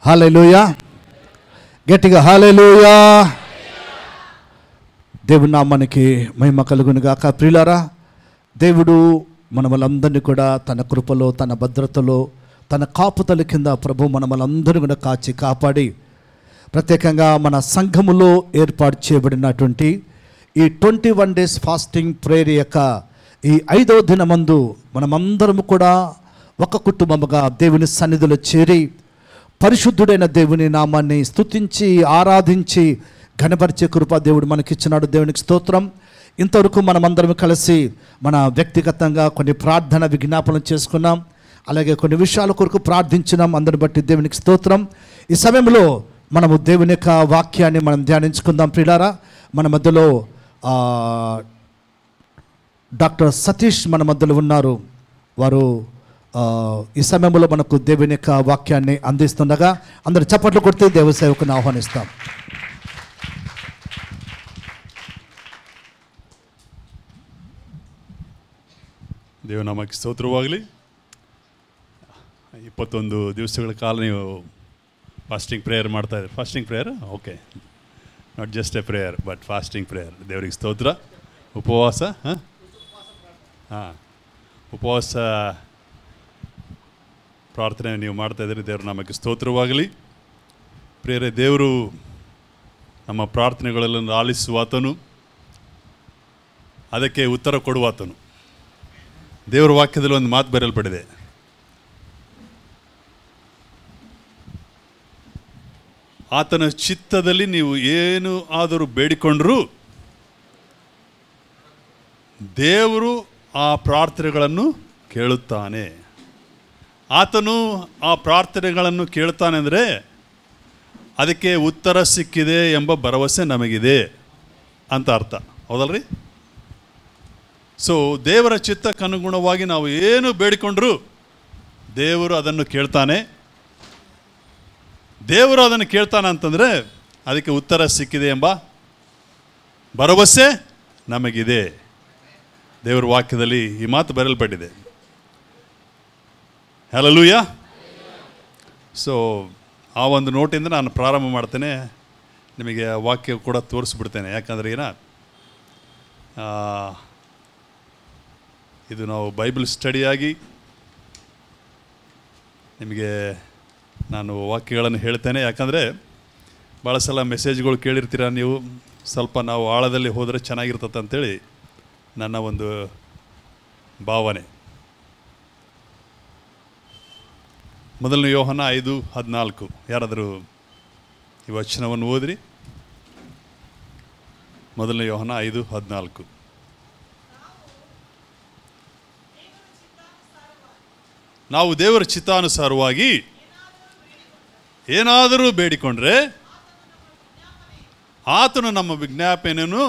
హల్లెలూయా, గట్టిగా హల్లెలూయా. దేవుని నామానికి మహిమ కలుగును గాక. ప్రియులారా, దేవుడు మనమలందరినీ కూడా తన కృపలో, తన భద్రతలో, తన కాపుదల కింద ప్రభు మనమలందరినీ కూడా కాచి కాపాడి ప్రత్యేకంగా మన సంఘములో ఏర్పాటు చేయబడినటువంటి ఈ 21 days ఫాస్టింగ్ ప్రేయర్ యొక్క ఈ 5వ దినమందు మనమందరము కూడా ఒక కుటుంబముగా దేవుని సన్నిధిలో చేరి పరిశుద్ధుడైన దేవుని నామాన్ని స్తుతించి ఆరాధించి ఘనపరిచే కృప దేవుడు మనకిచ్చినాడు. దేవునికి స్తోత్రం. ఇంతవరకు మనమందరం కలిసి మన వ్యక్తిగతంగా కొన్ని ప్రార్థన విజ్ఞాపనలు చేసుకున్నాం, అలాగే కొన్ని విషయాల కొరకు ప్రార్థించినాం. అందరిని బట్టి దేవునికి స్తోత్రం. ఈ సమయంలో మనము దేవుని యొక్క వాక్యాన్ని మనం ధ్యానించుకుందాం. ప్రియులారా, మన మధ్యలో డాక్టర్ సతీష్ మన మధ్యలో ఉన్నారు. వారు ఈ సమయంలో మనకు దేవుని యొక్క వాక్యాన్ని అందిస్తుండగా అందరు చప్పట్లు కొడితే దేవ సేవకుని ఆహ్వానిస్తాం. ದೇವನಾಮಕ್ಕೆ ಸ್ತೋತ್ರವಾಗಲಿ. 21 ದಿವಸಗಳ ಕಾಲ ನೀವು ಫಾಸ್ಟಿಂಗ್ ಪ್ರೇಯರ್ ಮಾಡ್ತಾಯಿದ್ದೀರಿ. Fasting prayer, okay, not just a prayer but fasting prayer. ದೇವರಿಗೆ ಸ್ತೋತ್ರ. ಉಪವಾಸ, ಉಪವಾಸ ಪ್ರಾರ್ಥನೆ ನೀವು ಮಾಡ್ತಾಯಿದ್ದೀರಿ. ದೇವ್ರ ನಾಮಕ್ಕೆ ಸ್ತೋತ್ರವಾಗಲಿ. ಪ್ರೇಯರೇ, ದೇವರು ನಮ್ಮ ಪ್ರಾರ್ಥನೆಗಳನ್ನು ಆಲಿಸುವಾತನು, ಅದಕ್ಕೆ ಉತ್ತರ ಕೊಡುವಾತನು. ದೇವರ ವಾಕ್ಯದಲ್ಲಿ ಒಂದು ಮಾತು ಬರೆಯಲ್ಪಟ್ಟಿದೆ. ಆತನ ಚಿತ್ತದಲ್ಲಿ ನೀವು ಏನು ಆದರೂ ಬೇಡಿಕೊಂಡರೂ ದೇವರು ಆ ಪ್ರಾರ್ಥನೆಗಳನ್ನು ಕೇಳುತ್ತಾನೆ. ಆತನು ಆ ಪ್ರಾರ್ಥನೆಗಳನ್ನು ಕೇಳ್ತಾನೆ ಅಂದರೆ ಅದಕ್ಕೆ ಉತ್ತರ ಸಿಕ್ಕಿದೆ ಎಂಬ ಭರವಸೆ ನಮಗಿದೆ ಅಂತ ಅರ್ಥ, ಹೌದಲ್ರಿ? ಸೊ ದೇವರ ಚಿತ್ತಕ್ಕನುಗುಣವಾಗಿ ನಾವು ಏನು ಬೇಡಿಕೊಂಡ್ರೂ ದೇವರು ಅದನ್ನು ಕೇಳ್ತಾನೆ. ದೇವರು ಅದನ್ನು ಕೇಳ್ತಾನೆ ಅಂತಂದರೆ ಅದಕ್ಕೆ ಉತ್ತರ ಸಿಕ್ಕಿದೆ ಎಂಬ ಭರವಸೆ ನಮಗಿದೆ. ದೇವರ ವಾಕ್ಯದಲ್ಲಿ ಈ ಮಾತು ಬರೆಯಲ್ಪಟ್ಟಿದೆ. ಹಲ್ಲೆಲೂಯಾ. ಸೊ ಆ ಒಂದು ನೋಟಿಂದ ನಾನು ಪ್ರಾರಂಭ ಮಾಡ್ತೇನೆ. ನಿಮಗೆ ವಾಕ್ಯ ಕೂಡ ತೋರಿಸ್ಬಿಡ್ತೇನೆ. ಯಾಕಂದರೆ ಇದು ನಾವು ಬೈಬಲ್ ಸ್ಟಡಿಯಾಗಿ ನಿಮಗೆ ನಾನು ವಾಕ್ಯಗಳನ್ನು ಹೇಳ್ತೇನೆ. ಯಾಕಂದರೆ ಭಾಳ ಸಲ ಮೆಸೇಜ್ಗಳು ಕೇಳಿರ್ತೀರ ನೀವು. ಸ್ವಲ್ಪ ನಾವು ಆಳದಲ್ಲಿ ಹೋದರೆ ಚೆನ್ನಾಗಿರ್ತದೆ ಅಂಥೇಳಿ ನನ್ನ ಒಂದು ಭಾವನೆ. ಮೊದಲನೇ ಯೋಹನ 5:14. ಯಾರಾದರೂ ಈ ವಚನವನ್ನು ಓದಿರಿ. ಮೊದಲನೇ ಯೋಹನ 5:14. ನಾವು ದೇವರ ಚಿತ್ತಾನುಸಾರವಾಗಿ ಏನಾದರೂ ಬೇಡಿಕೊಂಡ್ರೆ ಆತನು ನಮ್ಮ ವಿಜ್ಞಾಪನೆಯನ್ನು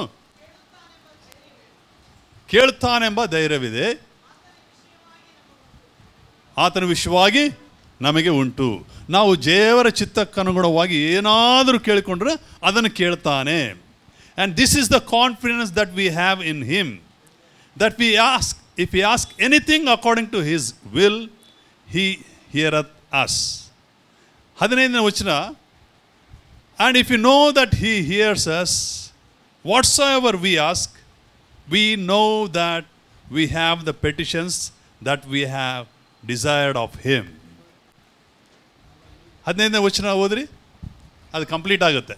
ಕೇಳ್ತಾನೆಂಬ ಧೈರ್ಯವಿದೆ. ಆತನ ವಿಷಯವಾಗಿ ನಮಗೆ ಉಂಟು. ನಾವು ದೇವರ ಚಿತ್ತಕ್ಕನುಗುಣವಾಗಿ ಏನಾದರೂ ಕೇಳಿಕೊಂಡ್ರೆ ಅದನ್ನು ಕೇಳ್ತಾನೆ. And this is the confidence that we have in him, that we ask, if we ask anything according to his will, he heareth us. 15ನೇ ವಚನ. And if you know that he hears us, whatsoever we ask, we know that we have the petitions that we have desired of him. 15ನೇ ವಚನ ಓದ್ರಿ, ಅದು complete ಆಗುತ್ತೆ.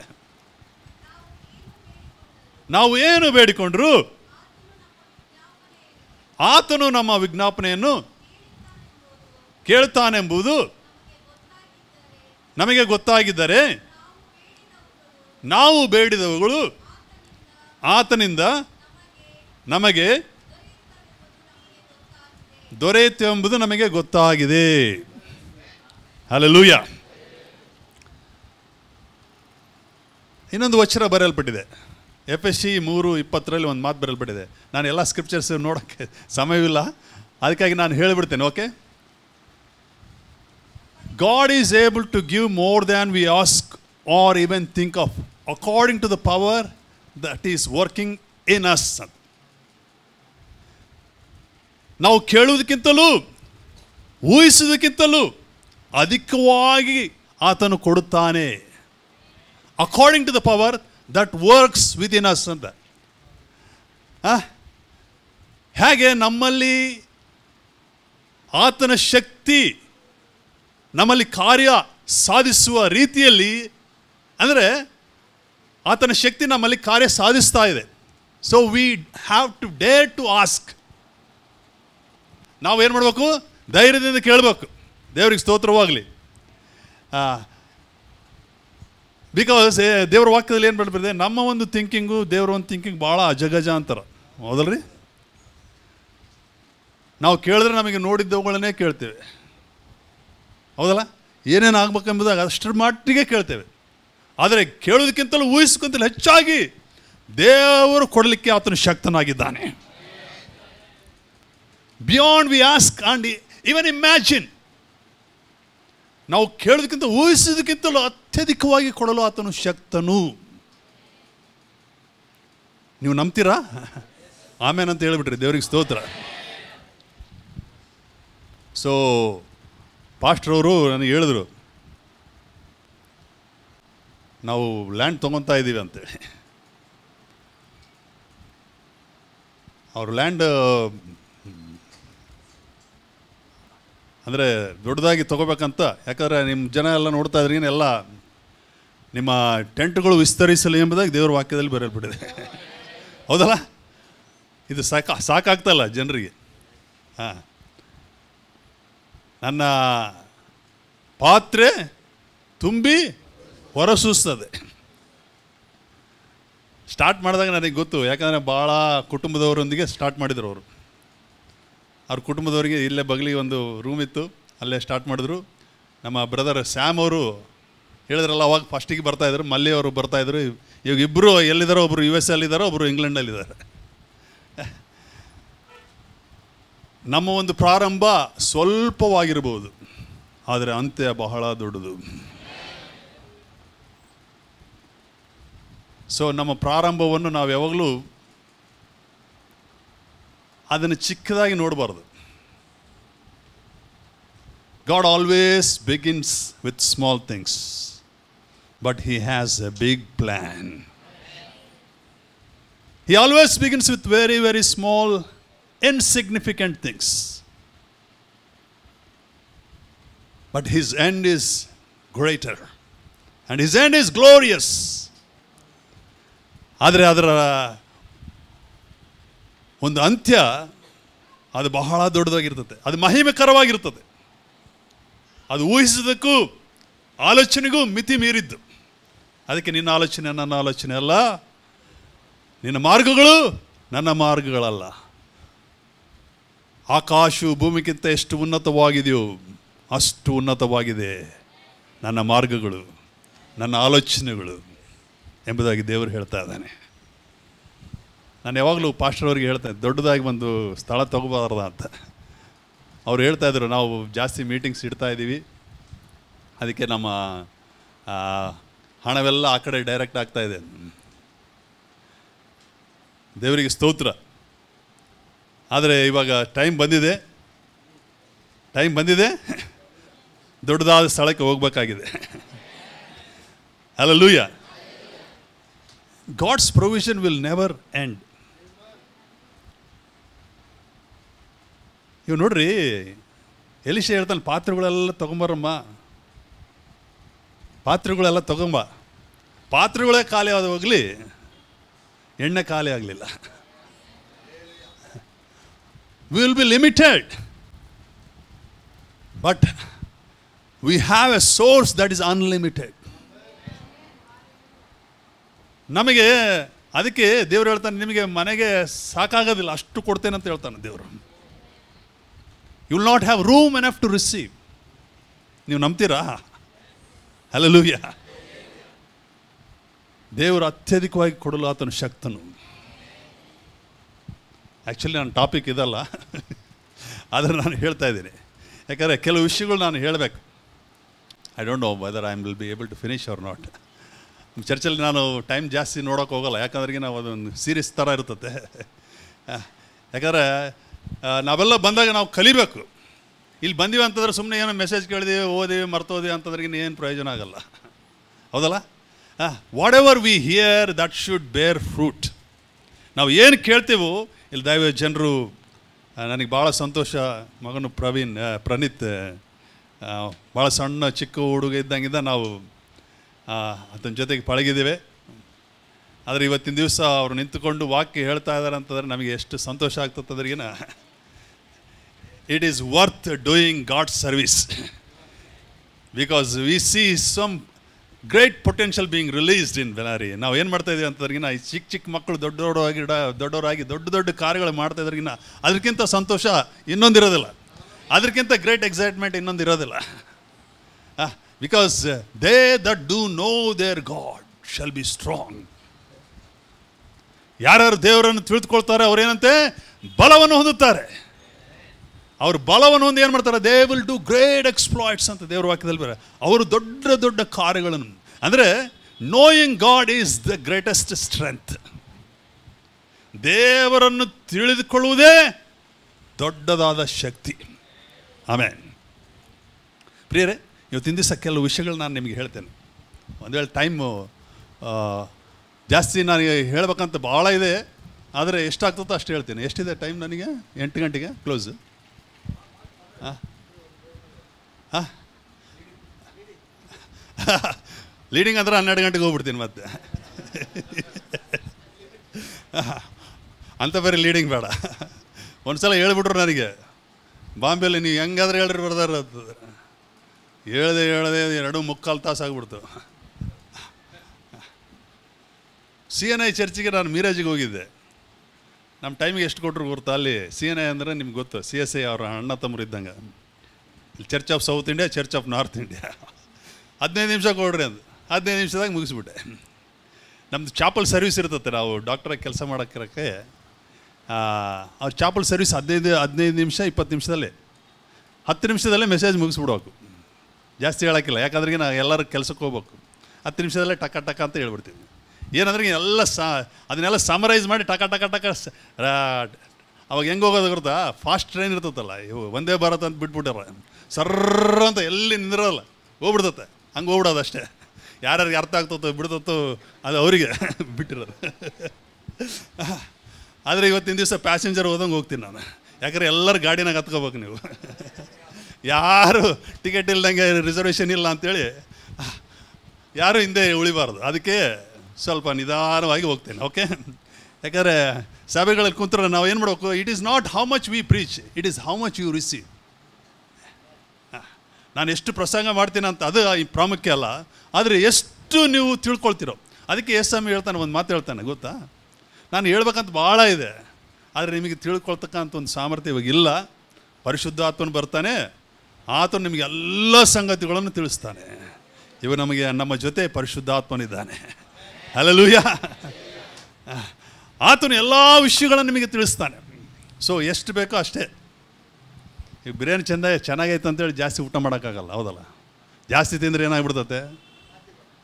ನಾವು ಏನು ಬೇಡಿಕೊಂಡ್ರು ಆತನು ನಮ್ಮ ವಿಜ್ಞಾಪನೆಯನ್ನು ಕೇಳ್ತಾನೆಂಬುದು ನಮಗೆ ಗೊತ್ತಾಗಿದ್ದರೆ ನಾವು ಬೇಡಿದವುಗಳು ಆತನಿಂದ ನಮಗೆ ದೊರೆಯುತ್ತೆಂಬುದು ನಮಗೆ ಗೊತ್ತಾಗಿದೆ. ಹಲ್ಲೆಲೂಯಾ. ಇನ್ನೊಂದು ವಚನ ಬರೆಯಲ್ಪಟ್ಟಿದೆ. ಎಫೆಸಿ 3:20 ಒಂದು ಮಾತು ಬರೆಯಲ್ಪಟ್ಟಿದೆ. ನಾನು ಎಲ್ಲ ಸ್ಕ್ರಿಪ್ಚರ್ಸ್ ನೋಡೋಕ್ಕೆ ಸಮಯವಿಲ್ಲ, ಅದಕ್ಕಾಗಿ ನಾನು ಹೇಳಿಬಿಡ್ತೇನೆ. Okay. God is able to give more than we ask or even think of, according to the power that is working in us. ನಾವು ಕೇಳುವುದಕ್ಕಿಂತಲೂ ಊಹಿಸುವುದಕ್ಕಿಂತಲೂ ಅಧಿಕವಾಗಿ ಆತನು ಕೊಡುತ್ತಾನೆ. According to the power that works with in us ಅಂತ. ಹೇಗೆ ನಮ್ಮಲ್ಲಿ ಆತನ ಶಕ್ತಿ ನಮ್ಮಲ್ಲಿ ಕಾರ್ಯ ಸಾಧಿಸುವ ರೀತಿಯಲ್ಲಿ, ಅಂದರೆ ಆತನ ಶಕ್ತಿ ನಮ್ಮಲ್ಲಿ ಕಾರ್ಯ ಸಾಧಿಸ್ತಾ ಇದೆ. So we have to dare to ask. ನಾವು ಏನು ಮಾಡಬೇಕು? ಧೈರ್ಯದಿಂದ ಕೇಳಬೇಕು. ದೇವರಿಗೆ ಸ್ತೋತ್ರವಾಗಲಿ. ಬಿಕಾಸ್ ದೇವ್ರ ವಾಕ್ಯದಲ್ಲಿ ಏನು ಬರ್ತದೆ, ನಮ್ಮ ಒಂದು ಥಿಂಕಿಂಗು ದೇವ್ರ ಒಂದು ಥಿಂಕಿಂಗ್ ಭಾಳ ಅಜಗಜ ಅಂತಾರೆ, ಹೌದಲ್ರಿ? ನಾವು ಕೇಳಿದ್ರೆ ನಮಗೆ ನೋಡಿದ್ದವುಗಳನ್ನೇ ಕೇಳ್ತೇವೆ, ಹೌದಲ್ಲ? ಏನೇನು ಆಗ್ಬೇಕೆಂಬುದಾಗ ಅಷ್ಟರ ಮಟ್ಟಿಗೆ ಕೇಳ್ತೇವೆ. ಆದರೆ ಕೇಳೋದಕ್ಕಿಂತಲೂ ಊಹಿಸ್ಕೊಂತಲೂ ಹೆಚ್ಚಾಗಿ ದೇವರು ಕೊಡಲಿಕ್ಕೆ ಆತನು ಶಕ್ತನಾಗಿದ್ದಾನೆ. Beyond we ask and even imagine. ನಾವು ಕೇಳೋದಕ್ಕಿಂತ ಊಹಿಸೋದಕ್ಕಿಂತಲೂ ಅತ್ಯಧಿಕವಾಗಿ ಕೊಡಲು ಆತನು ಶಕ್ತನು. ನೀವು ನಂಬ್ತೀರಾ? ಆಮೇಲೆ ಅಂತ ಹೇಳ್ಬಿಟ್ರಿ. ದೇವರಿಗೆ ಸ್ತೋತ್ರ. ಸೊ ಪಾಸ್ಟ್ರವರು ನನಗೆ ಹೇಳಿದ್ರು, ನಾವು ಲ್ಯಾಂಡ್ ತೊಗೊತಾ ಇದ್ದೀವಿ ಅಂತೇಳಿ. ಅವ್ರ ಲ್ಯಾಂಡ್ ಅಂದರೆ ದೊಡ್ಡದಾಗಿ ತೊಗೋಬೇಕಂತ. ಯಾಕಂದರೆ ನಿಮ್ಮ ಜನ ಎಲ್ಲ ನೋಡ್ತಾ ಇದ್ರಿ, ಎಲ್ಲ ನಿಮ್ಮ ಟೆಂಟ್ಗಳು ವಿಸ್ತರಿಸಲಿ ಎಂಬುದಾಗಿ ದೇವ್ರ ವಾಕ್ಯದಲ್ಲಿ ಬರೆಯಲ್ಪಟ್ಟಿದೆ, ಹೌದಲ್ಲ? ಇದು ಸಾಕಾಗ್ತಲ್ಲ ಜನರಿಗೆ. ನನ್ನ ಪಾತ್ರೆ ತುಂಬಿ ಹೊರಸೂಸ್ತದೆ. ಸ್ಟಾರ್ಟ್ ಮಾಡಿದಾಗ ನನಗೆ ಗೊತ್ತು, ಯಾಕಂದರೆ ಭಾಳ ಕುಟುಂಬದವರೊಂದಿಗೆ ಸ್ಟಾರ್ಟ್ ಮಾಡಿದರು ಅವರು. ಅವ್ರ ಕುಟುಂಬದವರಿಗೆ ಇಲ್ಲೇ ಬಗಲಿಗೆ ಒಂದು ರೂಮ್ ಇತ್ತು, ಅಲ್ಲೇ ಸ್ಟಾರ್ಟ್ ಮಾಡಿದ್ರು. ನಮ್ಮ ಬ್ರದರ್ ಸ್ಯಾಮ್ ಅವರು ಹೇಳಿದ್ರಲ್ಲ, ಅವಾಗ ಫಸ್ಟಿಗೆ ಬರ್ತಾಯಿದ್ರು, ಮಲ್ಲಿ ಅವರು ಬರ್ತಾಯಿದ್ರು. ಇವಾಗ ಇಬ್ಬರು ಎಲ್ಲಿದ್ದಾರೋ, ಒಬ್ಬರು US ಅಲ್ಲಿದ್ದಾರೋ, ಒಬ್ಬರು ಇಂಗ್ಲೆಂಡಲ್ಲಿದ್ದಾರೆ. ನಮ್ಮ ಒಂದು ಪ್ರಾರಂಭ ಸ್ವಲ್ಪವಾಗಿರ್ಬೋದು, ಆದರೆ ಅಂತ್ಯ ಬಹಳ ದೊಡ್ಡದು. ಸೊ ನಮ್ಮ ಪ್ರಾರಂಭವನ್ನು ನಾವು ಯಾವಾಗಲೂ ಅದನ್ನು ಚಿಕ್ಕದಾಗಿ ನೋಡಬಾರ್ದು. God always begins with small things, but He has a big plan. He always begins with very, very small, insignificant things. But His end is greater. And His end is glorious. ಆದರೆ ಅದರ ಒಂದು ಅಂತ್ಯ ಅದು ಬಹಳ ದೊಡ್ಡದಾಗಿರ್ತದೆ, ಅದು ಮಹಿಮೆಕರವಾಗಿರ್ತದೆ. ಅದು ಊಹಿಸೋದಕ್ಕೂ ಆಲೋಚನೆಗೂ ಮಿತಿ ಮೀರಿದ್ದು. ಅದಕ್ಕೆ ನಿನ್ನ ಆಲೋಚನೆ ನನ್ನ ಆಲೋಚನೆ ಅಲ್ಲ, ನಿನ್ನ ಮಾರ್ಗಗಳು ನನ್ನ ಮಾರ್ಗಗಳಲ್ಲ. ಆಕಾಶವು ಭೂಮಿಗಿಂತ ಎಷ್ಟು ಉನ್ನತವಾಗಿದೆಯೋ ಅಷ್ಟು ಉನ್ನತವಾಗಿದೆ ನನ್ನ ಮಾರ್ಗಗಳು, ನನ್ನ ಆಲೋಚನೆಗಳು ಎಂಬುದಾಗಿ ದೇವರು ಹೇಳ್ತಾ ಇದ್ದಾನೆ. ನಾನು ಯಾವಾಗಲೂ ಪಾಸ್ಟರ್ ಅವ್ರಿಗೆ ಹೇಳ್ತೇನೆ, ದೊಡ್ಡದಾಗಿ ಒಂದು ಸ್ಥಳ ತಗೋಬಾರ್ದ ಅಂತ. ಅವ್ರು ಹೇಳ್ತಾಯಿದ್ರು, ನಾವು ಜಾಸ್ತಿ ಮೀಟಿಂಗ್ಸ್ ಇಡ್ತಾಯಿದ್ದೀವಿ, ಅದಕ್ಕೆ ನಮ್ಮ ಹಣವೆಲ್ಲ ಆ ಕಡೆ ಡೈರೆಕ್ಟ್ ಆಗ್ತಾಯಿದೆ. ದೇವರಿಗೆ ಸ್ತೋತ್ರ. ಆದರೆ ಇವಾಗ ಟೈಮ್ ಬಂದಿದೆ, ದೊಡ್ಡದಾದ ಸ್ಥಳಕ್ಕೆ ಹೋಗಬೇಕಾಗಿದೆ. Hallelujah. God's provision will never end. ಇವು ನೋಡ್ರಿ, ಎಲಿಷಾ ಹೇಳ್ತಾನೆ, ಪಾತ್ರೆಗಳೆಲ್ಲ ತೊಗೊಂಬರಮ್ಮ, ಪಾತ್ರೆಗಳೆಲ್ಲ ತೊಗೊಂಬ. ಪಾತ್ರೆಗಳೇ ಖಾಲಿ ಆದ ಹೋಗಲಿ, ಎಣ್ಣೆ ಖಾಲಿ ಆಗಲಿಲ್ಲ. We will be limited, but we have a source that is unlimited. ನಮಗೆ ಅದಕ್ಕೆ ದೇವರು ಹೇಳ್ತಾನೆ, ನಿಮಗೆ ಮನೆಗೆ ಸಾಕಾಗೋದಿಲ್ಲ, ಅಷ್ಟು ಕೊಡ್ತೇನೆ ಅಂತ ಹೇಳ್ತಾನೆ ದೇವರು. You will not have room enough to receive. ನೀವು ನಂಬ್ತೀರಾ? ಹಲ್ಲೆಲೂಯಾ. ದೇವರು ಅತ್ಯಧಿಕವಾಗಿ ಕೊಡಲು ಆತನು ಶಕ್ತನು. ಆ್ಯಕ್ಚುಲಿ ನನ್ನ ಟಾಪಿಕ್ ಇದಲ್ಲ, ಆದರೆ ನಾನು ಹೇಳ್ತಾ ಇದ್ದೀನಿ. ಯಾಕಂದರೆ ಕೆಲವು ವಿಷಯಗಳು ನಾನು ಹೇಳಬೇಕು. I don't know whether I will be able to finish or not. ಚರ್ಚಲ್ಲಿ ನಾನು ಟೈಮ್ ಜಾಸ್ತಿ ನೋಡೋಕೆ ಹೋಗಲ್ಲ, ಯಾಕಂದ್ರೆ ನಾವು ಅದೊಂದು ಸೀರೀಸ್ ಥರ ಇರ್ತದೆ. ಯಾಕಂದರೆ ನಾವೆಲ್ಲ ಬಂದಾಗ ನಾವು ಕಲಿಬೇಕು. ಇಲ್ಲಿ ಬಂದೀವಿ ಅಂತಂದ್ರೆ ಸುಮ್ಮನೆ ಏನೋ ಮೆಸೇಜ್ ಕೇಳಿದೀವಿ, ಓದಿವಿ, ಮರ್ತೋದಿವಿ ಅಂತಂದ್ರಿಗೆ ಏನು ಪ್ರಯೋಜನ ಆಗಲ್ಲ. ಹೌದಲ್ಲ? What ever we hear that should ಬೇರ್ ಫ್ರೂಟ್. ನಾವು ಏನು ಕೇಳ್ತೀವೋ ಇಲ್ಲಿ ದೈವ ಜನರು, ನನಗೆ ಭಾಳ ಸಂತೋಷ, ಮಗನು ಪ್ರಣೀತ್ ಭಾಳ ಸಣ್ಣ ಚಿಕ್ಕ ಹುಡುಗ ಇದ್ದಂಗಿಂದ ನಾವು ಅದನ್ನ ಜೊತೆಗೆ ಪಳಗಿದ್ದೇವೆ. ಆದರೆ ಇವತ್ತಿನ ದಿವಸ ಅವರು ನಿಂತುಕೊಂಡು ವಾಕ್ಯ ಹೇಳ್ತಾ ಇದ್ದಾರೆ ಅಂತಂದರೆ ನಮಗೆ ಎಷ್ಟು ಸಂತೋಷ ಆಗ್ತದ್ರಿಗಿನ. It is worth doing God service because we see some great potential being released in Bellary. ನಾವು ಏನು ಮಾಡ್ತಾಯಿದ್ದೀವಿ ಅಂತದ್ರಿಗಿನ ಈ ಚಿಕ್ಕ ಚಿಕ್ಕ ಮಕ್ಕಳು ದೊಡ್ಡವರಾಗಿ ದೊಡ್ಡ ದೊಡ್ಡ ಕಾರ್ಯಗಳು ಮಾಡ್ತಾ ಇದ್ರಿಗಿನ ಅದಕ್ಕಿಂತ ಸಂತೋಷ ಇನ್ನೊಂದಿರೋದಿಲ್ಲ, ಅದಕ್ಕಿಂತ ಗ್ರೇಟ್ ಎಕ್ಸೈಟ್ಮೆಂಟ್ ಇನ್ನೊಂದು ಇರೋದಿಲ್ಲ. Because they that do know their God shall be strong. ಯಾರ್ಯಾರು ದೇವರನ್ನು ತಿಳಿದುಕೊಳ್ತಾರೆ ಅವರೇನಂತೆ ಬಲವನ್ನು ಹೊಂದುತ್ತಾರೆ. ಅವರು ಬಲವನ್ನು ಹೊಂದಿ ಏನು ಮಾಡ್ತಾರೆ? ದೇ ವಿಲ್ ಡೂ ಗ್ರೇಟ್ ಎಕ್ಸ್ಪ್ಲಾಯ್ಟ್ಸ್ ಅಂತ ದೇವ್ರ ವಾಕ್ಯದಲ್ಲಿ ಬೇರೆ. ಅವರು ದೊಡ್ಡ ದೊಡ್ಡ ಕಾರ್ಯಗಳನ್ನು, ಅಂದರೆ knowing god is the greatest strength. ದೇವರನ್ನು ತಿಳಿದುಕೊಳ್ಳುವುದೇ ದೊಡ್ಡದಾದ ಶಕ್ತಿ. ಆಮೇಲೆ ಪ್ರಿಯರೇ, ಇವತ್ತಿನ ದಿವಸ ಕೆಲವು ವಿಷಯಗಳು ನಾನು ನಿಮಗೆ ಹೇಳ್ತೇನೆ. ಒಂದು ವೇಳೆ ಟೈಮು ಜಾಸ್ತಿ ನನಗೆ ಹೇಳ್ಬೇಕಂತ ಭಾಳ ಇದೆ, ಆದರೆ ಎಷ್ಟಾಗ್ತದೋ ಅಷ್ಟು ಹೇಳ್ತೀನಿ. ಎಷ್ಟಿದೆ ಟೈಮ್ ನನಗೆ? 8 ಗಂಟೆಗೆ ಕ್ಲೋಸು. ಲೀಡಿಂಗ್ ಅಂದ್ರೆ 12 ಗಂಟೆಗೆ ಹೋಗ್ಬಿಡ್ತೀನಿ ಮತ್ತೆ. ಅಂತ ಬೇರೆ ಲೀಡಿಂಗ್ ಬೇಡ. ಒಂದು ಸಲ ಹೇಳ್ಬಿಟ್ರು ನನಗೆ ಬಾಂಬೆಯಲ್ಲಿ, ನೀವು ಹೆಂಗಾದ್ರೆ ಹೇಳ್ರಿ ಬರ್ದಾರ ಅಂತಂದ್ರೆ ಹೇಳ್ದೆ 2.25 ತಾಸು ಆಗ್ಬಿಡ್ತು. CNI ಚರ್ಚಿಗೆ ನಾನು ಮೀರಾಜಿಗೆ ಹೋಗಿದ್ದೆ. ನಮ್ಮ ಟೈಮಿಗೆ ಎಷ್ಟು ಕೊಟ್ಟರು ಗೊತ್ತಾ? ಅಲ್ಲಿ CNI ಅಂದರೆ ನಿಮ್ಗೆ ಗೊತ್ತು, CSI ಅವರ ಅಣ್ಣ ತಮ್ಮರು ಇದ್ದಂಗೆ. Church of south India, church of north India. 15 ನಿಮಿಷ ಕೊಡ್ರಿ ಅಂದು 15 ನಿಮಿಷದಾಗ ಮುಗಿಸ್ಬಿಟ್ಟೆ. ನಮ್ಮದು ಚಾಪಲ್ ಸರ್ವಿಸ್ ಇರ್ತದೆ, ನಾವು ಡಾಕ್ಟ್ರಾಗಿ ಕೆಲಸ ಮಾಡೋಕ್ಕೆ ಅವ್ರ ಚಾಪಲ್ ಸರ್ವಿಸ್ 15 ನಿಮಿಷ 20 ನಿಮಿಷದಲ್ಲೇ 10 ನಿಮಿಷದಲ್ಲೇ ಮೆಸೇಜ್ ಮುಗಿಸ್ಬಿಡ್ಬೇಕು. ಜಾಸ್ತಿ ಹೇಳೋಕ್ಕಿಲ್ಲ, ಯಾಕಂದ್ರೆ ನಾವು ಎಲ್ಲರೂ ಕೆಲಸಕ್ಕೆ ಹೋಗ್ಬೇಕು. 10 ನಿಮಿಷದಲ್ಲೇ ಟಕ ಟಕ ಅಂತ ಹೇಳ್ಬಿಡ್ತೀವಿ. ಏನಂದ್ರೆ ಎಲ್ಲ ಅದನ್ನೆಲ್ಲ ಸಮರೈಸ್ ಮಾಡಿ ಟಕ ಟಕ ಟಕ. ಅವಾಗ ಹೆಂಗೆ ಹೋಗೋದು ಗೊತ್ತಾ? ಫಾಸ್ಟ್ ಟ್ರೈನ್ ಇರ್ತದಲ್ಲ, ಇವು ವಂದೇ ಭಾರತ್ ಅಂತ ಬಿಟ್ಬಿಟ್ಟಾರ, ಸರ್ರ ಅಂತ ಎಲ್ಲಿ ನಿಂದಿರಲ್ಲ, ಹೋಗ್ಬಿಡ್ತತೆ. ಹಂಗೆ ಹೋಗ್ಬಿಡೋದು ಅಷ್ಟೇ. ಯಾರ್ಯಾರಿಗೆ ಅರ್ಥ ಆಗ್ತತೋ ಬಿಡ್ತತೋ ಅದು ಅವರಿಗೆ ಬಿಟ್ಟಿರೋದು. ಆದರೆ ಇವತ್ತಿನ ದಿವಸ ಪ್ಯಾಸೆಂಜರ್ ಹೋದಂಗೆ ಹೋಗ್ತೀನಿ ನಾನು. ಯಾಕಂದರೆ ಎಲ್ಲರೂ ಗಾಡಿನಾಗ ಹತ್ಕೋಬೇಕು. ನೀವು ಯಾರು ಟಿಕೆಟ್ ಇಲ್ದಂಗೆ, ರಿಸರ್ವೇಷನ್ ಇಲ್ಲ ಅಂಥೇಳಿ ಯಾರು ಹಿಂದೆ ಉಳಿಬಾರ್ದು. ಅದಕ್ಕೆ ಸ್ವಲ್ಪ ನಿಧಾನವಾಗಿ ಹೋಗ್ತೇನೆ. ಓಕೆ? ಯಾಕಂದರೆ ಸಭೆಗಳಲ್ಲಿ ಕುಂತ್ರೆ ನಾವು ಏನು ಮಾಡಬೇಕು? It is not how much we preach, it is how much you receive. ನಾನು ಎಷ್ಟು ಪ್ರಸಂಗ ಮಾಡ್ತೀನಿ ಅಂತ ಅದು ಈ ಪ್ರಾಮುಖ್ಯ ಅಲ್ಲ, ಆದರೆ ಎಷ್ಟು ನೀವು ತಿಳ್ಕೊಳ್ತಿರೋ. ಅದಕ್ಕೆ ಸ್ವಾಮಿ ಹೇಳ್ತಾನೆ, ಒಂದು ಮಾತು ಹೇಳ್ತಾನೆ ಗೊತ್ತಾ? ನಾನು ಹೇಳ್ಬೇಕಂತ ಭಾಳ ಇದೆ, ಆದರೆ ನಿಮಗೆ ತಿಳ್ಕೊಳ್ತಕ್ಕಂಥ ಒಂದು ಸಾಮರ್ಥ್ಯ ಇವಾಗ ಇಲ್ಲ. ಪರಿಶುದ್ಧಾತ್ಮನು ಬರ್ತಾನೆ, ಆತನು ನಿಮಗೆ ಎಲ್ಲ ಸಂಗತಿಗಳನ್ನು ತಿಳಿಸ್ತಾನೆ. ಇವ ನಮಗೆ ನಮ್ಮ ಜೊತೆ ಪರಿಶುದ್ಧಾತ್ಮನಿದ್ದಾನೆ. ಹಲ್ಲೆಲೂಯಾ. ಆತನು ಎಲ್ಲ ವಿಷಯಗಳನ್ನು ನಿಮಗೆ ತಿಳಿಸ್ತಾನೆ. ಸೊ ಎಷ್ಟು ಬೇಕೋ ಅಷ್ಟೇ. ಈಗ ಬಿರಿಯಾನಿ ಚೆನ್ನಾಗೈತೆ ಅಂತೇಳಿ ಜಾಸ್ತಿ ಊಟ ಮಾಡೋಕ್ಕಾಗಲ್ಲ, ಹೌದಲ್ಲ? ಜಾಸ್ತಿ ತಿಂದರೆ ಏನಾಗ್ಬಿಡ್ತತೆ?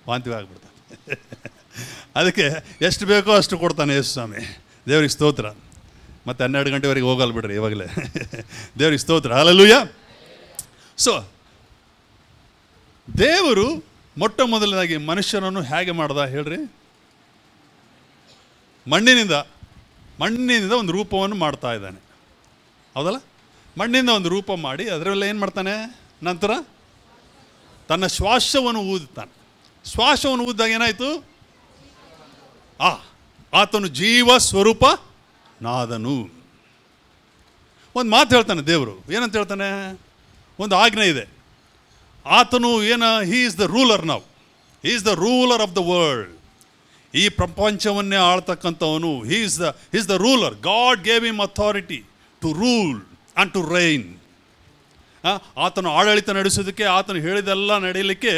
ವಾಂತಿ ಆಗಿಬಿಡ್ತದೆ. ಅದಕ್ಕೆ ಎಷ್ಟು ಬೇಕೋ ಅಷ್ಟು ಕೊಡ್ತಾನೆ ಯೇಸು ಸ್ವಾಮಿ. ದೇವ್ರಿಗೆ ಸ್ತೋತ್ರ. ಮತ್ತು 12 ಗಂಟೆವರೆಗೆ ಹೋಗಲ್ಲ ಬಿಡ್ರಿ ಇವಾಗಲೇ. ದೇವ್ರಿಗೆ ಸ್ತೋತ್ರ. ಹಲ್ಲೆಲೂಯಾ. ಸೊ ದೇವರು ಮೊಟ್ಟ ಮೊದಲನಾಗಿ ಮನುಷ್ಯನನ್ನು ಹೇಗೆ ಮಾಡ್ದ ಹೇಳ್ರಿ? ಮಣ್ಣಿನಿಂದ ಒಂದು ರೂಪವನ್ನು ಮಾಡ್ತಾ ಇದ್ದಾನೆ, ಹೌದಲ್ಲ? ಮಣ್ಣಿಂದ ಒಂದು ರೂಪ ಮಾಡಿ ಅದರೆಲ್ಲ ಏನು ಮಾಡ್ತಾನೆ? ನಂತರ ತನ್ನ ಶ್ವಾಸವನ್ನು ಊದುತ್ತಾನೆ. ಶ್ವಾಸವನ್ನು ಊದಿದಾಗ ಏನಾಯಿತು? ಆತನು ಜೀವ ಸ್ವರೂಪ ನಾದನು. ಒಂದು ಮಾತು ಹೇಳ್ತಾನೆ ದೇವರು. ಏನಂತ ಹೇಳ್ತಾನೆ? ಒಂದು ಆಜ್ಞೆ ಇದೆ. ಆತನು ಹೀ ಈಸ್ ದ ರೂಲರ್. ನಾವು he is the ruler of the world. ಈ ಪ್ರಪಂಚವನ್ನೇ ಆಳ್ತಕ್ಕಂಥವನು. He is the ruler. God gave him authority to rule and to reign. ಆತನು ಆಡಳಿತ ನಡೆಸೋದಕ್ಕೆ, ಆತನು ಹೇಳಿದೆಲ್ಲ ನಡೆಯಲಿಕ್ಕೆ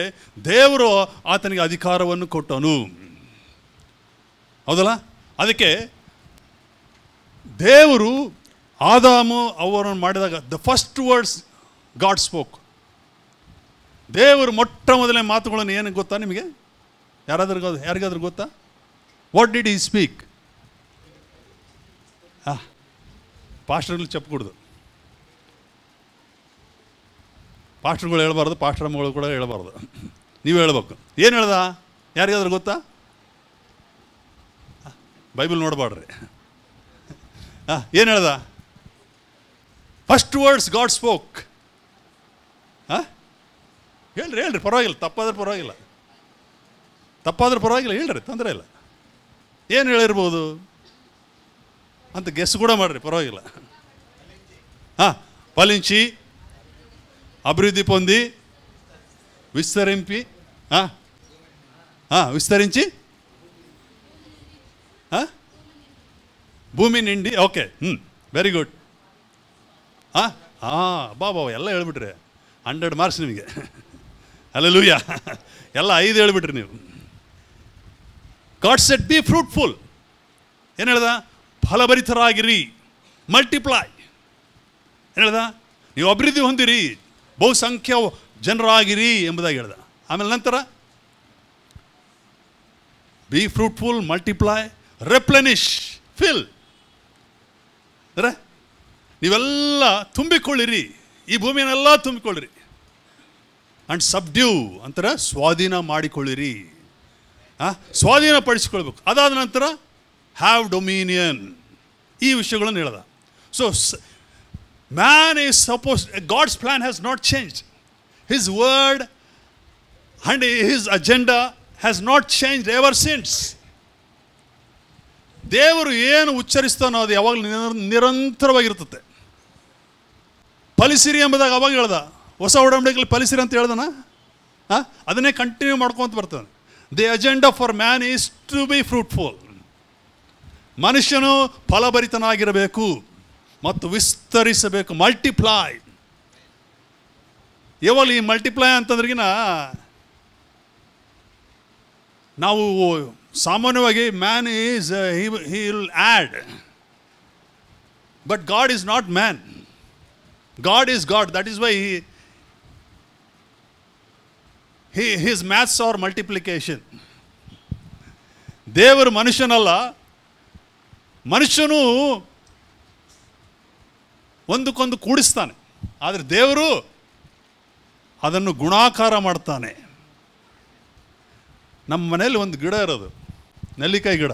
ದೇವರು ಆತನಿಗೆ ಅಧಿಕಾರವನ್ನು ಕೊಟ್ಟನು, ಹೌದಲ್ಲ? ಅದಕ್ಕೆ ದೇವರು ಆದಾಮು ಅವರನ್ನು ಮಾಡಿದಾಗ the first words God spoke. ದೇವರು ಮೊಟ್ಟ ಮೊದಲನೇ ಮಾತುಗಳನ್ನು ಏನು ಗೊತ್ತಾ ನಿಮಗೆ? ಯಾರಿಗಾದ್ರೂ ಗೊತ್ತಾ? What did he speak? ಪಾಸ್ಟರ್ಗಳು ಚಪ್ಪಕೂಡ್ದು. ಪಾಸ್ಟರ್ಗಳು ಹೇಳ್ಬಾರ್ದು, ಪಾಸ್ಟರ್ ಅಮ್ಮಗಳು ಕೂಡ ಹೇಳ್ಬಾರ್ದು, ನೀವು ಹೇಳ್ಬೇಕು. ಏನು ಹೇಳ್ದ? ಯಾರಿಗಾದ್ರೂ ಗೊತ್ತಾ? ಬೈಬಲ್ ನೋಡಬಾಡ್ರಿ. ಏನು ಹೇಳ್ದ? First words God spoke. ಹೇಳ್ರಿ ಪರವಾಗಿಲ್ಲ, ತಪ್ಪಾದ್ರೆ ಪರವಾಗಿಲ್ಲ, ಹೇಳ್ರಿ, ತೊಂದರೆ ಇಲ್ಲ. ಏನು ಹೇಳಿರ್ಬೋದು ಅಂತ ಗೆಸ್ ಕೂಡ ಮಾಡ್ರಿ, ಪರವಾಗಿಲ್ಲ. ಫಲಿಂಚಿ, అభివృద్ధి పొంది, విస్తరించి, విస్తరించి, ಭೂಮಿ ನಿಂಡಿ. Okay, very good. ಬಾಬಾ ಎಲ್ಲ ಹೇಳ್ಬಿಟ್ರಿ, 100 ಮಾರ್ಕ್ಸ್ ನಿಮಗೆ. ಹಲ್ಲೆಲೂಯಾ. ಎಲ್ಲ 5 ಹೇಳ್ಬಿಟ್ರಿ ನೀವು. God shed B fruitful. ಏನು ಹೇಳ್ದ? ಫಲಭರಿತರಾಗಿರಿ, ಮಲ್ಟಿಪ್ಲೈ. ಏನು ಹೇಳ್ದ? ನೀವು ಅಭಿವೃದ್ಧಿ ಹೊಂದಿರಿ, ಬಹುಸಂಖ್ಯ ಜನರಾಗಿರಿ ಎಂಬುದಾಗಿ ಹೇಳ್ದ. ಆಮೇಲೆ ನಂತರ ಬಿ ಫ್ರೂಟ್ಫುಲ್, ಮಲ್ಟಿಪ್ಲೈ, ರೆಪ್ಲೆನಿಶ್, ಫಿಲ್. ಅಂದರೆ ನೀವೆಲ್ಲ ತುಂಬಿಕೊಳ್ಳಿರಿ, ಈ ಭೂಮಿಯನ್ನೆಲ್ಲ ತುಂಬಿಕೊಳ್ಳಿರಿ. ಆ್ಯಂಡ್ ಸಬ್ಡ್ಯೂ ಅಂತಾರೆ, ಸ್ವಾಧೀನ ಮಾಡಿಕೊಳ್ಳಿರಿ, ಸ್ವಾಧೀನಪಡಿಸಿಕೊಳ್ಬೇಕು. ಅದಾದ ನಂತರ ಹ್ಯಾವ್ ಡೊಮಿನಿಯನ್, ಈ ವಿಷಯಗಳನ್ನು ಹೇಳ್ದ. So man is supposed, God's plan has not changed. His word and his agenda has not changed ever since. ದೇವರು ಏನು ಉಚ್ಚರಿಸ್ತಾನೋ ಅದು ಯಾವಾಗಲೂ ನಿರಂತರವಾಗಿರ್ತದೆ. ಫಲಿಸಿರಿ ಎಂಬುದಾಗ ಅವಾಗ ಹೇಳ್ದ, ಹೊಸ ಒಡಂಬಡಿಕೆಯಲ್ಲಿ ಫಲಿಸಿರಿ ಅಂತ ಹೇಳ್ದನ, ಅದನ್ನೇ ಕಂಟಿನ್ಯೂ ಮಾಡ್ಕೊಂತ ಬರ್ತಾನೆ. The agenda for man is to be fruitful. ಮನುಷ್ಯನು ಫಲಭರಿತನಾಗಿರಬೇಕು ಮತ್ತು ವಿಸ್ತರಿಸಬೇಕು, ಮಲ್ಟಿಪ್ಲೈ. ಯಾವಾಗ ಈ ಮಲ್ಟಿಪ್ಲೈ ಅಂತಂದ್ರಿಗಿನ ನಾವು ಸಾಮಾನ್ಯವಾಗಿ man is he will add, but God is not man, God is God. That is why his maths are multiplication. ದೇವರು ಮನುಷ್ಯನಲ್ಲ, ಮನುಷ್ಯನು ಒಂದಕ್ಕೊಂದು ಕೂಡಿಸ್ತಾನೆ, ಆದರೆ ದೇವರು ಅದನ್ನು ಗುಣಾಕಾರ ಮಾಡ್ತಾನೆ. ನಮ್ಮ ಮನೇಲಿ ಒಂದು ಗಿಡ ಇರೋದು, ನೆಲ್ಲಿಕಾಯಿ ಗಿಡ.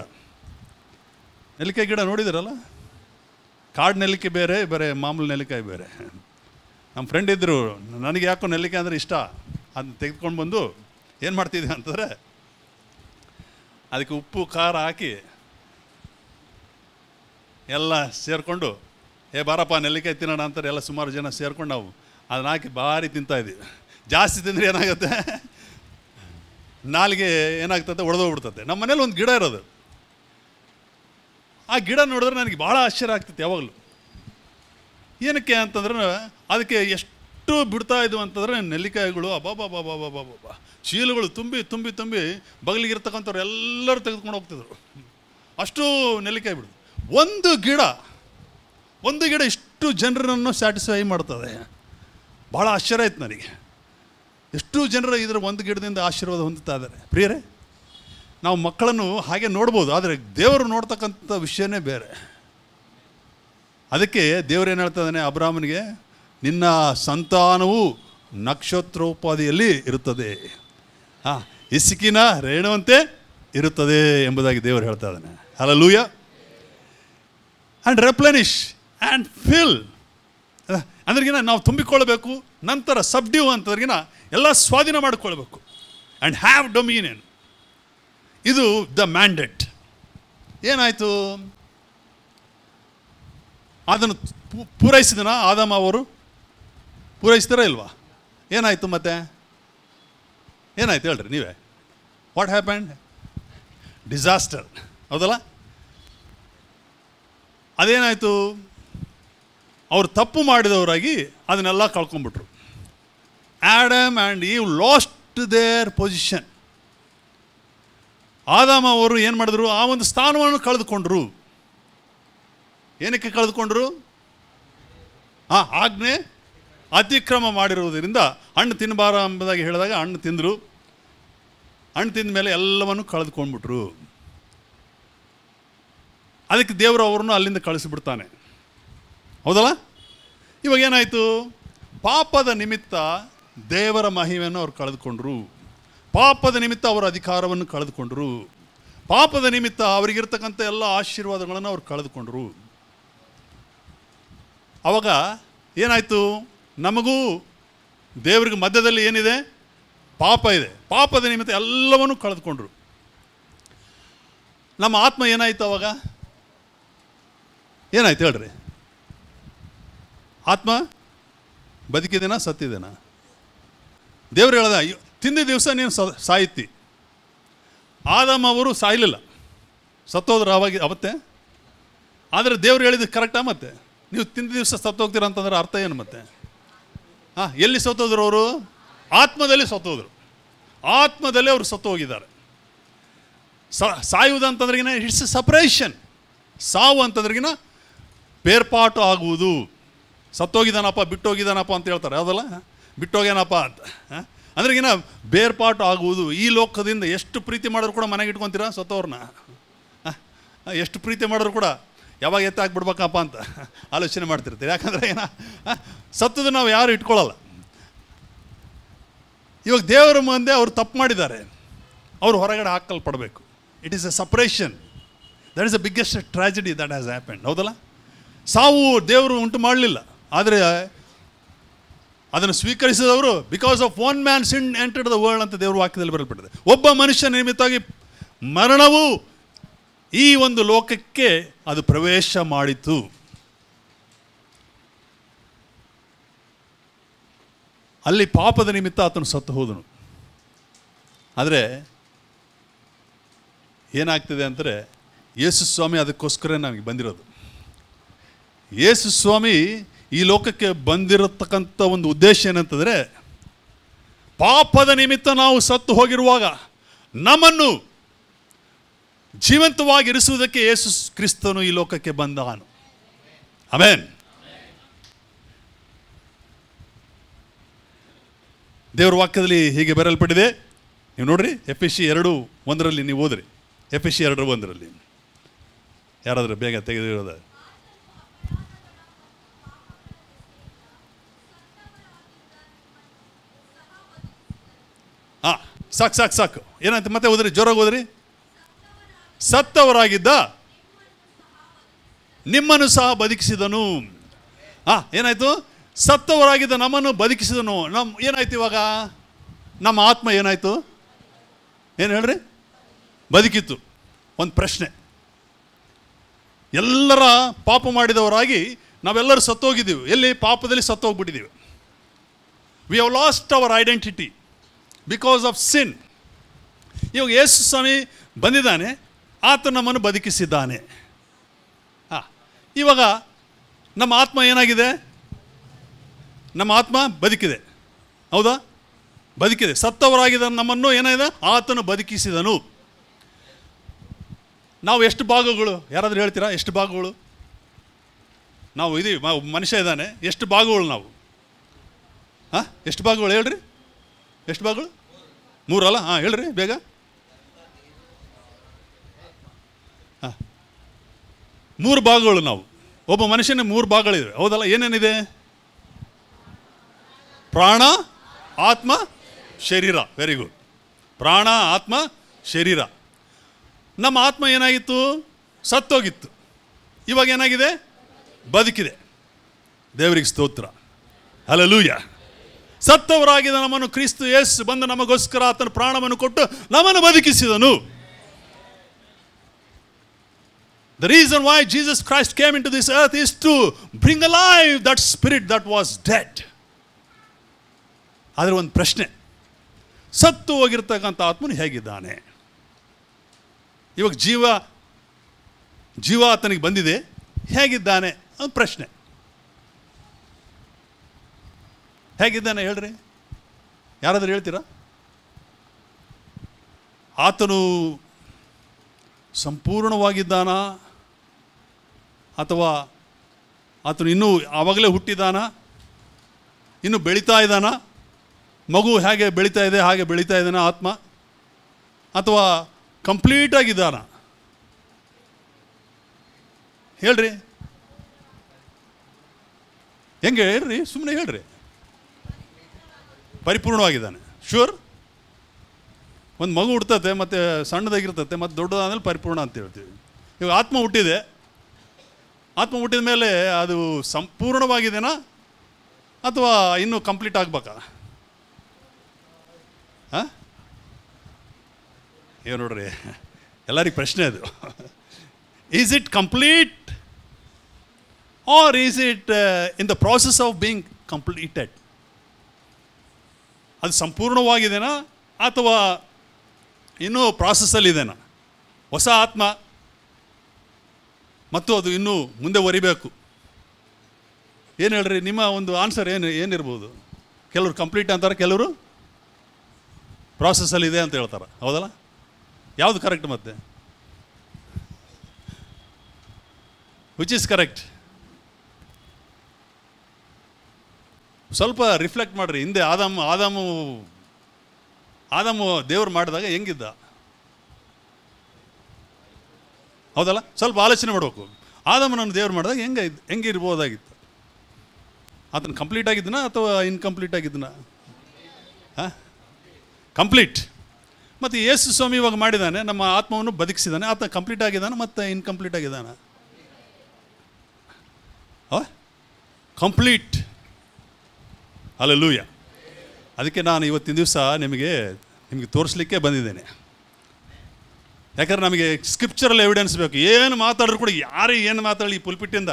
ನೆಲ್ಲಿಕಾಯಿ ಗಿಡ ನೋಡಿದಿರಲ್ಲ, ಕಾಡು ನೆಲ್ಲಿಕಾಯಿ ಬೇರೆ, ಬೇರೆ ಮಾಮೂಲು ನೆಲ್ಲಿಕಾಯಿ ಬೇರೆ. ನಮ್ಮ ಫ್ರೆಂಡ್ ಇದ್ದರು, ನನಗೆ ಯಾಕೋ ನೆಲ್ಲಿಕಾಯಿ ಅಂದರೆ ಇಷ್ಟ, ಅದನ್ನ ತೆಗೆದುಕೊಂಡು ಬಂದು ಏನು ಮಾಡ್ತಿದ್ದೆ ಅಂತಂದರೆ, ಅದಕ್ಕೆ ಉಪ್ಪು ಖಾರ ಹಾಕಿ ಎಲ್ಲ ಸೇರಿಕೊಂಡು, ಬಾರಪ್ಪ ನೆಲ್ಲಿಕಾಯಿ ತಿನ್ನೋಣ ಅಂತಾರೆ. ಎಲ್ಲ ಸುಮಾರು ಜನ ಸೇರ್ಕೊಂಡು ನಾವು ಅದನ್ನ ಹಾಕಿ ಭಾರಿ ತಿಂತಾಯಿದ್ದೀವಿ. ಜಾಸ್ತಿ ತಿಂದರೆ ಏನಾಗುತ್ತೆ, ನಾಲಿಗೆ ಏನಾಗ್ತದೆ, ಒಡೆದೋಗ್ಬಿಡ್ತದೆ. ನಮ್ಮ ಮನೇಲಿ ಒಂದು ಗಿಡ ಇರೋದು, ಆ ಗಿಡ ನೋಡಿದ್ರೆ ನನಗೆ ಭಾಳ ಆಶ್ಚರ್ಯ ಆಗ್ತೈತೆ ಯಾವಾಗಲೂ. ಏನಕ್ಕೆ ಅಂತಂದ್ರೆ, ಅದಕ್ಕೆ ಎಷ್ಟು ಬಿಡ್ತಾ ಇದ್ವು ಅಂತಂದರೆ ನೆಲ್ಲಿಕಾಯಿಗಳು ಅಬ್ಬಾಬಾಬಾಬಾಬಾಬಾ, ಚೀಲಗಳು ತುಂಬಿ ತುಂಬಿ ತುಂಬಿ ಬಗಲಿಗಿರ್ತಕ್ಕಂಥವ್ರು ಎಲ್ಲರೂ ತೆಗೆದುಕೊಂಡು ಹೋಗ್ತಿದ್ರು, ಅಷ್ಟು ನೆಲ್ಲಿಕಾಯಿ ಬಿಡು. ಒಂದು ಗಿಡ ಇಷ್ಟು ಜನರನ್ನು ಸ್ಯಾಟಿಸ್ಫೈ ಮಾಡ್ತದೆ. ಭಾಳ ಆಶ್ಚರ್ಯ ಆಯ್ತು ನನಗೆ, ಎಷ್ಟು ಜನರು ಇದರ ಒಂದು ಗಿಡದಿಂದ ಆಶೀರ್ವಾದ ಹೊಂದುತ್ತಾ ಇದ್ದಾರೆ. ಪ್ರಿಯರೇ, ನಾವು ಮಕ್ಕಳನ್ನು ಹಾಗೆ ನೋಡ್ಬೋದು, ಆದರೆ ದೇವರು ನೋಡ್ತಕ್ಕಂಥ ವಿಷಯನೇ ಬೇರೆ. ಅದಕ್ಕೆ ದೇವರು ಏನು ಹೇಳ್ತಾ ಇದ್ದಾನೆ ಅಬ್ರಾಮನಿಗೆ, ನಿನ್ನ ಸಂತಾನವು ನಕ್ಷತ್ರೋಪಾದಿಯಲ್ಲಿ ಇರುತ್ತದೆ, ಇಸುಕಿನ ರೇಣುವಂತೆ ಇರುತ್ತದೆ ಎಂಬುದಾಗಿ ದೇವರು ಹೇಳ್ತಾ ಇದ್ದಾನೆ. ಹಲ್ಲೆಲೂಯಾ. ಆ್ಯಂಡ್ ರೆಪ್ಲೆನಿಶ್ ಆ್ಯಂಡ್ ಫಿಲ್ ಅಂದ್ರಿಗಿನ ನಾವು ತುಂಬಿಕೊಳ್ಬೇಕು. ನಂತರ ಸಬ್ಡ್ಯೂ ಅಂತಂದ್ರಿಗಿನ ಎಲ್ಲ ಸ್ವಾಧೀನ ಮಾಡಿಕೊಳ್ಬೇಕು. ಆ್ಯಂಡ್ ಹ್ಯಾವ್ ಡೊಮಿನಿಯನ್, ಇದು ದ ಮ್ಯಾಂಡೇಟ್. ಏನಾಯಿತು? ಅದನ್ನು ಪೂರೈಸಿದನ ಆದಾಮ ಅವರು? ಪೂರೈಸ್ತಾರ ಇಲ್ವಾ? ಏನಾಯಿತು ಮತ್ತೆ? ಏನಾಯ್ತು ಹೇಳ್ರಿ ನೀವೇ? What happened? ಡಿಸಾಸ್ಟರ್, ಹೌದಲ್ಲ? ಅದೇನಾಯಿತು? ಅವ್ರು ತಪ್ಪು ಮಾಡಿದವರಾಗಿ ಅದನ್ನೆಲ್ಲ ಕಳ್ಕೊಂಡ್ಬಿಟ್ರು. Adam and Eve lost their position. ಆದಾಮ ಅವರು ಏನು ಮಾಡಿದ್ರು? ಆ ಒಂದು ಸ್ಥಾನವನ್ನು ಕಳೆದುಕೊಂಡ್ರು. ಏನಕ್ಕೆ ಕಳೆದುಕೊಂಡ್ರು? ಆಜ್ಞೆ ಅತಿಕ್ರಮ ಮಾಡಿರುವುದರಿಂದ ಹಣ್ಣು ತಿನ್ನಬಾರ ಎಂಬುದಾಗಿ ಹೇಳಿದಾಗ ಹಣ್ಣು ತಿಂದರು. ಹಣ್ಣು ತಿಂದ ಮೇಲೆ ಎಲ್ಲವನ್ನು ಕಳೆದುಕೊಂಡ್ಬಿಟ್ರು. ಅದಕ್ಕೆ ದೇವರು ಅವ್ರನ್ನು ಅಲ್ಲಿಂದ ಕಳಿಸಿಬಿಡ್ತಾನೆ, ಹೌದಲ್ಲ? ಇವಾಗ ಏನಾಯಿತು? ಪಾಪದ ನಿಮಿತ್ತ ದೇವರ ಮಹಿಮೆಯನ್ನು ಅವರು ಕಳೆದುಕೊಂಡ್ರು. ಪಾಪದ ನಿಮಿತ್ತ ಅವರ ಅಧಿಕಾರವನ್ನು ಕಳೆದುಕೊಂಡ್ರು. ಪಾಪದ ನಿಮಿತ್ತ ಅವರಿಗಿರ್ತಕ್ಕಂಥ ಎಲ್ಲ ಆಶೀರ್ವಾದಗಳನ್ನು ಅವ್ರು ಕಳೆದುಕೊಂಡ್ರು. ಆವಾಗ ಏನಾಯಿತು? ನಮಗೂ ದೇವರಿಗೆ ಮಧ್ಯದಲ್ಲಿ ಏನಿದೆ? ಪಾಪ ಇದೆ. ಪಾಪದ ನಿಮಿತ್ತ ಎಲ್ಲವನ್ನೂ ಕಳೆದುಕೊಂಡ್ರು. ನಮ್ಮ ಆತ್ಮ ಏನಾಯಿತು? ಅವಾಗ ಏನಾಯ್ತು ಹೇಳ್ರಿ? ಆತ್ಮ ಬದುಕಿದೇನಾ ಸತ್ತಿದೇನಾ? ದೇವ್ರು ಹೇಳ್ದ, ತಿಂದ ದಿವಸ ನೀನು ಸಾಯ್ತಿ. ಆದಮ್ ಅವರು ಸಾಯಲಿಲ್ಲ, ಸತ್ತೋದ್ರು ಅವತ್ತೆ. ಆದರೆ ದೇವ್ರು ಹೇಳಿದ್ದು ಕರೆಕ್ಟಾ? ಮತ್ತೆ ನೀವು ತಿಂದ ದಿವಸ ಸತ್ತೋಗ್ತೀರ ಅಂತಂದ್ರೆ ಅರ್ಥ ಏನು? ಮತ್ತೆ ಎಲ್ಲಿ ಸತ್ತೋದ್ರು ಅವರು? ಆತ್ಮದಲ್ಲಿ ಸತ್ತೋದ್ರು. ಆತ್ಮದಲ್ಲಿ ಅವರು ಸತ್ತು ಹೋಗಿದ್ದಾರೆ. ಸಾಯುವುದು ಅಂತಂದ್ರಿಗಿನ ಇಟ್ಸ್ ಸಪ್ರೇಷನ್. ಸಾವು ಅಂತಂದ್ರಿಗಿನ ಬೇರ್ಪಾಟು ಆಗುವುದು. ಸತ್ತೋಗಿದ್ದಾನಪ್ಪ, ಬಿಟ್ಟೋಗಿದ್ದಾನಪ್ಪ ಅಂತ ಹೇಳ್ತಾರೆ. ಯಾವುದಲ್ಲ ಬಿಟ್ಟೋಗ್ಯಾನಪ್ಪ ಅಂತ ಅಂದ್ರಿಗಿನ ಬೇರ್ಪಾಟು ಆಗುವುದು. ಈ ಲೋಕದಿಂದ ಎಷ್ಟು ಪ್ರೀತಿ ಮಾಡೋರು ಕೂಡ ಮನೆಗೆ ಇಟ್ಕೊತೀರಾ ಸತ್ತೋರ್ನ? ಎಷ್ಟು ಪ್ರೀತಿ ಮಾಡೋರು ಕೂಡ ಯಾವಾಗ ಎತ್ತಾಕ್ಬಿಡ್ಬೇಕಪ್ಪ ಅಂತ ಆಲೋಚನೆ ಮಾಡ್ತಿರ್ತೀರಿ. ಯಾಕಂದರೆ ಸತ್ತದು ನಾವು ಯಾರು ಇಟ್ಕೊಳ್ಳಲ್ಲ. ಇವಾಗ ದೇವರ ಮುಂದೆ ಅವರು ತಪ್ಪು ಮಾಡಿದ್ದಾರೆ, ಅವರು ಹೊರಗಡೆ ಹಾಕಲ್ಪಡಬೇಕು. It is a separation. That is the biggest tragedy that has happened. ಹೌದಲ್ಲ? ಸಾವು ದೇವರು ಉಂಟು ಮಾಡಲಿಲ್ಲ, ಆದರೆ ಅದನ್ನು ಸ್ವೀಕರಿಸಿದವರು because of one man sin entered the world ಅಂತ ದೇವರು ವಾಕ್ಯದಲ್ಲಿ ಬರಲ್ಪಟ್ಟಿದೆ. ಒಬ್ಬ ಮನುಷ್ಯ ನಿಮಿತ್ತವಾಗಿ ಮರಣವು ಈ ಒಂದು ಲೋಕಕ್ಕೆ ಅದು ಪ್ರವೇಶ ಮಾಡಿತು. ಅಲ್ಲಿ ಪಾಪದ ನಿಮಿತ್ತ ಆತನು ಸತ್ತು ಹೋದನು. ಆದರೆ ಏನಾಗ್ತಿದೆ ಅಂದರೆ, ಯೇಸು ಸ್ವಾಮಿ ಅದಕ್ಕೋಸ್ಕರ ನಮಗೆ ಬಂದಿರೋದು. ಯೇಸು ಸ್ವಾಮಿ ಈ ಲೋಕಕ್ಕೆ ಬಂದಿರತಕ್ಕಂಥ ಒಂದು ಉದ್ದೇಶ ಏನಂತಂದರೆ, ಪಾಪದ ನಿಮಿತ್ತ ನಾವು ಸತ್ತು ಹೋಗಿರುವಾಗ ನಮ್ಮನ್ನು ಜೀವಂತವಾಗಿರಿಸುವುದಕ್ಕೆ ಯೇಸು ಕ್ರಿಸ್ತನು ಈ ಲೋಕಕ್ಕೆ ಬಂದನು. ಆಮೆನ್. ದೇವರ ವಾಕ್ಯದಲ್ಲಿ ಹೀಗೆ ಬರೆಯಲ್ಪಟ್ಟಿದೆ. ನೀವು ನೋಡ್ರಿ, ಎಫೆಸಿ 2:1 ನೀವು ಓದ್ರಿ. ಎಫೆಸಿ 2:1 ಯಾರಾದರೂ ಬೇಗ ತೆಗೆದಿರೋದ? ಸಾಕು. ಏನಾಯ್ತು? ಮತ್ತೆ ಓದ್ರಿ, ಜೋರಾಗಿ ಓದ್ರಿ. ಸತ್ತವರಾಗಿದ್ದ ನಿಮ್ಮನ್ನು ಸಹ ಬದುಕಿಸಿದನು. ಏನಾಯ್ತು? ಸತ್ತವರಾಗಿದ್ದ ನಮ್ಮನ್ನು ಬದುಕಿಸಿದನು. ಏನಾಯ್ತು ಇವಾಗ? ನಮ್ಮ ಆತ್ಮ ಏನಾಯ್ತು? ಏನು ಹೇಳ್ರಿ? ಬದುಕಿತ್ತು. ಒಂದು ಪ್ರಶ್ನೆ, ಎಲ್ಲರ ಪಾಪ ಮಾಡಿದವರಾಗಿ ನಾವೆಲ್ಲರೂ ಸತ್ತೋಗಿದ್ದೀವಿ. ಎಲ್ಲಿ? ಪಾಪದಲ್ಲಿ ಸತ್ತೋಗ್ಬಿಟ್ಟಿದ್ದೀವಿ. We have lost our identity because of sin. ಇವಾಗ ಯೇಸು ಸ್ವಾಮಿ ಬಂದಿದ್ದಾನೆ, ಆತ ನಮ್ಮನ್ನು ಬದುಕಿಸಿದ್ದಾನೆ. ಇವಾಗ ನಮ್ಮ ಆತ್ಮ ಏನಾಗಿದೆ? ನಮ್ಮ ಆತ್ಮ ಬದುಕಿದೆ. ಹೌದಾ? ಬದುಕಿದೆ. ಸತ್ತವರಾಗಿದ್ದ ನಮ್ಮನ್ನು ಏನಾಗಿದೆ? ಆತನು ಬದುಕಿಸಿದನು. ನಾವು ಎಷ್ಟು ಭಾಗಗಳು? ಯಾರಾದರೂ ಹೇಳ್ತೀರಾ ಎಷ್ಟು ಭಾಗಗಳು ನಾವು ಇದೀವಿ? ಮನುಷ್ಯ ಇದ್ದಾನೆ, ಎಷ್ಟು ಭಾಗಗಳು ನಾವು? ಎಷ್ಟು ಭಾಗಗಳು ಹೇಳ್ರಿ? ಎಷ್ಟು ಭಾಗಗಳು? 3 ಅಲ್ಲ? ಹೇಳ್ರಿ ಬೇಗ. 3 ಭಾಗಗಳು ನಾವು. ಒಬ್ಬ ಮನುಷ್ಯನ 3 ಭಾಗಗಳಿವೆ. ಹೌದಲ್ಲ? ಏನೇನಿದೆ? ಪ್ರಾಣ, ಆತ್ಮ, ಶರೀರ. Very good. ಪ್ರಾಣ, ಆತ್ಮ, ಶರೀರ. ನಮ್ಮ ಆತ್ಮ ಏನಾಗಿತ್ತು? ಸತ್ತೋಗಿತ್ತು. ಇವಾಗ ಏನಾಗಿದೆ? ಬದುಕಿದೆ. ದೇವರಿಗೆ ಸ್ತೋತ್ರ. ಹಲ್ಲೆಲೂಯಾ. ಸತ್ತವರಾಗಿದ್ದ ನಮ್ಮನ್ನು ಕ್ರಿಸ್ತ ಯೇಸು ಬಂದು ನಮಗೋಸ್ಕರ ಆತನ ಪ್ರಾಣವನ್ನು ಕೊಟ್ಟು ನಮ್ಮನ್ನು ಬದುಕಿಸಿದನು. The reason why Jesus Christ came into this earth is to bring alive that spirit that was dead. ಆದರೆ ಒಂದು ಪ್ರಶ್ನೆ, ಸತ್ತು ಹೋಗಿರ್ತಕ್ಕಂಥ ಆತ್ಮನು ಹೇಗಿದ್ದಾನೆ? ಇವಾಗ ಜೀವ ಆತನಿಗೆ ಬಂದಿದೆ, ಹೇಗಿದ್ದಾನೆ? ಒಂದು ಪ್ರಶ್ನೆ. ಹೇಗಿದ್ದಾನೆ ಹೇಳ್ರಿ? ಯಾರಾದರೂ ಹೇಳ್ತೀರಾ? ಆತನು ಸಂಪೂರ್ಣವಾಗಿದ್ದಾನ, ಅಥವಾ ಆತನು ಇನ್ನೂ ಆವಾಗಲೇ ಹುಟ್ಟಿದಾನ, ಇನ್ನೂ ಬೆಳೀತಾ ಇದ್ದಾನ? ಮಗು ಹೇಗೆ ಬೆಳೀತಾ ಇದೆ ಹಾಗೆ ಬೆಳೀತಾ ಇದ್ದಾನ ಆತ್ಮ, ಅಥವಾ ಕಂಪ್ಲೀಟಾಗಿದ್ದಾನ? ಹೇಳ್ರಿ, ಹೆಂಗೆ ಹೇಳ್ರಿ? ಸುಮ್ಮನೆ ಹೇಳ್ರಿ. ಪರಿಪೂರ್ಣವಾಗಿದ್ದಾನೆ. ಶೂರ್. ಒಂದು ಮಗು ಹುಡ್ತತೆ, ಮತ್ತು ಸಣ್ಣದಾಗಿರ್ತತೆ, ಮತ್ತು ದೊಡ್ಡದಾದ್ಮೇಲೆ ಪರಿಪೂರ್ಣ ಅಂತ ಹೇಳ್ತೀವಿ. ಇವಾಗ ಆತ್ಮ ಹುಟ್ಟಿದೆ, ಆತ್ಮ ಹುಟ್ಟಿದ ಮೇಲೆ ಅದು ಸಂಪೂರ್ಣವಾಗಿದೆನಾ ಅಥವಾ ಇನ್ನೂ ಕಂಪ್ಲೀಟ್ ಆಗ್ಬೇಕಾ? ಹಾಂ, ಏನು ನೋಡ್ರಿ, ಎಲ್ಲರಿಗೆ ಪ್ರಶ್ನೆ ಅದು. Is it complete or is it in the process of being completed? ಅದು ಸಂಪೂರ್ಣವಾಗಿದೆನಾ ಅಥವಾ ಇನ್ನೂ ಪ್ರಾಸೆಸ್ಸಲ್ಲಿದೆನಾ? ಹೊಸ ಆತ್ಮ ಮತ್ತು ಅದು ಇನ್ನೂ ಮುಂದೆ ಒರಿಬೇಕು. ಏನು ಹೇಳ್ರಿ, ನಿಮ್ಮ ಒಂದು ಆನ್ಸರ್ ಏನಿರ್ಬೋದು? ಕೆಲವರು ಕಂಪ್ಲೀಟ್ ಅಂತಾರೆ, ಕೆಲವರು ಪ್ರಾಸೆಸ್ಸಲ್ಲಿದೆ ಅಂತ ಹೇಳ್ತಾರೆ. ಹೌದಲ್ಲ? ಯಾವುದು ಕರೆಕ್ಟ್? ಮತ್ತೆ ವಿಚ್ ಈಸ್ ಕರೆಕ್ಟ್? ಸ್ವಲ್ಪ ರಿಫ್ಲೆಕ್ಟ್ ಮಾಡಿರಿ. ಹಿಂದೆ ಆದಾಮು ದೇವರು ಮಾಡಿದಾಗ ಹೆಂಗಿದ್ದ? ಹೌದಲ್ಲ? ಸ್ವಲ್ಪ ಆಲೋಚನೆ ಮಾಡಬೇಕು. ಆದಾಮನನ್ನು ದೇವ್ರು ಮಾಡಿದಾಗ ಹೆಂಗಿರ್ಬೋದಾಗಿತ್ತು? ಆತನ ಕಂಪ್ಲೀಟ್ ಆಗಿದ್ದನಾ ಅಥವಾ ಇನ್ಕಂಪ್ಲೀಟ್ ಆಗಿದ್ದನಾ? ಹಾಂ, ಕಂಪ್ಲೀಟ್. ಮತ್ತು ಯೇಸು ಸ್ವಾಮಿ ಇವಾಗ ಮಾಡಿದ್ದಾನೆ, ನಮ್ಮ ಆತ್ಮವನ್ನು ಬದುಕಿಸಿದ್ದಾನೆ. ಆತ ಕಂಪ್ಲೀಟ್ ಆಗಿದ್ದಾನೆ ಮತ್ತು ಇನ್ಕಂಪ್ಲೀಟ್ ಆಗಿದ್ದಾನೆ? ಕಂಪ್ಲೀಟ್. ಹಲ್ಲೆಲೂಯ. ಅದಕ್ಕೆ ನಾನು ಇವತ್ತಿನ ದಿವಸ ನಿಮಗೆ ತೋರಿಸ್ಲಿಕ್ಕೆ ಬಂದಿದ್ದೇನೆ. ಯಾಕಂದ್ರೆ ನಮಗೆ ಸ್ಕ್ರಿಪ್ಚರಲ್ ಎವಿಡೆನ್ಸ್ ಬೇಕು. ಏನು ಮಾತಾಡಿದ್ರು ಕೂಡ, ಯಾರು ಏನು ಮಾತಾಡಲಿ ಈ ಪುಲ್ಪಿಟ್ಟಿಂದ,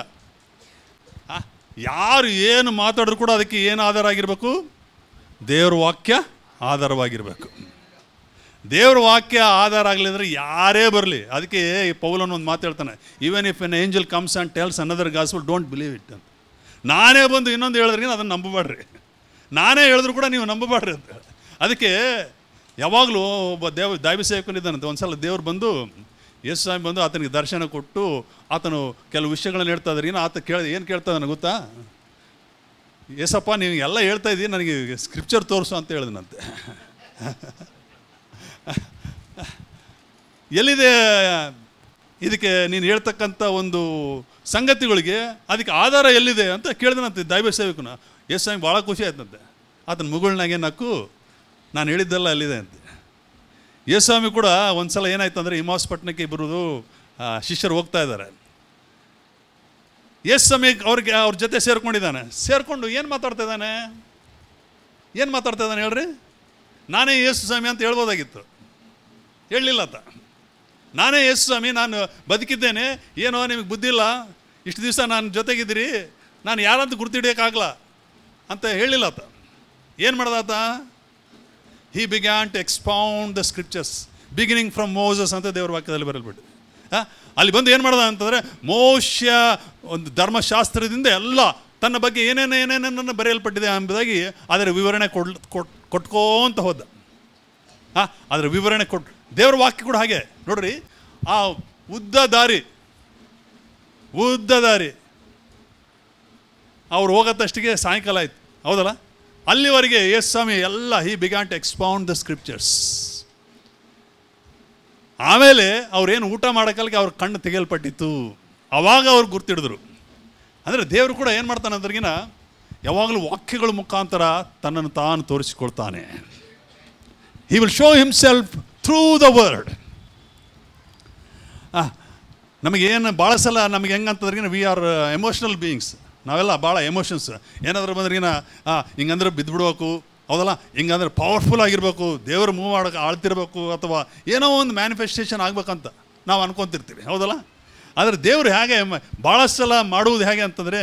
ಯಾರು ಏನು ಮಾತಾಡಿದ್ರು ಕೂಡ ಅದಕ್ಕೆ ಏನು ಆಧಾರ ಆಗಿರಬೇಕು? ದೇವ್ರ ವಾಕ್ಯ ಆಧಾರವಾಗಿರಬೇಕು. ದೇವ್ರ ವಾಕ್ಯ ಆಧಾರ ಆಗಲಿದ್ರೆ ಯಾರೇ ಬರಲಿ. ಅದಕ್ಕೆ ಪೌಲನು ಒಂದು ಮಾತು ಹೇಳ್ತಾನೆ, even if N angel comes and tells another gospel don't believe it ಅಂತ. ನಾನೇ ಬಂದು ಇನ್ನೊಂದು ಹೇಳಿದ್ರಿ ಅದನ್ನು ನಂಬಬೇಡ್ರಿ, ನಾನೇ ಹೇಳಿದ್ರು ಕೂಡ ನೀವು ನಂಬಬೇಡ್ರಿ ಅಂತ. ಅದಕ್ಕೆ ಯಾವಾಗಲೂ ಒಬ್ಬ ದೈವ ಸೇವಕನಿದ್ದಾನಂತೆ. ಒಂದು ಸಲ ದೇವ್ರು ಬಂದು, ಯೇಸು ಸ್ವಾಮಿ ಬಂದು ಆತನಿಗೆ ದರ್ಶನ ಕೊಟ್ಟು ಆತನು ಕೆಲವು ವಿಷಯಗಳನ್ನು ಹೇಳ್ತಾ ಇದ್ದಾರೆ. ಆತ ಏನು ಕೇಳ್ತಾ ಇದ್ದಾನೆ ಗೊತ್ತಾ? ಏಸಪ್ಪ, ನೀವು ಎಲ್ಲ ಹೇಳ್ತಾ ಇದ್ದೀನಿ, ನನಗೆ ಸ್ಕ್ರಿಪ್ಚರ್ ತೋರಿಸು ಅಂತ ಹೇಳಿದನಂತೆ. ಎಲ್ಲಿದೆ ಇದಕ್ಕೆ ನೀನು ಹೇಳ್ತಕ್ಕಂಥ ಒಂದು ಸಂಗತಿಗಳಿಗೆ ಅದಕ್ಕೆ ಆಧಾರ ಎಲ್ಲಿದೆ ಅಂತ ಕೇಳಿದನಂತೆ ದೈವ ಸೇವಕನ. ಯೇಸು ಸ್ವಾಮಿ ಭಾಳ ಖುಷಿ ಆಯ್ತಂತೆ. ಆತನ ಮುಗುಳ್ನಾಗೆ ನಕ್ಕು, ನಾನು ಹೇಳಿದ್ದೆಲ್ಲ ಅಲ್ಲಿದೆ ಅಂತ. ಯೇಸು ಸ್ವಾಮಿ ಕೂಡ ಒಂದು ಸಲ ಏನಾಯ್ತು ಅಂದರೆ, ಇಮಾಸ್ ಪಟ್ಟಣಕ್ಕೆ ಇಬ್ಬರು ಶಿಷ್ಯರು ಹೋಗ್ತಾ ಇದ್ದಾರೆ. ಯೇಸು ಸ್ವಾಮಿ ಅವ್ರ ಜೊತೆ ಸೇರ್ಕೊಂಡಿದ್ದಾನೆ. ಸೇರಿಕೊಂಡು ಏನು ಮಾತಾಡ್ತಾ ಇದ್ದಾನೆ ಹೇಳ್ರಿ? ನಾನೇ ಯೇಸು ಸ್ವಾಮಿ ಅಂತ ಹೇಳ್ಬೋದಾಗಿತ್ತು, ಹೇಳಲಿಲ್ಲ ಆತ. ನಾನೇ ಯೇಸು ಸ್ವಾಮಿ, ನಾನು ಬದುಕಿದ್ದೇನೆ, ಏನೋ ನಿಮಗೆ ಬುದ್ಧಿ ಇಲ್ಲ, ಇಷ್ಟು ದಿವಸ ನಾನು ಜೊತೆಗಿದ್ದೀರಿ, ನಾನು ಯಾರಂತ ಗುರ್ತಿಡಿಯೋಕ್ಕಾಗಲ್ಲ ಅಂತ ಹೇಳಲಿಲ್ಲ ಆತ. ಏನು ಮಾಡ್ದಾತ? He began to expound the scriptures beginning from Moses ಅಂತ ದೇವರ ವಾಕ್ಯದಲ್ಲಿ ಬರೆಯಲ್ಬಿಟ್ಟು. ಅಲ್ಲಿ ಬಂದು ಏನು ಮಾಡ್ದ ಅಂತಂದರೆ, ಮೋಶೆ ಒಂದು ಧರ್ಮಶಾಸ್ತ್ರದಿಂದ ಎಲ್ಲ ತನ್ನ ಬಗ್ಗೆ ಏನೇನೇನೇನನ್ನು ಬರೆಯಲ್ಪಟ್ಟಿದೆ ಎಂಬುದಾಗಿ ಅದರ ವಿವರಣೆ ಕೊಟ್ಕೋಂತ ಹೋದ. ಅದರ ವಿವರಣೆ ದೇವರ ವಾಕ್ಯ ಕೂಡ ಹಾಗೆ ನೋಡ್ರಿ. ಆ ಉದ್ದ ದಾರಿ ಅವ್ರು ಹೋಗೋದಷ್ಟಿಗೆ ಸಾಯಂಕಾಲ ಆಯ್ತು. ಹೌದಲ್ಲ? ಅಲ್ಲಿವರೆಗೆ ಯೇಸು ಸ್ವಾಮಿ ಎಲ್ಲ ಹಿ ಬಿಗಾನ್ ಟು ಎಕ್ಸ್ಪೌಂಡ್ ದ ಸ್ಕ್ರಿಪ್ಚರ್ಸ್. ಆಮೇಲೆ ಅವ್ರೇನು ಊಟ ಮಾಡೋಕ್ಕಲ್ಲಿಗೆ ಅವ್ರ ಕಣ್ಣು ತೆಗೆಯಲ್ಪಟ್ಟಿತ್ತು. ಆವಾಗ ಅವ್ರು ಗುರ್ತಿಡಿದ್ರು. ಅಂದರೆ ದೇವರು ಕೂಡ ಏನು ಮಾಡ್ತಾನೆ ಅಂದ್ರಿಗಿನ ಯಾವಾಗಲೂ ವಾಕ್ಯಗಳ ಮುಖಾಂತರ ತನ್ನನ್ನು ತಾನು ತೋರಿಸಿಕೊಳ್ತಾನೆ. He will show himself through the word. ನಮಗೇನು ಭಾಳ ಸಲ ನಮಗೆ ಹೆಂಗಂತಂದ್ರಿಗಿನ ವಿ ಆರ್ ಎಮೋಷ್ನಲ್ ಬೀಯಿಂಗ್ಸ್. ನಾವೆಲ್ಲ ಭಾಳ ಎಮೋಷನ್ಸ್. ಏನಾದರೂ ಬಂದ್ರಿಗಿನ ಹಿಂಗಂದ್ರೆ ಬಿದ್ದುಬಿಡ್ಬೇಕು, ಹೌದಲ್ಲ, ಹಿಂಗಂದ್ರೆ ಪವರ್ಫುಲ್ ಆಗಿರಬೇಕು, ದೇವರು ಮೂವ್ ಆಳ್ತಿರ್ಬೇಕು, ಅಥವಾ ಏನೋ ಒಂದು ಮ್ಯಾನಿಫೆಸ್ಟೇಷನ್ ಆಗ್ಬೇಕಂತ ನಾವು ಅನ್ಕೊತಿರ್ತೀವಿ. ಹೌದಲ್ಲ? ಆದರೆ ದೇವರು ಹೇಗೆ ಭಾಳ ಸಲ ಮಾಡುವುದು ಹೇಗೆ ಅಂತಂದರೆ,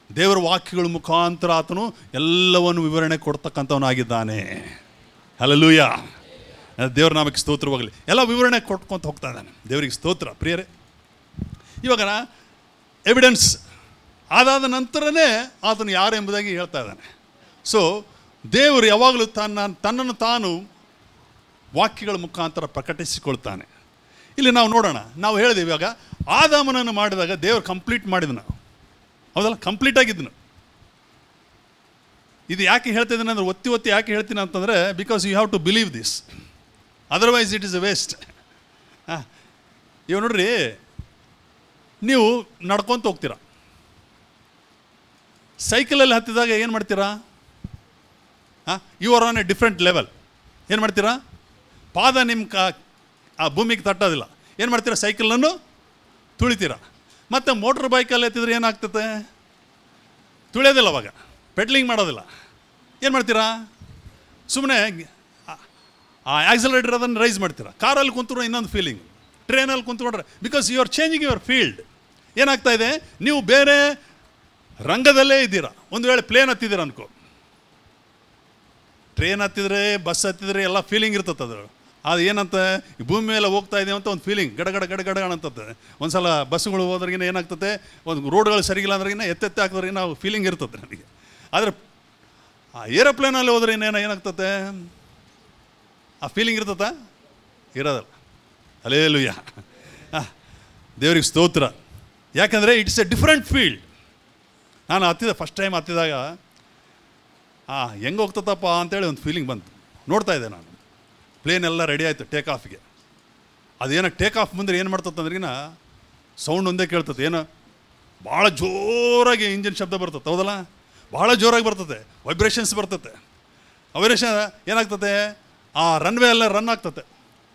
ದೇವರ ವಾಕ್ಯಗಳ ಮುಖಾಂತರ ಆತನು ಎಲ್ಲವನ್ನು ವಿವರಣೆ ಕೊಡ್ತಕ್ಕಂಥವನಾಗಿದ್ದಾನೆ. ಹಲ್ಲೆಲೂಯ. ದೇವ್ರ ನಾಮಕ್ಕೆ ಸ್ತೋತ್ರವಾಗಲಿ. ಎಲ್ಲ ವಿವರಣೆ ಕೊಟ್ಕೊಂತ ಹೋಗ್ತಾ ಇದ್ದಾನೆ. ದೇವರಿಗೆ ಸ್ತೋತ್ರ. ಪ್ರಿಯರೇ, ಇವಾಗ ಎವಿಡೆನ್ಸ್ ಅದಾದ ನಂತರನೇ ಆತನು ಯಾರು ಎಂಬುದಾಗಿ ಹೇಳ್ತಾ ಇದ್ದಾನೆ. ಸೊ ದೇವರು ಯಾವಾಗಲೂ ತನ್ನನ್ನು ತಾನು ವಾಕ್ಯಗಳ ಮುಖಾಂತರ ಪ್ರಕಟಿಸಿಕೊಳ್ತಾನೆ. ಇಲ್ಲಿ ನಾವು ನೋಡೋಣ. ನಾವು ಹೇಳಿದೆವು ಇವಾಗ ಆದಾಮನನ್ನು ಮಾಡಿದಾಗ ದೇವರು ಕಂಪ್ಲೀಟ್ ಮಾಡಿದನು. ಹೌದಲ್ಲ? ಕಂಪ್ಲೀಟ್ ಆಗಿದ್ದನು. ಇದು ಯಾಕೆ ಹೇಳ್ತಿದ್ದೀನಿ ಅಂದರೆ, ಒತ್ತಿ ಯಾಕೆ ಹೇಳ್ತೀನಿ ಅಂತಂದರೆ, because you have to believe this, otherwise it is a waste. ಇವಾಗ ನೋಡ್ರಿ, ನೀವು ನಡ್ಕೊತ ಹೋಗ್ತೀರಾ, ಸೈಕಲಲ್ಲಿ ಹತ್ತಿದಾಗ ಏನು ಮಾಡ್ತೀರಾ? You are on a different level. ಏನು ಮಾಡ್ತೀರಾ? ಪಾದ ನಿಮ್ಮ ಆ ಭೂಮಿಗೆ ತಟ್ಟೋದಿಲ್ಲ. ಏನು ಮಾಡ್ತೀರಾ? ಸೈಕಲನ್ನು ತುಳಿತೀರಾ. ಮತ್ತು ಮೋಟ್ರ್ ಬೈಕಲ್ಲಿ ಎತ್ತಿದ್ರೆ ಏನಾಗ್ತದೆ? ತುಳಿಯೋದಿಲ್ಲ, ಅವಾಗ ಪೆಡ್ಲಿಂಗ್ ಮಾಡೋದಿಲ್ಲ. ಏನು ಮಾಡ್ತೀರಾ? ಸುಮ್ಮನೆ ಆ ಆಕ್ಸಲರೇಟರ್ ಅದನ್ನು ರೈಸ್ ಮಾಡ್ತೀರಾ. ಕಾರಲ್ಲಿ ಕುಂತ್ರು ಇನ್ನೊಂದು ಫೀಲಿಂಗ್, ಟ್ರೈನಲ್ಲಿ ಕುಂತ್ಕೊಂಡ್ರೆ, because you are changing your field. ಏನಾಗ್ತಾ ಇದೆ? ನೀವು ಬೇರೆ ರಂಗದಲ್ಲೇ ಇದ್ದೀರಾ. ಒಂದು ವೇಳೆ ಪ್ಲೇನ್ ಹತ್ತಿದ್ದೀರ ಅನ್ಕೋ, ಟ್ರೈನ್ ಹತ್ತಿದ್ರೆ, ಬಸ್ ಹತ್ತಿದ್ರೆ ಎಲ್ಲ ಫೀಲಿಂಗ್ ಇರ್ತದೆ. ಅದು ಏನಂತ, ಭೂಮಿ ಮೇಲೆ ಹೋಗ್ತಾ ಇದೆ ಅಂತ ಒಂದು ಫೀಲಿಂಗ್, ಗಡಗಡ ಗಡಗಡ ಅಂತದೆ. ಒಂದು ಸಲ ಬಸ್ಸುಗಳು ಹೋದ್ರಿಗಿನ ಏನಾಗ್ತದೆ, ಒಂದು ರೋಡ್ಗಳು ಸರಿಗಿಲ್ಲ ಅಂದ್ರಿಗಿನ ಎತ್ತೆತ್ತೆ ಹಾಕಿದ್ರಿಗೆ ನಾವು ಫೀಲಿಂಗ್ ಇರ್ತದೆ ನನಗೆ. ಆದರೆ ಆ ಏರೋಪ್ಲೇನಲ್ಲಿ ಹೋದ್ರೆ ಏನಾಗ್ತದೆ? ಆ ಫೀಲಿಂಗ್ ಇರ್ತದೆ? ಇರೋದಲ್ಲ. ಹಲ್ಲೆಲೂಯಾ, ದೇವ್ರಿಗೆ ಸ್ತೋತ್ರ. ಯಾಕಂದರೆ ಇಟ್ಸ್ ಎ ಡಿಫ್ರೆಂಟ್ ಫೀಲ್ಡ್. ನಾನು ಫಸ್ಟ್ ಟೈಮ್ ಹತ್ತಿದಾಗ ಹೆಂಗೆ ಹೋಗ್ತದಪ್ಪ ಅಂತೇಳಿ ಒಂದು ಫೀಲಿಂಗ್ ಬಂತು. ನೋಡ್ತಾ ಇದ್ದೆ ನಾನು, ಪ್ಲೇನ್ ಎಲ್ಲ ರೆಡಿ ಆಯಿತು ಟೇಕ್ ಆಫ್ಗೆ. ಅದೇನಕ್ಕೆ ಟೇಕ್ ಆಫ್ ಬಂದರೆ ಏನು ಮಾಡ್ತದೆ ಅಂದ್ರಿಗಿನ ಸೌಂಡ್ ಒಂದೇ ಕೇಳ್ತದೆ. ಏನೋ ಭಾಳ ಜೋರಾಗಿ ಇಂಜಿನ್ ಶಬ್ದ ಬರ್ತದೆ, ಹೌದಲ್ಲ? ಭಾಳ ಜೋರಾಗಿ ಬರ್ತದೆ, ವೈಬ್ರೇಷನ್ಸ್ ಬರ್ತದೆ. ವೈಬ್ರೇಷನ್ ಏನಾಗ್ತದೆ? ಆ ರನ್ವೇ ಎಲ್ಲ ರನ್ ಆಗ್ತದೆ.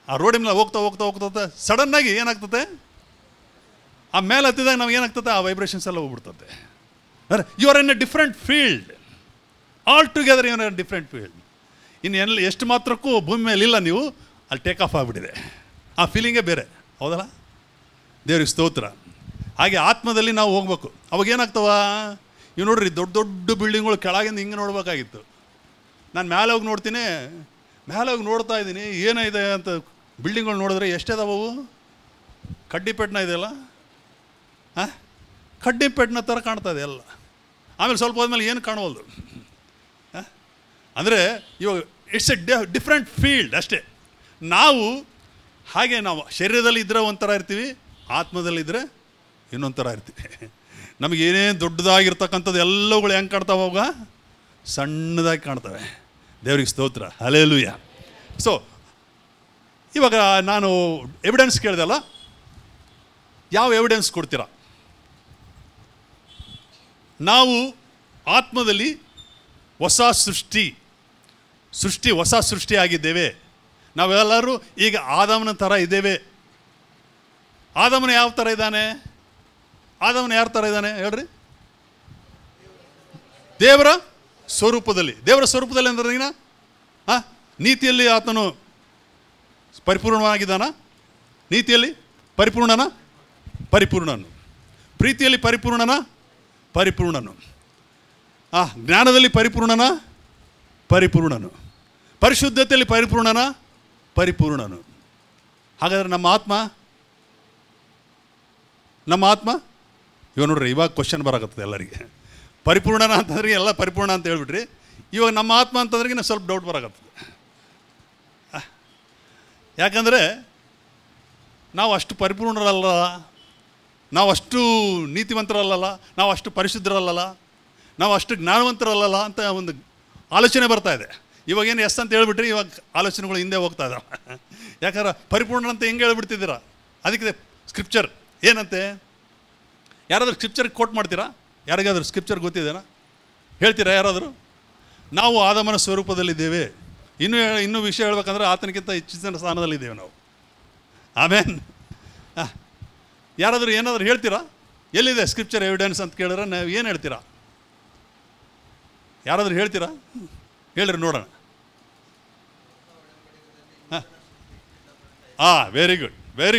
ಆ ರೋಡಿನ ಮೇಲೆ ಹೋಗ್ತಾ ಸಡನ್ನಾಗಿ ಏನಾಗ್ತದೆ? ಆ ಮೇಲೆ ಹತ್ತಿದಾಗ ನಮ್ಗೆ ಏನಾಗ್ತದೆ? ಆ ವೈಬ್ರೇಷನ್ಸ್ ಎಲ್ಲ ಹೋಗ್ಬಿಡ್ತದೆ. You are in a different field, all together you are in a different field. ಇನ್ನು ಎಷ್ಟು ಮಾತ್ರಕ್ಕೂ ಭೂಮಿ ಮೇಲೆ ಇಲ್ಲ ನೀವು, ಅಲ್ಲಿ ಟೇಕ್ ಆಫ್ ಆಗಿಬಿಟ್ಟಿದೆ. ಆ ಫೀಲಿಂಗೇ ಬೇರೆ, ಹೌದಲ್ಲ? ದೇವ್ರಿಗೆ ಸ್ತೋತ್ರ. ಹಾಗೆ ಆತ್ಮದಲ್ಲಿ ನಾವು ಹೋಗ್ಬೇಕು. ಅವಾಗ ಏನಾಗ್ತವ? ಇವು ನೋಡ್ರಿ, ದೊಡ್ಡ ದೊಡ್ಡ ಬಿಲ್ಡಿಂಗ್ಗಳು ಕೆಳಗಿಂದ ಹಿಂಗೆ ನೋಡ್ಬೇಕಾಗಿತ್ತು. ನಾನು ಮೇಲೆ ಹೋಗಿ ನೋಡ್ತೀನಿ, ಮೇಲೆ ಹೋಗಿ ನೋಡ್ತಾ ಇದ್ದೀನಿ, ಏನಿದೆ ಅಂತ. ಬಿಲ್ಡಿಂಗ್ಗಳು ನೋಡಿದ್ರೆ ಎಷ್ಟಿದಾವವು? ಕಡ್ಡಿಪೆಟ್ಟನ ಇದೆಯಲ್ಲ, ಕಡ್ಡಿಪೆಟ್ಟನ ಥರ ಕಾಣ್ತಾ ಇದೆ ಎಲ್ಲ. ಆಮೇಲೆ ಸ್ವಲ್ಪ ಹೋದ್ಮೇಲೆ ಏನು ಕಾಣವಲ್ದು. ಅಂದರೆ ಇವಾಗ ಇಟ್ಸ್ ಎ ಡಿಫ್ರೆಂಟ್ ಫೀಲ್ಡ್ ಅಷ್ಟೇ. ನಾವು ಹಾಗೆ ನಾವು ಶರೀರದಲ್ಲಿ ಇದ್ದರೆ ಒಂಥರ ಇರ್ತೀವಿ, ಆತ್ಮದಲ್ಲಿದ್ದರೆ ಇನ್ನೊಂದು ಥರ ಇರ್ತೀವಿ. ನಮಗೇನೇನು ದೊಡ್ಡದಾಗಿರ್ತಕ್ಕಂಥದ್ದು ಎಲ್ಲವುಗಳು ಹೆಂಗೆ ಕಾಣ್ತಾವೆ? ಅವಾಗ ಸಣ್ಣದಾಗಿ ಕಾಣ್ತವೆ. ದೇವ್ರಿಗೆ ಸ್ತೋತ್ರ, ಹಲ್ಲೆಲೂಯಾ. ಸೊ ಇವಾಗ ನಾನು ಎವಿಡೆನ್ಸ್ ಕೇಳಿದೆಲ್ಲ, ಯಾವ ಎವಿಡೆನ್ಸ್ ಕೊಡ್ತೀರಾ? ನಾವು ಆತ್ಮದಲ್ಲಿ ಹೊಸ ಸೃಷ್ಟಿ ಆಗಿದ್ದೇವೆ. ನಾವೆಲ್ಲರೂ ಈಗ ಆದಾಮನ ಥರ ಇದ್ದೇವೆ. ಆದಾಮನ ಯಾವ ಥರ ಇದ್ದಾನೆ? ಆದಾಮನ ಯಾರ ಥರ ಇದ್ದಾನೆ ಹೇಳ್ರಿ? ದೇವರ ಸ್ವರೂಪದಲ್ಲಿ. ದೇವರ ಸ್ವರೂಪದಲ್ಲಿ ಅಂದ್ರೆ ನೀತಿಯಲ್ಲಿ ಆತನು ಪರಿಪೂರ್ಣವಾಗಿದ್ದಾನ? ನೀತಿಯಲ್ಲಿ ಪರಿಪೂರ್ಣನು. ಪ್ರೀತಿಯಲ್ಲಿ ಪರಿಪೂರ್ಣನು. ಜ್ಞಾನದಲ್ಲಿ ಪರಿಪೂರ್ಣನು. ಪರಿಶುದ್ಧತೆಯಲ್ಲಿ ಪರಿಪೂರ್ಣನು. ಹಾಗಾದರೆ ನಮ್ಮ ಆತ್ಮ ಇವಾಗ ನೋಡ್ರಿ, ಇವಾಗ ಕ್ವಶನ್ ಬರಾಕತ್ತದೆ ಎಲ್ಲರಿಗೆ. ಪರಿಪೂರ್ಣನ ಅಂತಂದ್ರೆ ಎಲ್ಲ ಪರಿಪೂರ್ಣ ಅಂತ ಹೇಳ್ಬಿಟ್ರಿ. ಇವಾಗ ನಮ್ಮ ಆತ್ಮ ಅಂತಂದ್ರೆ ನಾವು ಸ್ವಲ್ಪ ಡೌಟ್ ಬರಾಕತ್ತದೆ. ಯಾಕಂದರೆ ನಾವು ಅಷ್ಟು ಪರಿಪೂರ್ಣರಲ್ಲ, ನಾವು ಅಷ್ಟು ನೀತಿವಂತರಲ್ಲ, ನಾವು ಅಷ್ಟು ಪರಿಶುದ್ಧರಲ್ಲ, ನಾವು ಅಷ್ಟು ಜ್ಞಾನವಂತರಲ್ಲ ಅಂತ ಒಂದು ಆಲೋಚನೆ ಬರ್ತಾ ಇದೆ. ಇವಾಗೇನು ಎಸ್ ಅಂತ ಹೇಳ್ಬಿಟ್ರಿ, ಇವಾಗ ಆಲೋಚನೆಗಳು ಹಿಂದೆ ಹೋಗ್ತಾ ಇದ್ದಾವೆ. ಯಾಕಂದ್ರೆ ಪರಿಪೂರ್ಣ ಅಂತ ಹೆಂಗೆ ಹೇಳ್ಬಿಡ್ತಿದ್ದೀರಾ? ಅದಕ್ಕೆ ಸ್ಕ್ರಿಪ್ಚರ್ ಏನಂತೆ? ಯಾರಾದರೂ ಸ್ಕ್ರಿಪ್ಚರ್ ಕೋಟ್ ಮಾಡ್ತೀರಾ? ಯಾರಿಗಾದ್ರೂ ಸ್ಕ್ರಿಪ್ಚರ್ ಗೊತ್ತಿದೆನಾ? ಹೇಳ್ತೀರಾ ಯಾರಾದರೂ? ನಾವು ಆದಾಮನ ಸ್ವರೂಪದಲ್ಲಿದ್ದೇವೆ. ಇನ್ನೂ ವಿಷಯ ಹೇಳ್ಬೇಕಂದ್ರೆ ಆತನಿಗಿಂತ ಹೆಚ್ಚಿನ ಸ್ಥಾನದಲ್ಲಿದ್ದೇವೆ ನಾವು. ಆಮೇನ್. ಯಾರಾದರೂ ಏನಾದರೂ ಹೇಳ್ತೀರಾ? ಎಲ್ಲಿದೆ ಸ್ಕ್ರಿಪ್ಚರ್ ಎವಿಡೆನ್ಸ್ ಅಂತ ಕೇಳಿದ್ರೆ ನಾವು ಏನು ಹೇಳ್ತೀರಾ? ಯಾರಾದರೂ ಹೇಳ್ತೀರಾ? ಹೇಳ್ರಿ ನೋಡೋಣ. Very good. Very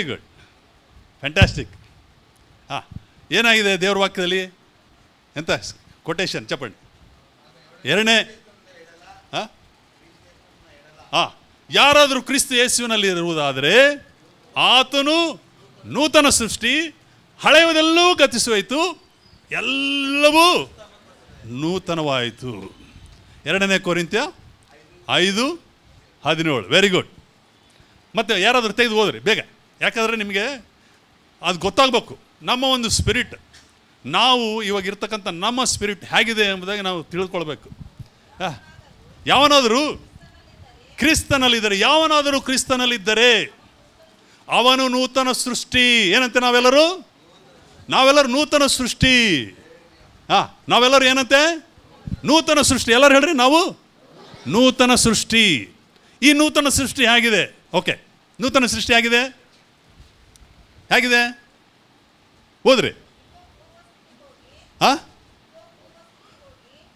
good, fantastic. ಏನಾಗಿದೆ ದೇವ್ರ ವಾಕ್ಯದಲ್ಲಿ? ಎಂತ ಕೊಟೇಶನ್ ಚಪ್ಪಣಿ? ಎರಡನೇ, ಯಾರಾದರೂ ಕ್ರಿಸ್ತ ಯೇಸುವಿನಲ್ಲಿ ಇರುವುದಾದರೆ ಆತನು ನೂತನ ಸೃಷ್ಟಿ, ಹಳೆಯದೆಲ್ಲವೂ ಗತಿಸೋಯಿತು, ಎಲ್ಲವೂ ನೂತನವಾಯಿತು. 2 ಕೊರಿಂಥ್ಯ 5:17. Very good. ಮತ್ತು ಯಾರಾದರೂ ತೆಗೆದು ಹೋದ್ರಿ ಬೇಗ, ಯಾಕಂದರೆ ನಿಮಗೆ ಅದು ಗೊತ್ತಾಗಬೇಕು. ನಮ್ಮ ಒಂದು ಸ್ಪಿರಿಟ್, ನಾವು ಇವಾಗ ಇರ್ತಕ್ಕಂಥ ನಮ್ಮ ಸ್ಪಿರಿಟ್ ಹೇಗಿದೆ ಎಂಬುದಾಗಿ ನಾವು ತಿಳ್ಕೊಳ್ಬೇಕು. ಯಾವನಾದರೂ ಕ್ರಿಸ್ತನಲ್ಲಿದ್ದರೆ ಅವನು ನೂತನ ಸೃಷ್ಟಿ. ಏನಂತೆ? ನಾವೆಲ್ಲರೂ ನೂತನ ಸೃಷ್ಟಿ. ನಾವೆಲ್ಲರೂ ಏನಂತೆ? ನೂತನ ಸೃಷ್ಟಿ. ಎಲ್ಲರೂ ಹೇಳ್ರಿ, ನಾವು ನೂತನ ಸೃಷ್ಟಿ. ಈ ನೂತನ ಸೃಷ್ಟಿ ಹೇಗಿದೆ? ಓಕೆ, ನೂತನ ಸೃಷ್ಟಿ ಆಗಿದೆ. ಹೇಗಿದೆ ಓದ್ರಿ.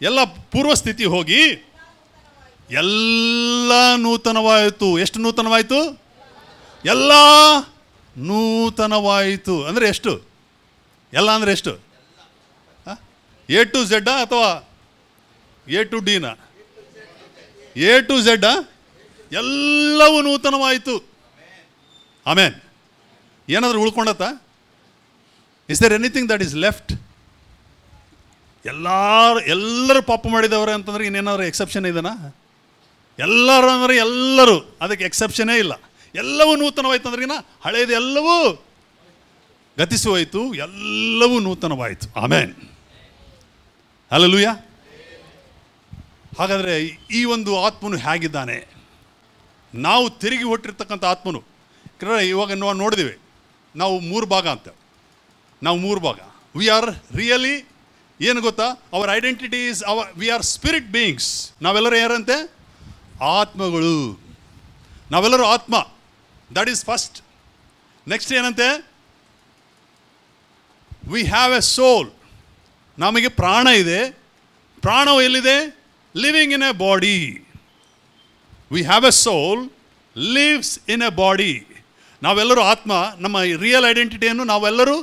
ಎಲ್ಲ ಪೂರ್ವ ಸ್ಥಿತಿ ಹೋಗಿ ಎಲ್ಲ ನೂತನವಾಯಿತು. ಎಷ್ಟು ನೂತನವಾಯಿತು? ಎಲ್ಲ ನೂತನವಾಯಿತು. ಅಂದರೆ ಎಷ್ಟು? ಎಲ್ಲ ಅಂದರೆ ಎಷ್ಟು? ಎ ಟು ಝೆಡ್ಡಾ ಅಥವಾ ಎ ಟು ಡಿನ? A to Z? ಎಲ್ಲವೂ ನೂತನವಾಯಿತು. ಆಮೇನ್. ಏನಾದರೂ ಉಳ್ಕೊಂಡತ್ತ? Is there anything that is left? ಎಲ್ಲರೂ ಪಾಪ ಮಾಡಿದವ್ರೆ ಅಂತಂದ್ರೆ ಇನ್ನೇನಾದ್ರು ಎಕ್ಸೆಪ್ಷನ್ ಇದೆನಾ? ಎಲ್ಲರೂ ಅಂದರೆ ಎಲ್ಲರೂ, ಅದಕ್ಕೆ ಎಕ್ಸೆಪ್ಷನೇ ಇಲ್ಲ. ಎಲ್ಲವೂ ನೂತನವಾಯಿತು ಅಂದ್ರೆ ಹಳೇದು ಎಲ್ಲವೂ ಗತಿಸಿ ಹೋಯಿತು, ಎಲ್ಲವೂ ನೂತನವಾಯಿತು. ಆಮೇನ್. ಹಲ್ಲೆಲೂಯಾ. ಹಾಗಾದರೆ ಈ ಒಂದು ಆತ್ಮನು ಹೇಗಿದ್ದಾನೆ? ನಾವು ತಿರುಗಿ ಹೊಟ್ಟಿರ್ತಕ್ಕಂಥ ಆತ್ಮನು. ಇವಾಗ ನಾವು ನೋಡಿದ್ದೀವಿ, ನಾವು 3 ಭಾಗ ಅಂತ. ನಾವು 3 ಭಾಗ. ವಿ ಆರ್ ರಿಯಲಿ ಏನು ಗೊತ್ತಾ? Our identity is we are spirit beings. ನಾವೆಲ್ಲರೂ ಯಾರಂತೆ? ಆತ್ಮಗಳು. ನಾವೆಲ್ಲರೂ ಆತ್ಮ. That is first. ನೆಕ್ಸ್ಟ್ ಏನಂತೆ? We have a soul. ನಮಗೆ ಪ್ರಾಣ ಇದೆ. ಪ್ರಾಣವು ಎಲ್ಲಿದೆ? Living in a body. We have a soul, lives in a body. ನಾವೆಲ್ಲರೂ ಆತ್ಮ. ನಮ್ಮ ರಿಯಲ್ ಐಡೆಂಟಿಟಿಯನ್ನು ನಾವೆಲ್ಲರೂ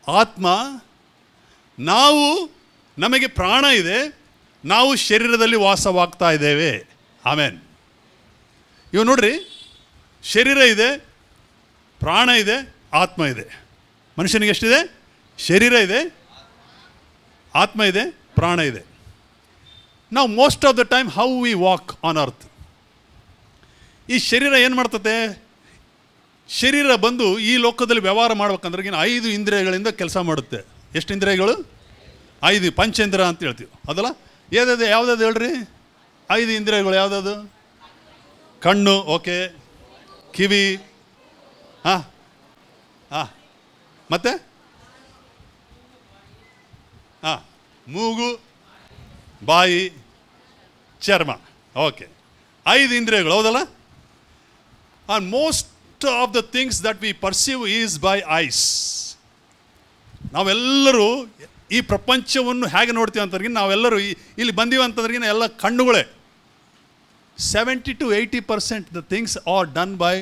ಆತ್ಮ. ನಮಗೆ ಪ್ರಾಣ ಇದೆ. ನಾವು ಶರೀರದಲ್ಲಿ ವಾಸವಾಗ್ತಾ ಇದ್ದೇವೆ. ಆಮೇನ್. ಇವು ನೋಡ್ರಿ, ಶರೀರ ಇದೆ, ಪ್ರಾಣ ಇದೆ, ಆತ್ಮ ಇದೆ. ಮನುಷ್ಯನಿಗೆ ಎಷ್ಟಿದೆ? ಶರೀರ ಇದೆ, ಆತ್ಮ ಇದೆ, ಪ್ರಾಣ ಇದೆ. ನಾವು most of the time how we walk on earth. ಈ ಶರೀರ ಏನು ಮಾಡ್ತತೆ? ಶರೀರ ಬಂದು ಈ ಲೋಕದಲ್ಲಿ ವ್ಯವಹಾರ ಮಾಡ್ಬೇಕಂದ್ರೆ 5 ಇಂದ್ರಿಯಗಳಿಂದ ಕೆಲಸ ಮಾಡುತ್ತೆ. ಎಷ್ಟು ಇಂದ್ರಿಯಗಳು? 5 ಪಂಚೇಂದ್ರ ಅಂತ ಹೇಳ್ತೀವಿ ಅದಲ್ಲ? ಯಾವ್ದಾದ್ರು ಹೇಳ್ರಿ? 5 ಇಂದ್ರಿಯಗಳು ಯಾವುದಾದ್ರು? ಕಣ್ಣು, ಓಕೆ. ಕಿವಿ, ಮತ್ತೆ ಮೂಗು, ಬಾಯಿ, ಚರ್ಮ. ಓಕೆ, 5 ಇಂದ್ರಿಯಗಳು, ಹೌದಲ್ಲ? And most of the things that we perceive is by ice. ನಾವೆಲ್ಲರೂ ಈ ಪ್ರಪಂಚವನ್ನು ಹೇಗೆ ನೋಡ್ತೀವಿ ಅಂತಂದ್ರೆ, ನಾವೆಲ್ಲರೂ ಇಲ್ಲಿ ಬಂದೀವಿ ಅಂತಂದ್ರೆ ಎಲ್ಲ ಕಣ್ಣುಗಳೇ. 70 to 80% the things are done by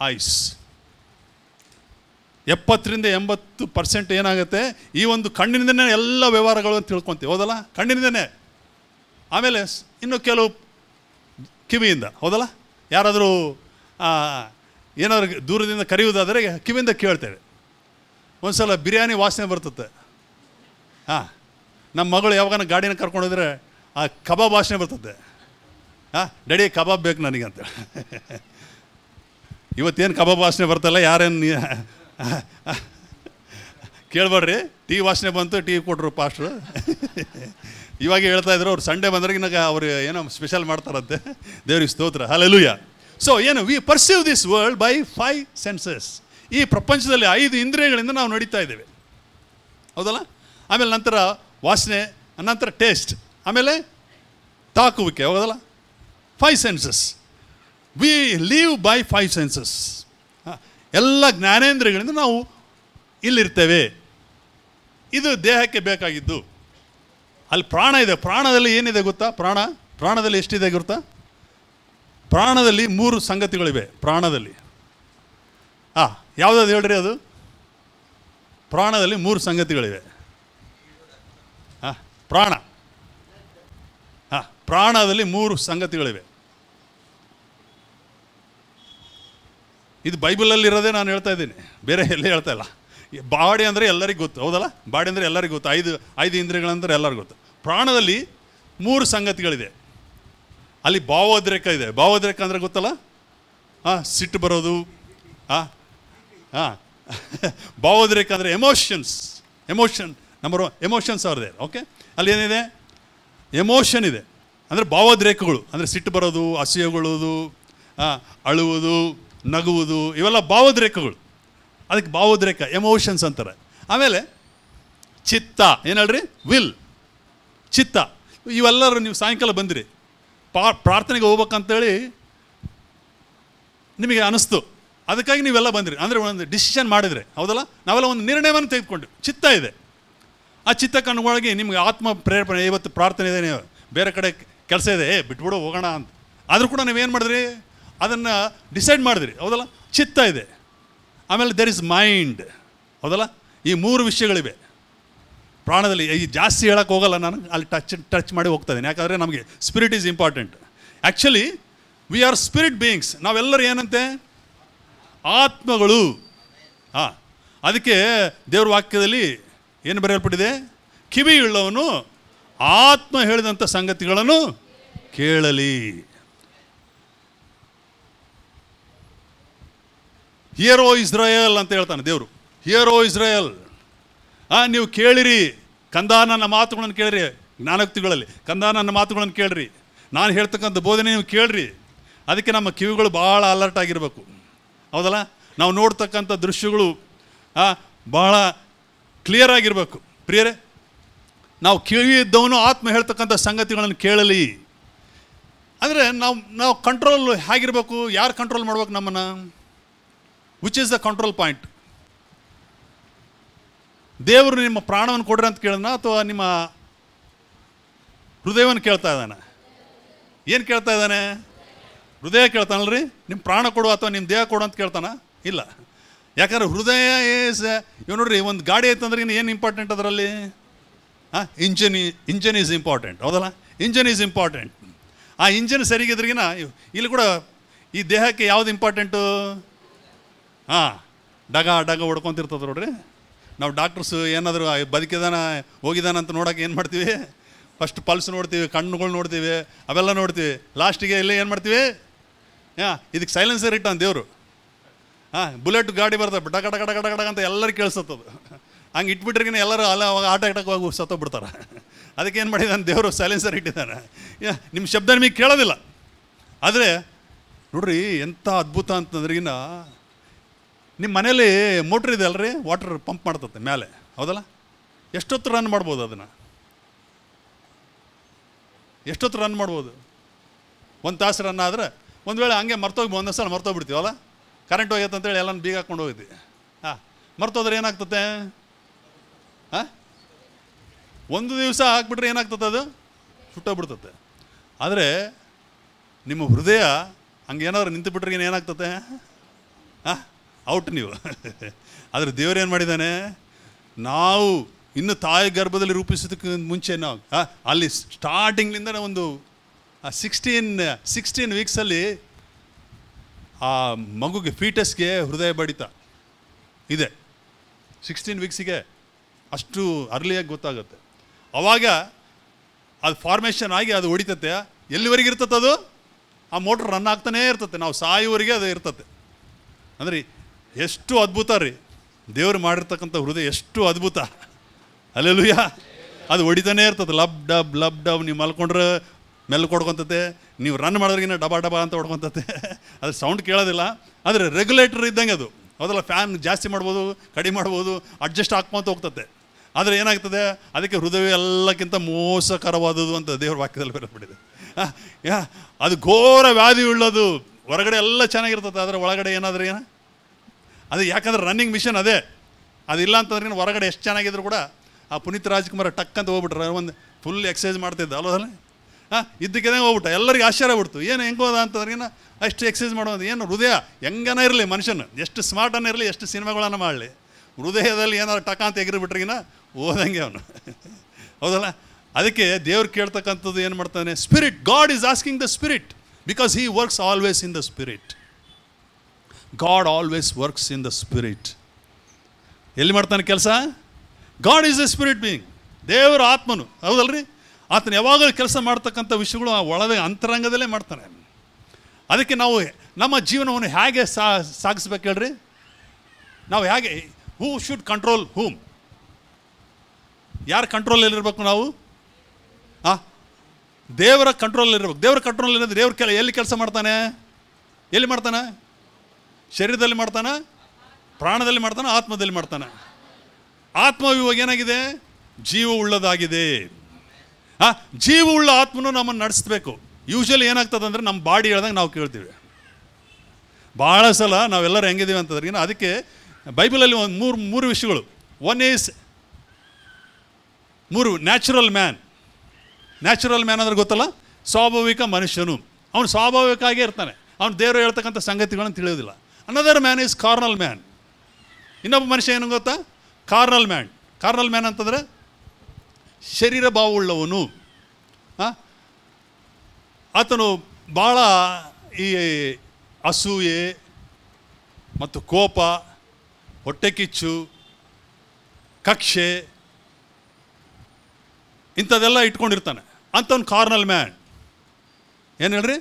ice. 70% ಏನಾಗುತ್ತೆ? ಈ ಒಂದು ಕಣ್ಣಿನಿಂದನೇ ಎಲ್ಲ ವ್ಯವಹಾರಗಳು ಅಂತ ತಿಳ್ಕೊತೀವಿ, ಹೌದಲ್ಲ? ಕಣ್ಣಿನಿಂದನೇ. ಆಮೇಲೆ ಇನ್ನು ಕೆಲವು ಕಿವಿಯಿಂದ, ಹೌದಲ್ಲ? ಯಾರಾದರೂ ಏನಾದರೂ ದೂರದಿಂದ ಕರೆಯುವುದಾದರೆ ಕಿವಿಯಿಂದ ಕೇಳ್ತೇವೆ. ಒಂದು ಸಲ ಬಿರಿಯಾನಿ ವಾಸನೆ ಬರ್ತದೆ. ನಮ್ಮ ಮಗಳು ಯಾವಾಗ ಗಾಡಿನ ಕರ್ಕೊಂಡೋದ್ರೆ ಆ ಕಬಾಬ್ ವಾಸನೆ ಬರ್ತದೆ. ಡ್ಯಾಡಿ ಕಬಾಬ್ ಬೇಕು ನನಗಂತ. ಇವತ್ತೇನು ಕಬಾಬ್ ವಾಸನೆ ಬರ್ತಲ್ಲ, ಯಾರೇನು ಕೇಳ್ಬೇಡ್ರಿ. ಟೀ ವಾಸನೆ ಬಂತು, ಟೀ ಕೊಟ್ಟರು ಪಾಸ್ಟ್ರು. ಇವಾಗ ಹೇಳ್ತಾಯಿದ್ರು, ಅವ್ರು ಸಂಡೇ ಬಂದ್ರೆ ಅವ್ರು ಏನೋ ಸ್ಪೆಷಲ್ ಮಾಡ್ತಾರಂತೆ. ದೇವ್ರಿಗೆ ಸ್ತೋತ್ರ. ಹಲ್ಲೆಲೂಯಾ. ಸೊ ಏನು? We perceive this world by 5 senses. ಈ ಪ್ರಪಂಚದಲ್ಲಿ 5 ಇಂದ್ರಿಯಗಳಿಂದ ನಾವು ನಡೀತಾ ಇದ್ದೇವೆ, ಹೌದಲ್ಲ? ಆಮೇಲೆ ನಂತರ ವಾಸನೆ, ನಂತರ ಟೇಸ್ಟ್, ಆಮೇಲೆ ತಾಕುವಿಕೆ, ಹೌದಲ್ಲ? 5 senses. We live by 5 senses. ಎಲ್ಲ ಜ್ಞಾನೇಂದ್ರಿಯಗಳಿಂದ ನಾವು ಇಲ್ಲಿರ್ತೇವೆ. ಇದು ದೇಹಕ್ಕೆ ಬೇಕಾಗಿದ್ದು. ಅಲ್ಲಿ ಪ್ರಾಣ ಇದೆ. ಪ್ರಾಣದಲ್ಲಿ ಏನಿದೆ ಗೊತ್ತಾ? ಪ್ರಾಣದಲ್ಲಿ ಎಷ್ಟಿದೆ ಗೊತ್ತಾ? ಪ್ರಾಣದಲ್ಲಿ 3 ಸಂಗತಿಗಳಿವೆ. ಪ್ರಾಣದಲ್ಲಿ ಯಾವುದಾದ್ರು ಹೇಳ್ರಿ ಅದು? ಪ್ರಾಣದಲ್ಲಿ 3 ಸಂಗತಿಗಳಿವೆ. ಪ್ರಾಣದಲ್ಲಿ 3 ಸಂಗತಿಗಳಿವೆ. ಇದು ಬೈಬಲಲ್ಲಿರೋದೇ ನಾನು ಹೇಳ್ತಾ ಇದ್ದೀನಿ, ಬೇರೆ ಎಲ್ಲೇ ಹೇಳ್ತಾ ಇಲ್ಲ. ಬಾಡಿ ಅಂದರೆ ಎಲ್ಲರಿಗೂ ಗೊತ್ತು, ಹೌದಲ್ಲ? ಬಾಡಿ ಅಂದರೆ ಎಲ್ಲರಿಗೂ ಗೊತ್ತು. 5 ಇಂದ್ರಿಯಗಳಂದ್ರೆ ಎಲ್ಲರಿಗೂ ಗೊತ್ತು. ಪ್ರಾಣದಲ್ಲಿ 3 ಸಂಗತಿಗಳಿದೆ. ಅಲ್ಲಿ ಭಾವೋದ್ರೇಕ ಇದೆ. ಭಾವೋದ್ರೇಕ ಅಂದರೆ ಗೊತ್ತಲ್ಲ? ಸಿಟ್ಟು ಬರೋದು. ಭಾವೋದ್ರೇಕ ಅಂದರೆ ಎಮೋಷನ್ ಎಮೋಷನ್ಸ್ ಅವ್ರದೇ. ಓಕೆ, ಅಲ್ಲಿ ಏನಿದೆ? ಎಮೋಷನ್ ಇದೆ. ಅಂದರೆ ಭಾವೋದ್ರೇಕಗಳು, ಅಂದರೆ ಸಿಟ್ಟು ಬರೋದು, ಅಸೂಯೆಗೊಳ್ಳುವುದು, ಅಳುವುದು, ನಗುವುದು, ಇವೆಲ್ಲ ಭಾವೋದ್ರೇಕಗಳು. ಅದಕ್ಕೆ ಭಾವೋದ್ರೇಕ, ಎಮೋಷನ್ಸ್ ಅಂತಾರೆ. ಆಮೇಲೆ ಚಿತ್ತ. ಏನು ಹೇಳ್ರಿ? ವಿಲ್, ಚಿತ್ತ. ಇವೆಲ್ಲರೂ ನೀವು ಸಾಯಂಕಾಲ ಬಂದಿರಿ, ಪ್ರಾರ್ಥನೆಗೆ ಹೋಗ್ಬೇಕಂತೇಳಿ ನಿಮಗೆ ಅನಿಸ್ತು, ಅದಕ್ಕಾಗಿ ನೀವೆಲ್ಲ ಬಂದಿರಿ. ಅಂದರೆ ಒಂದು ಡಿಸಿಷನ್ ಮಾಡಿದರೆ, ಹೌದಲ್ಲ? ನಾವೆಲ್ಲ ಒಂದು ನಿರ್ಣಯವನ್ನು ತೆಗೆದುಕೊಂಡು, ಚಿತ್ತ ಇದೆ. ಆ ಚಿತ್ತಕ್ಕೆ ಅನುಗುಣವಾಗಿ ನಿಮಗೆ ಆತ್ಮ ಪ್ರೇರಣೆ, ಇವತ್ತು ಪ್ರಾರ್ಥನೆ ಇದೆ, ನೀವು ಬೇರೆ ಕಡೆ ಕೆಲಸ ಇದೆ, ಬಿಟ್ಬಿಡು ಹೋಗೋಣ ಅಂತ. ಆದರೂ ಕೂಡ ನೀವೇನು ಮಾಡಿದ್ರಿ? ಅದನ್ನು ಡಿಸೈಡ್ ಮಾಡಿದ್ರಿ, ಹೌದಲ್ಲ? ಚಿತ್ತ ಇದೆ. ಆಮೇಲೆ ದೇರ್ ಇಸ್ ಮೈಂಡ್, ಹೌದಲ್ಲ? ಈ 3 ವಿಷಯಗಳಿವೆ ಪ್ರಾಣದಲ್ಲಿ. ಈ ಜಾಸ್ತಿ ಹೇಳೋಕ್ಕೆ ಹೋಗಲ್ಲ ನಾನು, ಅಲ್ಲಿ ಟಚ್ ಮಾಡಿ ಹೋಗ್ತಾ ಇದ್ದೀನಿ. ಯಾಕಂದರೆ ನಮಗೆ spirit is important. Actually we are spirit beings. ನಾವೆಲ್ಲರೂ ಏನಂತೆ? ಆತ್ಮಗಳು. ಹಾಂ, ಅದಕ್ಕೆ ದೇವ್ರ ವಾಕ್ಯದಲ್ಲಿ ಏನು ಬರೆಯಲ್ಪಟ್ಟಿದೆ? ಕಿವಿ ಉಳ್ಳವನು ಆತ್ಮ ಹೇಳಿದಂಥ ಸಂಗತಿಗಳನ್ನು ಕೇಳಲಿ. ಹಿಯರ್ ಓ ಇಸ್ರಾಯೇಲ್ ಅಂತ ಹೇಳ್ತಾನೆ ದೇವರು. ಹಿಯರ್ ಓ ಇಸ್ರಾಯೇಲ್, ನೀವು ಕೇಳಿರಿ, ಕಂದ ನನ್ನ ಮಾತುಗಳನ್ನು ಕೇಳಿರಿ. ಜ್ಞಾನೋಕ್ತಿಗಳಲ್ಲಿ ಕಂದ ನನ್ನ ಮಾತುಗಳನ್ನು ಕೇಳಿರಿ, ನಾನು ಹೇಳ್ತಕ್ಕಂಥ ಬೋಧನೆ ನೀವು ಕೇಳಿರಿ. ಅದಕ್ಕೆ ನಮ್ಮ ಕಿವಿಗಳು ಭಾಳ ಅಲರ್ಟ್ ಆಗಿರಬೇಕು, ಹೌದಲ್ಲ? ನಾವು ನೋಡ್ತಕ್ಕಂಥ ದೃಶ್ಯಗಳು ಭಾಳ ಕ್ಲಿಯರ್ ಆಗಿರಬೇಕು. ಪ್ರಿಯರೇ, ನಾವು ಕಿವಿ ಇದ್ದವನು ಆತ್ಮ ಹೇಳ್ತಕ್ಕಂಥ ಸಂಗತಿಗಳನ್ನು ಕೇಳಲಿ. ಅಂದರೆ ನಾವು ಕಂಟ್ರೋಲ್ ಹೇಗಿರಬೇಕು? ಯಾರು ಕಂಟ್ರೋಲ್ ಮಾಡ್ಬೇಕು ನಮ್ಮನ್ನು? Which is the control point? ದೇವರು ನಿಮ್ಮ ಪ್ರಾಣವನ್ನು ಕೊಡ್ರಿ ಅಂತ ಕೇಳೋಣ, ಅಥವಾ ನಿಮ್ಮ ಹೃದಯವನ್ನು ಕೇಳ್ತಾ ಇದ್ದಾನೆ? ಏನು ಕೇಳ್ತಾ ಇದ್ದಾನೆ? ಹೃದಯ ಕೇಳ್ತಾನಲ್ರಿ. ನಿಮ್ಮ ಪ್ರಾಣ ಕೊಡು ಅಥವಾ ನಿಮ್ಮ ದೇಹ ಕೊಡು ಅಂತ ಕೇಳ್ತಾನ? ಇಲ್ಲ. ಯಾಕಂದ್ರೆ ಹೃದಯ ಇವ್ ನೋಡ್ರಿ, ಒಂದು ಗಾಡಿ ಐತಂದ್ರೆ ಏನು ಇಂಪಾರ್ಟೆಂಟ್ ಅದರಲ್ಲಿ? ಇಂಜನ್ ಈಸ್ ಇಂಪಾರ್ಟೆಂಟ್, ಹೌದಲ್ಲ? Engine is important. ಆ ಇಂಜನ್ ಸರಿಗಿದ್ರಿಗಿನ ಇಲ್ಲಿ ಕೂಡ ಈ ದೇಹಕ್ಕೆ ಯಾವುದು ಇಂಪಾರ್ಟೆಂಟು? ಡಗ ಹೊಡ್ಕೊತಿರ್ತದೆ ನೋಡ್ರಿ. ನಾವು ಡಾಕ್ಟರ್ಸು ಏನಾದರೂ ಬದುಕಿದಾನ ಹೋಗಿದಾನ ಅಂತ ನೋಡೋಕೆ ಏನು ಮಾಡ್ತೀವಿ? ಫಸ್ಟ್ ಪಲ್ಸ್ ನೋಡ್ತೀವಿ, ಕಣ್ಣುಗಳು ನೋಡ್ತೀವಿ, ಅವೆಲ್ಲ ನೋಡ್ತೀವಿ. ಲಾಸ್ಟಿಗೆ ಇಲ್ಲಿ ಏನು ಮಾಡ್ತೀವಿ? ಇದಕ್ಕೆ ಸೈಲೆನ್ಸರ್ ಇಟ್ಟಾನ ದೇವರು. ಬುಲೆಟ್ ಗಾಡಿ ಬರ್ತದೆ, ಡಗ ಡಗ ಡಗ ಡಗ ಅಂತ ಎಲ್ಲರೂ ಕೇಳಿಸತ್ತದು. ಹಂಗೆ ಇಟ್ಬಿಟ್ರಿಗಿನ ಎಲ್ಲರೂ ಅಲ್ಲ ಅವಾಗ ಅಟ್ಯಾಕ್ ಹೋಗಿ ಸತ್ತೋಗ್ಬಿಡ್ತಾರೆ. ಅದಕ್ಕೆ ಏನು ಮಾಡಿದ್ದಾನೆ ದೇವರು? ಸೈಲೆನ್ಸರ್ ಇಟ್ಟಿದ್ದಾನೆ. ನಿಮ್ಮ ಶಬ್ದ ನಿಮಗೆ ಕೇಳೋದಿಲ್ಲ. ಆದರೆ ನೋಡ್ರಿ ಎಂಥ ಅದ್ಭುತ ಅಂತಂದ್ರಿಗಿನ, ನಿಮ್ಮ ಮನೇಲಿ ಮೋಟ್ರ್ ಇದೆ ಅಲ್ರಿ, ವಾಟರ್ ಪಂಪ್ ಮಾಡ್ತತೆ ಮೇಲೆ, ಹೌದಲ್ಲ? ಎಷ್ಟೊತ್ತು ರನ್ ಮಾಡ್ಬೋದು ಅದನ್ನು? ಎಷ್ಟೊತ್ತು ರನ್ ಮಾಡ್ಬೋದು? 1 ತಾಸು ರನ್ ಆದರೆ, ಒಂದು ವೇಳೆ ಹಂಗೆ ಒಂದೊಂದು ಸಲ ಮರ್ತೋಗ್ಬಿಡ್ತೀವಲ್ಲ, ಕರೆಂಟ್ ಹೋಗೈತೆ ಅಂತೇಳಿ ಎಲ್ಲನೂ ಬೀಗ ಹಾಕ್ಕೊಂಡು ಹೋಗಿದ್ವಿ. ಮರ್ತೋದ್ರೆ ಏನಾಗ್ತತೆ? ಒಂದು ದಿವಸ ಹಾಕ್ಬಿಟ್ರೆ ಏನಾಗ್ತದೆ? ಅದು ಸುಟ್ಟೋಗ್ಬಿಡ್ತತೆ. ಆದರೆ ನಿಮ್ಮ ಹೃದಯ ಹಂಗೆ ಏನಾದ್ರು ನಿಂತು ಬಿಟ್ರೆ ಏನಾಗ್ತತೆ? ಔಟ್ ನೀವು. ಆದರೆ ದೇವರೇನು ಮಾಡಿದ್ದಾನೆ? ನಾವು ಇನ್ನು ತಾಯಿ ಗರ್ಭದಲ್ಲಿ ರೂಪಿಸೋದಕ್ಕೆ ಮುಂಚೆ ನಾವು ಅಲ್ಲಿ ಸ್ಟಾರ್ಟಿಂಗ್ಲಿಂದ ಒಂದು 16 ವೀಕ್ಸಲ್ಲಿ ಆ ಮಗುಗೆ, ಫೀಟಸ್ಗೆ ಹೃದಯ ಬಡಿತ ಇದೆ. 16 ವೀಕ್ಸಿಗೆ ಅಷ್ಟು ಅರ್ಲಿಯಾಗಿ ಗೊತ್ತಾಗುತ್ತೆ. ಆವಾಗ ಅದು ಫಾರ್ಮೇಷನ್ ಆಗಿ ಅದು ಹೊಡಿತತೆ. ಎಲ್ಲಿವರೆಗೆ ಇರ್ತದೆ ಅದು? ಆ ಮೋಟ್ರ್ ರನ್ ಆಗ್ತಾನೇ ಇರ್ತತೆ, ನಾವು ಸಾಯುವವರೆಗೆ ಅದು ಇರ್ತತೆ. ಅಂದರೆ ಎಷ್ಟು ಅದ್ಭುತ ರೀ ದೇವರು ಮಾಡಿರ್ತಕ್ಕಂಥ ಹೃದಯ, ಎಷ್ಟು ಅದ್ಭುತ. ಅಲ್ಲೆಲ್ಲೂಯ್ಯ. ಅದು ಹೊಡಿತಾನೇ ಇರ್ತದೆ, ಲಬ್ ಡಬ್. ನೀವು ಮಲ್ಕೊಂಡ್ರೆ ಮೆಲ್ಲ ಕೊಡ್ಕೊತತೆ, ನೀವು ರನ್ ಮಾಡೋದ್ರಿಗಿನ ಡಬಾ ಅಂತ ಹೊಡ್ಕೊತತೆ. ಅದು ಸೌಂಡ್ ಕೇಳೋದಿಲ್ಲ. ಆದರೆ ರೆಗ್ಯುಲೇಟರ್ ಇದ್ದಂಗೆ ಅದು, ಹೌದಲ್ಲ? ಫ್ಯಾನ್ ಜಾಸ್ತಿ ಮಾಡ್ಬೋದು, ಕಡಿಮೆ ಮಾಡ್ಬೋದು, ಅಡ್ಜಸ್ಟ್ ಹಾಕ್ಕೊಂತ ಹೋಗ್ತತೆ. ಆದರೆ ಏನಾಗ್ತದೆ? ಅದಕ್ಕೆ ಹೃದಯ ಎಲ್ಲಕ್ಕಿಂತ ಮೋಸಕರವಾದದ್ದು ಅಂತ ದೇವ್ರ ವಾಕ್ಯದಲ್ಲಿ ಬರೆದ್ಬಿಟ್ಟಿದೆ. ಅದು ಘೋರ ವ್ಯಾಧಿ ಉಳ್ಳದು. ಹೊರಗಡೆ ಎಲ್ಲ ಚೆನ್ನಾಗಿರ್ತದೆ, ಆದರೆ ಒಳಗಡೆ ಏನಾದರೂ ಅದು ಯಾಕಂದ್ರೆ ರನ್ನಿಂಗ್ ಮಿಷನ್ ಅದೇ. ಅದಿಲ್ಲ ಅಂತಂದ್ರೆ ಹೊರಗಡೆ ಎಷ್ಟು ಚೆನ್ನಾಗಿದ್ರು ಕೂಡ ಆ ಪುನೀತ್ ರಾಜ್ಕುಮಾರ್ ಟಕ್ ಅಂತ ಹೋಗ್ಬಿಟ್ರೆ, ಒಂದು ಫುಲ್ ಎಕ್ಸಸೈಸ್ ಮಾಡ್ತಿದ್ದ ಅಲ್ಲೋದಲ್ಲ, ಇದ್ದಕ್ಕಿದ್ದೇ ಹೋಗ್ಬಿಟ್ಟ. ಎಲ್ಲರಿಗೆ ಆಶ್ಚರ್ಯ ಆಗ್ಬಿಡ್ತು, ಏನು ಹೆಂಗೆ ಹೋದ ಅಂತಂದ್ರೆ ಅಷ್ಟು ಎಕ್ಸಸೈಸ್ ಮಾಡೋದು. ಏನು ಹೃದಯ ಹೆಂಗನ ಇರಲಿ, ಮನುಷ್ಯನ ಎಷ್ಟು ಸ್ಮಾರ್ಟನ್ನು ಇರಲಿ, ಎಷ್ಟು ಸಿನಿಮಾಗಳನ್ನು ಮಾಡಲಿ, ಹೃದಯದಲ್ಲಿ ಏನಾದ್ರು ಟಕ ಅಂತ ಎಗರಿಬಿಟ್ರಿಗಿನ ಓದಂಗೆ ಅವನು, ಹೌದಲ್ಲ? ಅದಕ್ಕೆ ದೇವ್ರು ಕೇಳ್ತಕ್ಕಂಥದ್ದು ಏನು ಮಾಡ್ತಾನೆ? Spirit. God is asking the spirit because he works always in the spirit. God always works in the spirit. ಎಲ್ಲಿ ಮಾಡ್ತಾನೆ ಕೆಲಸ? God is A spirit being. ದೇವರ ಆತ್ಮನು, ಹೌದಲ್ರಿ? ಆತನ ಯಾವಾಗಲೂ ಕೆಲಸ ಮಾಡ್ತಕ್ಕಂಥ ವಿಷಯಗಳು ಆ ಒಳಗೆ ಅಂತರಂಗದಲ್ಲೇ ಮಾಡ್ತಾನೆ. ಅದಕ್ಕೆ ನಾವು ನಮ್ಮ ಜೀವನವನ್ನು ಹೇಗೆ ಸಾಗಿಸ್ಬೇಕು ಹೇಳ್ರಿ? ನಾವು ಹೇಗೆ? ಹೂ ಶುಡ್ ಕಂಟ್ರೋಲ್ ಹೂಮ್? ಯಾರ ಕಂಟ್ರೋಲಲ್ಲಿರ್ಬೇಕು ನಾವು? ದೇವರ ಕಂಟ್ರೋಲಲ್ಲಿರ್ಬೇಕು. ದೇವರ ಕಂಟ್ರೋಲ್ ಇರೋದು. ದೇವ್ರ ಎಲ್ಲಿ ಕೆಲಸ ಮಾಡ್ತಾನೆ? ಎಲ್ಲಿ ಮಾಡ್ತಾನೆ? ಶರೀರದಲ್ಲಿ ಮಾಡ್ತಾನೆ, ಪ್ರಾಣದಲ್ಲಿ ಮಾಡ್ತಾನೆ, ಆತ್ಮದಲ್ಲಿ ಮಾಡ್ತಾನೆ. ಆತ್ಮ ಇವಾಗ ಏನಾಗಿದೆ? ಜೀವವುಳ್ಳದಾಗಿದೆ. ಜೀವವುಳ್ಳ ಆತ್ಮನು ನಮ್ಮನ್ನು ನಡೆಸಬೇಕು. ಯೂಶಲಿ ಏನಾಗ್ತದೆ ಅಂದರೆ ನಮ್ಮ ಬಾಡಿ ಹೇಳ್ದಂಗೆ ನಾವು ಕೇಳ್ತೀವಿ. ಭಾಳ ಸಲ ನಾವೆಲ್ಲರೂ ಹೆಂಗಿದ್ದೀವಿ ಅಂತಂದ್ರೆ ಅದಕ್ಕೆ ಬೈಬಲಲ್ಲಿ ಒಂದು ಮೂರು ವಿಷಯಗಳು. One is natural man. Natural man ಅಂದ್ರೆ ಗೊತ್ತಲ್ಲ, ಸ್ವಾಭಾವಿಕ ಮನುಷ್ಯನು. ಅವನು ಸ್ವಾಭಾವಿಕವಾಗೇ ಇರ್ತಾನೆ, ಅವನು ದೇವರು ಹೇಳ್ತಕ್ಕಂಥ ಸಂಗತಿಗಳನ್ನು ತಿಳಿಯೋದಿಲ್ಲ. Another man is carnal man. ಇನ್ನೊಬ್ಬ ಮನುಷ್ಯ ಏನು ಗೊತ್ತಾ? Carnal man. ಕಾರ್ನಲ್ ಮ್ಯಾನ್ ಅಂತಂದರೆ ಶರೀರ ಭಾವವುಳ್ಳವನು. ಆತನು ಭಾಳ ಈ ಅಸೂಯೆ ಮತ್ತು ಕೋಪ, ಹೊಟ್ಟೆಕಿಚ್ಚು, ಕಕ್ಷೆ ಇಂಥದ್ದೆಲ್ಲ ಇಟ್ಕೊಂಡಿರ್ತಾನೆ. ಅಂಥವ್ನು ಕಾರ್ನಲ್ ಮ್ಯಾನ್. ಏನು ಹೇಳ್ರಿ?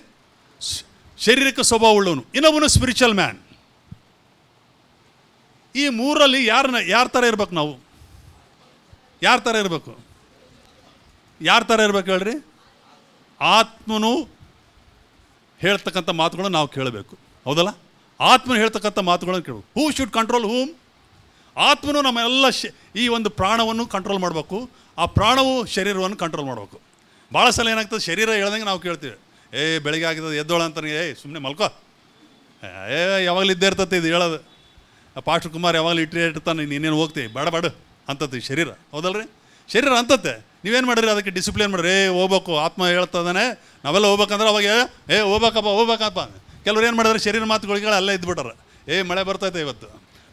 ಶಾರೀರಿಕ ಸ್ವಭಾವ ಉಳ್ಳವನು. ಇನ್ನೊಬ್ಬನು ಸ್ಪಿರಿಚುವಲ್ ಮ್ಯಾನ್. ಈ ಮೂರಲ್ಲಿ ಯಾರ ಥರ ಇರ್ಬೇಕು ನಾವು? ಯಾರ ಥರ ಇರಬೇಕು? ಯಾರ ಥರ ಇರ್ಬೇಕು ಹೇಳ್ರಿ? ಆತ್ಮನು ಹೇಳ್ತಕ್ಕಂಥ ಮಾತುಗಳನ್ನು ನಾವು ಕೇಳಬೇಕು, ಹೌದಲ್ಲ? ಆತ್ಮನು ಹೇಳ್ತಕ್ಕಂಥ ಮಾತುಗಳನ್ನು ಕೇಳಬೇಕು. ಹೂ ಶುಡ್ ಕಂಟ್ರೋಲ್ ಹೂಮ್? ಆತ್ಮನು ನಮ್ಮೆಲ್ಲ ಈ ಒಂದು ಪ್ರಾಣವನ್ನು ಕಂಟ್ರೋಲ್ ಮಾಡಬೇಕು. ಆ ಪ್ರಾಣವು ಶರೀರವನ್ನು ಕಂಟ್ರೋಲ್ ಮಾಡಬೇಕು. ಭಾಳ ಸಲ ಏನಾಗ್ತದೆ, ಶರೀರ ಹೇಳ್ದಂಗೆ ನಾವು ಕೇಳ್ತೀವಿ. ಬೆಳಿಗ್ಗೆ ಆಗಿದ್ದದು ಎದ್ದೋಳ ಅಂತಾನೆ, ಸುಮ್ಮನೆ ಮಲ್ಕೋ, ಯಾವಾಗಲೂ ಇದ್ದೇ ಇರ್ತತೆ ಇದು ಹೇಳೋದು. ಪಾಸ್ಟರ್ ಕುಮಾರ್ ಯಾವಾಗಲೂ ಇಟ್ಟಿರ್ತಾನೆ, ನೀನೇನು ಹೋಗ್ತೀವಿ ಬೇಡ ಅಂತತಿ ಶರೀರ, ಹೌದಲ್ರಿ? ಶರೀರ ಅಂತತ್ತೆ. ನೀವೇನು ಮಾಡಿರಿ? ಅದಕ್ಕೆ ಡಿಸಿಪ್ಲಿನ್ ಮಾಡಿರಿ. ಹೋಗ್ಬೇಕು, ಆತ್ಮ ಹೇಳ್ತದಾನೆ, ನಾವೆಲ್ಲ ಹೋಗ್ಬೇಕಂದ್ರೆ ಅವಾಗ ಹೋಗ್ಬೇಕಪ್ಪ. ಕೆಲವ್ರು ಏನು ಮಾಡಿದ್ರೆ ಶರೀರ ಮಾತುಗಳಿಗೆ ಅಲ್ಲೇ ಇದ್ಬಿಟ್ಟಾರೆ. ಮಳೆ ಬರ್ತೈತೆ ಇವತ್ತು.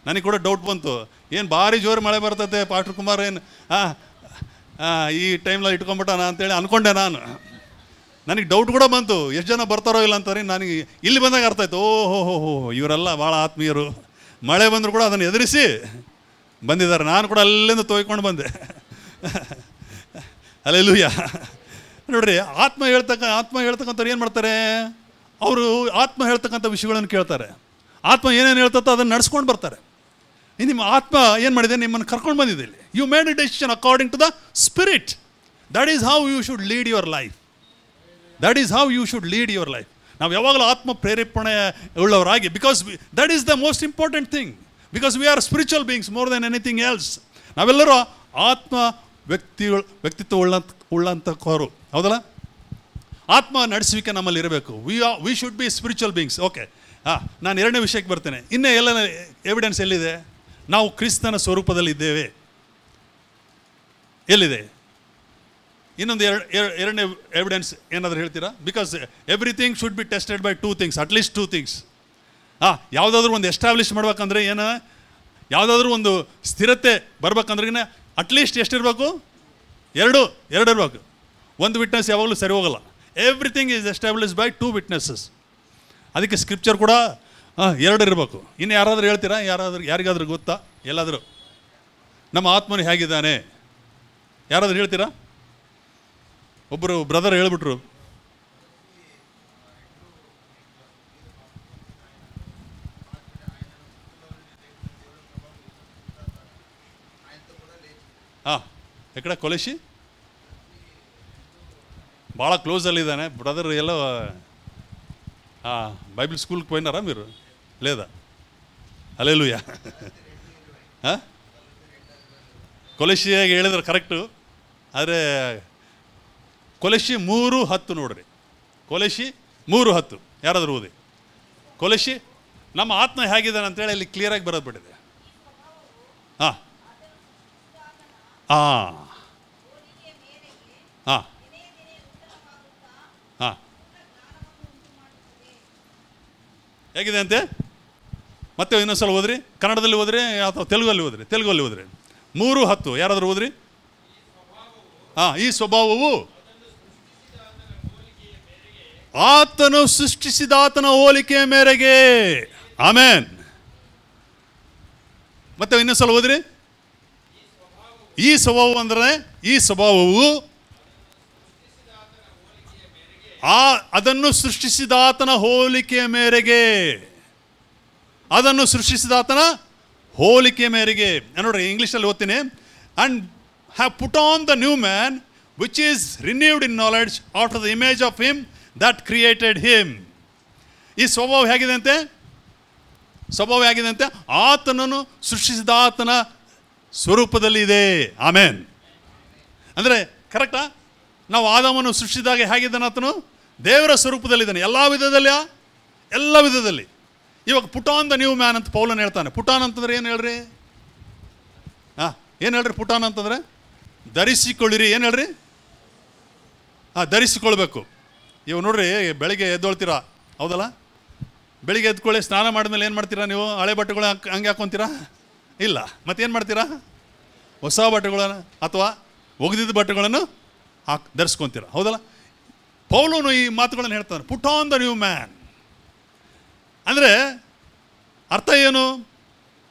ನನಗೆ ಕೂಡ ಡೌಟ್ ಬಂತು, ಏನು ಭಾರಿ ಜೋರು ಮಳೆ ಬರ್ತೈತೆ ಪಾಸ್ಟರ್ ಕುಮಾರ್ ಏನು ಈ ಟೈಮ್ನಲ್ಲಿ ಇಟ್ಕೊಂಡ್ಬಿಟ್ಟಾನ ಅಂತೇಳಿ ಅಂದ್ಕೊಂಡೆ ನಾನು. ನನಗೆ ಡೌಟ್ ಕೂಡ ಬಂತು, ಎಷ್ಟು ಜನ ಬರ್ತಾರೋ ಇಲ್ಲ ಅಂತಾರೆ. ನನಗೆ ಇಲ್ಲಿ ಬಂದಾಗ ಅರ್ಥ ಆಯ್ತು, ಓಹೋ ಇವರೆಲ್ಲ ಭಾಳ ಆತ್ಮೀಯರು. ಮಳೆ ಬಂದರೂ ಕೂಡ ಅದನ್ನು ಎದುರಿಸಿ ಬಂದಿದ್ದಾರೆ. ನಾನು ಕೂಡ ಅಲ್ಲಿಂದ ತೊಯ್ಕೊಂಡು ಬಂದೆ. ಹಲ್ಲೆಲೂಯಾ. ನೋಡ್ರಿ, ಆತ್ಮ ಹೇಳ್ತಕ್ಕಂಥವ್ರು ಏನು ಮಾಡ್ತಾರೆ? ಅವರು ಆತ್ಮ ಹೇಳ್ತಕ್ಕಂಥ ವಿಷಯಗಳನ್ನು ಕೇಳ್ತಾರೆ. ಆತ್ಮ ಏನೇನು ಹೇಳ್ತತ್ತೋ ಅದನ್ನು ನಡ್ಸ್ಕೊಂಡು ಬರ್ತಾರೆ. ನಿಮ್ಮ ಆತ್ಮ ಏನು ಮಾಡಿದೆ? ನಿಮ್ಮನ್ನು ಕರ್ಕೊಂಡು ಬಂದಿದೆ ಇಲ್ಲಿ. You made a decision according to the spirit. That is how you should lead your life. That is how you should lead your life. ನಾವು ಯಾವಾಗಲೂ ಆತ್ಮ ಪ್ರೇರೇಪಣೆ ಉಳ್ಳವರಾಗಿ, because that is the most important thing. Because we are spiritual beings more than anything else. ನಾವೆಲ್ಲರೂ ಆತ್ಮ ವ್ಯಕ್ತಿತ್ವ ಉಳ್ಳಂಥವರು, ಹೌದಲ್ಲ? ಆತ್ಮ ನಡೆಸುವಿಕೆ ನಮ್ಮಲ್ಲಿ ಇರಬೇಕು. We should be spiritual beings. Okay, ನಾನು ಎರಡನೇ ವಿಷಯಕ್ಕೆ ಬರ್ತೇನೆ. ಇನ್ನೇ ಎಲ್ಲ ಎವಿಡೆನ್ಸ್ ಎಲ್ಲಿದೆ? ನಾವು ಕ್ರಿಸ್ತನ ಸ್ವರೂಪದಲ್ಲಿ ಇದ್ದೇವೆ. ಎಲ್ಲಿದೆ? ಇನ್ನೊಂದು ಎರಡನೇ ಎವಿಡೆನ್ಸ್ ಏನಾದರೂ ಹೇಳ್ತೀರಾ? Because everything should be tested by 2 things, at least 2 things. ಯಾವುದಾದ್ರೂ ಒಂದು ಎಸ್ಟಾಬ್ಲಿಷ್ ಮಾಡ್ಬೇಕಂದ್ರೆ ಏನು, ಯಾವುದಾದ್ರೂ ಒಂದು ಸ್ಥಿರತೆ ಬರ್ಬೇಕಂದ್ರೆ ಅಟ್ಲೀಸ್ಟ್ ಎಷ್ಟಿರಬೇಕು? ಎರಡು ಇರಬೇಕು. ಒಂದು ವಿಟ್ನೆಸ್ ಯಾವಾಗಲೂ ಸರಿ ಹೋಗಲ್ಲ. Everything is establish by 2 witnesses. ಅದಕ್ಕೆ ಸ್ಕ್ರಿಪ್ಚರ್ ಕೂಡ 2 ಇರಬೇಕು. ಇನ್ನು ಯಾರಾದರೂ ಹೇಳ್ತೀರಾ? ಯಾರಿಗಾದ್ರೂ ಗೊತ್ತಾ? ಎಲ್ಲಾದರೂ ನಮ್ಮ ಆತ್ಮನು ಹೇಗಿದ್ದಾನೆ ಯಾರಾದರೂ ಹೇಳ್ತೀರಾ? ಒಬ್ಬರು ಬ್ರದರ್ ಹೇಳ್ಬಿಟ್ರು, ಎಕಡೆ ಕೊಲೆಶಿ ಭಾಳ క్లోజಲ್ಲಿದ್ದಾನೆ బ్రదర్. ಎಲ್ಲ బైబిల్ స్కూల్కి పోయినారా మీరు? లేదా? హల్లెలూయా. ಕೊಲೆಶಿಯಾಗಿ ಹೇಳಿದ್ರೆ ಕರೆಕ್ಟು. ಆದರೆ ಕೊಲೆಶಿ 3:10 ನೋಡ್ರಿ. ಕೊಲೆಶಿ 3:10 ಯಾರಾದರೂ ಓದಿ. ಕೊಲೆಶಿ ನಮ್ಮ ಆತ್ಮ ಹೇಗಿದ್ದಾನೆ ಅಂತೇಳಿ ಇಲ್ಲಿ ಕ್ಲಿಯರಾಗಿ ಬರೋದು ಬಿಟ್ಟಿದೆ. ಹಾಂ ಹಾಂ ಹಾಂ ಹಾಂ ಹೇಗಿದೆ ಅಂತೆ? ಮತ್ತೆ ಇನ್ನೊಂದ್ಸಲ ಓದ್ರಿ. ಕನ್ನಡದಲ್ಲಿ ಓದ್ರಿ ಅಥವಾ ತೆಲುಗಲ್ಲಿ ಓದ್ರಿ? ತೆಲುಗಲ್ಲಿ ಓದ್ರಿ. 3:10 ಯಾರಾದರೂ ಓದ್ರಿ. ಈ ಸ್ವಭಾವವು ಆತನು ಸೃಷ್ಟಿಸಿದಾತನ ಹೋಲಿಕೆಯ ಮೇರೆಗೆ. ಆಮೆನ್. ಮತ್ತೆ ಇನ್ನೊಂದ್ಸಲ ಓದ್ರಿ. ಈ ಸ್ವಭಾವ ಅಂದರೆ ಈ ಸ್ವಭಾವವು ಅದನ್ನು ಸೃಷ್ಟಿಸಿದಾತನ ಹೋಲಿಕೆಯ ಮೇರೆಗೆ. ಅದನ್ನು ಸೃಷ್ಟಿಸಿದಾತನ ಹೋಲಿಕೆಯ ಮೇರೆಗೆ. ನೋಡ್ರಿ, ಇಂಗ್ಲೀಷಲ್ಲಿ ಓದ್ತೀನಿ. And have put on the new man which is renewed in knowledge after the image of him that created him. ಈ ಸ್ವಭಾವ ಹೇಗಿದೆ ಅಂತೆ? ಸ್ವಭಾವ ಹೇಗಿದೆ ಅಂತೆ? ಆತನನ್ನು ಸೃಷ್ಟಿಸಿದಾತನ ಸ್ವರೂಪದಲ್ಲಿ ಇದೆ. ಆಮೇನ್. ಅಂದರೆ ಕರೆಕ್ಟಾ? ನಾವು ಆದಾಮನು ಸೃಷ್ಟಿಸಿದಾಗ ಹೇಗಿದ್ದಾನೆ ಆತನು? ದೇವರ ಸ್ವರೂಪದಲ್ಲಿದ್ದಾನೆ ಎಲ್ಲ ವಿಧದಲ್ಲಿ. ಇವಾಗ ಪುಟ್ ಆನ್ ದ ನ್ಯೂ ಮ್ಯಾನ್ ಅಂತ ಪೌಲನ್ ಹೇಳ್ತಾನೆ. ಪುಟಾನ್ ಅಂತಂದ್ರೆ ಏನು ಹೇಳ್ರಿ? ಏನು ಹೇಳ್ರಿ ಪುಟಾನ್ ಅಂತಂದರೆ? ಧರಿಸಿಕೊಳ್ಳಿರಿ. ಏನು ಹೇಳ್ರಿ? ಧರಿಸಿಕೊಳ್ಬೇಕು. ಇವು ನೋಡ್ರಿ, ಬೆಳಿಗ್ಗೆ ಎದ್ದೊಳ್ತೀರಾ, ಹೌದಲ್ಲ? ಬೆಳಿಗ್ಗೆ ಎದ್ಕೊಳ್ಳಿ, ಸ್ನಾನ ಮಾಡಿದ್ಮೇಲೆ ಏನು ಮಾಡ್ತೀರಾ ನೀವು? ಹಳೆ ಬಟ್ಟೆಗಳು ಹಂಗೆ ಹಾಕ್ಕೊತೀರಾ? ಇಲ್ಲ. ಮತ್ತೇನು ಮಾಡ್ತೀರಾ? ಹೊಸ ಬಟ್ಟೆಗಳನ್ನು ಅಥವಾ ಒಗೆದಿದ್ದ ಬಟ್ಟೆಗಳನ್ನು ಧರಿಸ್ಕೊತೀರಾ, ಹೌದಲ್ಲ? ಪೌಲನು ಈ ಮಾತುಗಳನ್ನು ಹೇಳ್ತಾನೆ, ಪುಟ್ ಆನ್ ದ ನ್ಯೂ ಮ್ಯಾನ್. ಅಂದರೆ ಅರ್ಥ ಏನು?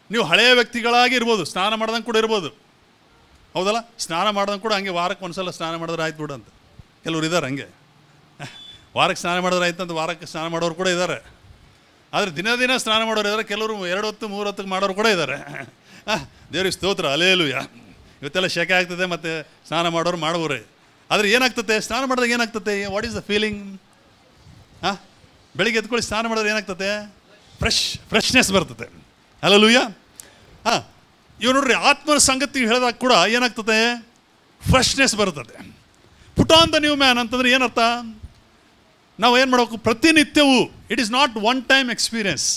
ನೀವು ಹಳೆಯ ವ್ಯಕ್ತಿಗಳಾಗಿ ಇರ್ಬೋದು, ಸ್ನಾನ ಮಾಡ್ದಂಗೆ ಕೂಡ ಇರ್ಬೋದು, ಹೌದಲ್ಲ? ಸ್ನಾನ ಮಾಡ್ದಂಗೆ ಕೂಡ ಹಂಗೆ ವಾರಕ್ಕೆ ಒಂದ್ಸಲ ಸ್ನಾನ ಮಾಡಿದ್ರೆ ಆಯ್ತು ಬಿಡು ಅಂತ ಕೆಲವ್ರು ಇದ್ದಾರೆ. ಹಂಗೆ ವಾರಕ್ಕೆ ಸ್ನಾನ ಮಾಡಿದ್ರೆ ಆಯ್ತು ಅಂತ ವಾರಕ್ಕೆ ಸ್ನಾನ ಮಾಡೋರು ಕೂಡ ಇದ್ದಾರೆ. ಆದರೆ ದಿನ ಸ್ನಾನ ಮಾಡೋರು ಇದ್ದಾರೆ. ಕೆಲವರು 2 ಹೊತ್ತು 3 ಹೊತ್ತಿಗೆ ಮಾಡೋರು ಕೂಡ ಇದ್ದಾರೆ. ದೇವ್ರಿಗೆ ಸ್ತೋತ್ರ, ಹಲ್ಲೆಲೂಯಾ. ಇವತ್ತೆಲ್ಲ ಶೆಕೆ ಆಗ್ತದೆ, ಮತ್ತು ಸ್ನಾನ ಮಾಡೋರು ಮಾಡುವರೆ. ಆದರೆ ಏನಾಗ್ತದೆ ಸ್ನಾನ ಮಾಡಿದಾಗ? ಏನಾಗ್ತದೆ? What is the feeling? ಬೆಳಿಗ್ಗೆ ಎದ್ಕೊಳ್ಳಿ ಸ್ನಾನ ಮಾಡಿದ್ರೆ ಏನಾಗ್ತದೆ? ಫ್ರೆಶ್ನೆಸ್ ಬರ್ತದೆ. ಹಲ್ಲೆಲೂಯಾ. ಇವು ನೋಡ್ರಿ, ಆತ್ಮನ ಸಂಗತಿ ಹೇಳಿದಾಗ ಕೂಡ ಏನಾಗ್ತದೆ? ಫ್ರೆಶ್ನೆಸ್ ಬರ್ತದೆ. Put on the new man ಅಂತಂದ್ರೆ ಏನರ್ಥ? ನಾವು ಏನು ಮಾಡಬೇಕು? ಪ್ರತಿನಿತ್ಯವೂ. It is not one time experience.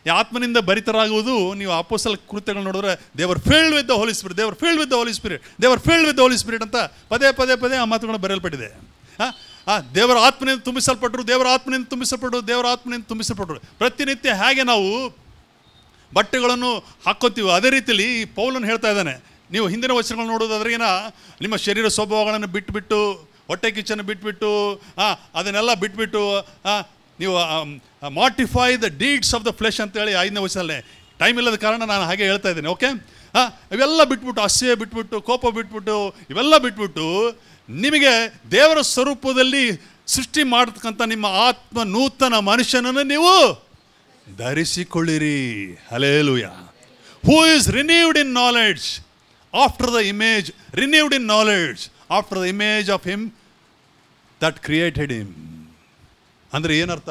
ಈ ಆತ್ಮನಿಂದ ಭರಿತರಾಗುವುದು, ನೀವು ಅಪೊಸ್ತಲ ಕೃತ್ಯಗಳು ನೋಡಿದ್ರೆ, they were filled with the Holy Spirit, they were filled with the Holy Spirit, they were filled with the Holy Spirit ಅಂತ ಪದೇ ಆ ಮಾತುಗಳು ಬರೆಯಲ್ಪಟ್ಟಿದೆ. ದೇವರ ಆತ್ಮನಿಂದ ತುಂಬಿಸಲ್ಪಟ್ಟರು. ಪ್ರತಿನಿತ್ಯ ಹೇಗೆ ನಾವು ಬಟ್ಟೆಗಳನ್ನು ಹಾಕ್ಕೋತೀವಿ, ಅದೇ ರೀತಿಯಲ್ಲಿ ಈ ಪೌಲನು ಹೇಳ್ತಾ ಇದ್ದಾನೆ. ನೀವು ಹಿಂದಿನ ವಚನಗಳು ನೋಡೋದಾದ್ರೆ ನಿಮ್ಮ ಶರೀರ ಸ್ವಭಾವಗಳನ್ನು ಬಿಟ್ಬಿಟ್ಟು, ಹೊಟ್ಟೆ ಕಿಚ್ಚನ್ನು ಬಿಟ್ಬಿಟ್ಟು, ಅದನ್ನೆಲ್ಲ ಬಿಟ್ಬಿಟ್ಟು ನೀವು mortify the deeds of the flesh ಅಂತೇಳಿ 5ನೇ ವಚನಲ್ಲೇ. ಟೈಮ್ ಇಲ್ಲದ ಕಾರಣ ನಾನು ಹಾಗೆ ಹೇಳ್ತಾ ಇದ್ದೀನಿ, ಓಕೆ? ಇವೆಲ್ಲ ಬಿಟ್ಬಿಟ್ಟು, ಅಸೂಯೆ ಬಿಟ್ಬಿಟ್ಟು, ಕೋಪ ಬಿಟ್ಬಿಟ್ಟು, ಇವೆಲ್ಲ ಬಿಟ್ಬಿಟ್ಟು, ನಿಮಗೆ ದೇವರ ಸ್ವರೂಪದಲ್ಲಿ ಸೃಷ್ಟಿ ಮಾಡತಕ್ಕಂಥ ನಿಮ್ಮ ಆತ್ಮ ನೂತನ ಮನುಷ್ಯನನ್ನು ನೀವು ಧರಿಸಿಕೊಳ್ಳಿರಿ. ಹಲ್ಲೆಲೂಯಾ. Who is renewed in knowledge after the image, renewed in knowledge after the image of him that created him. ಅಂದರೆ ಏನರ್ಥ?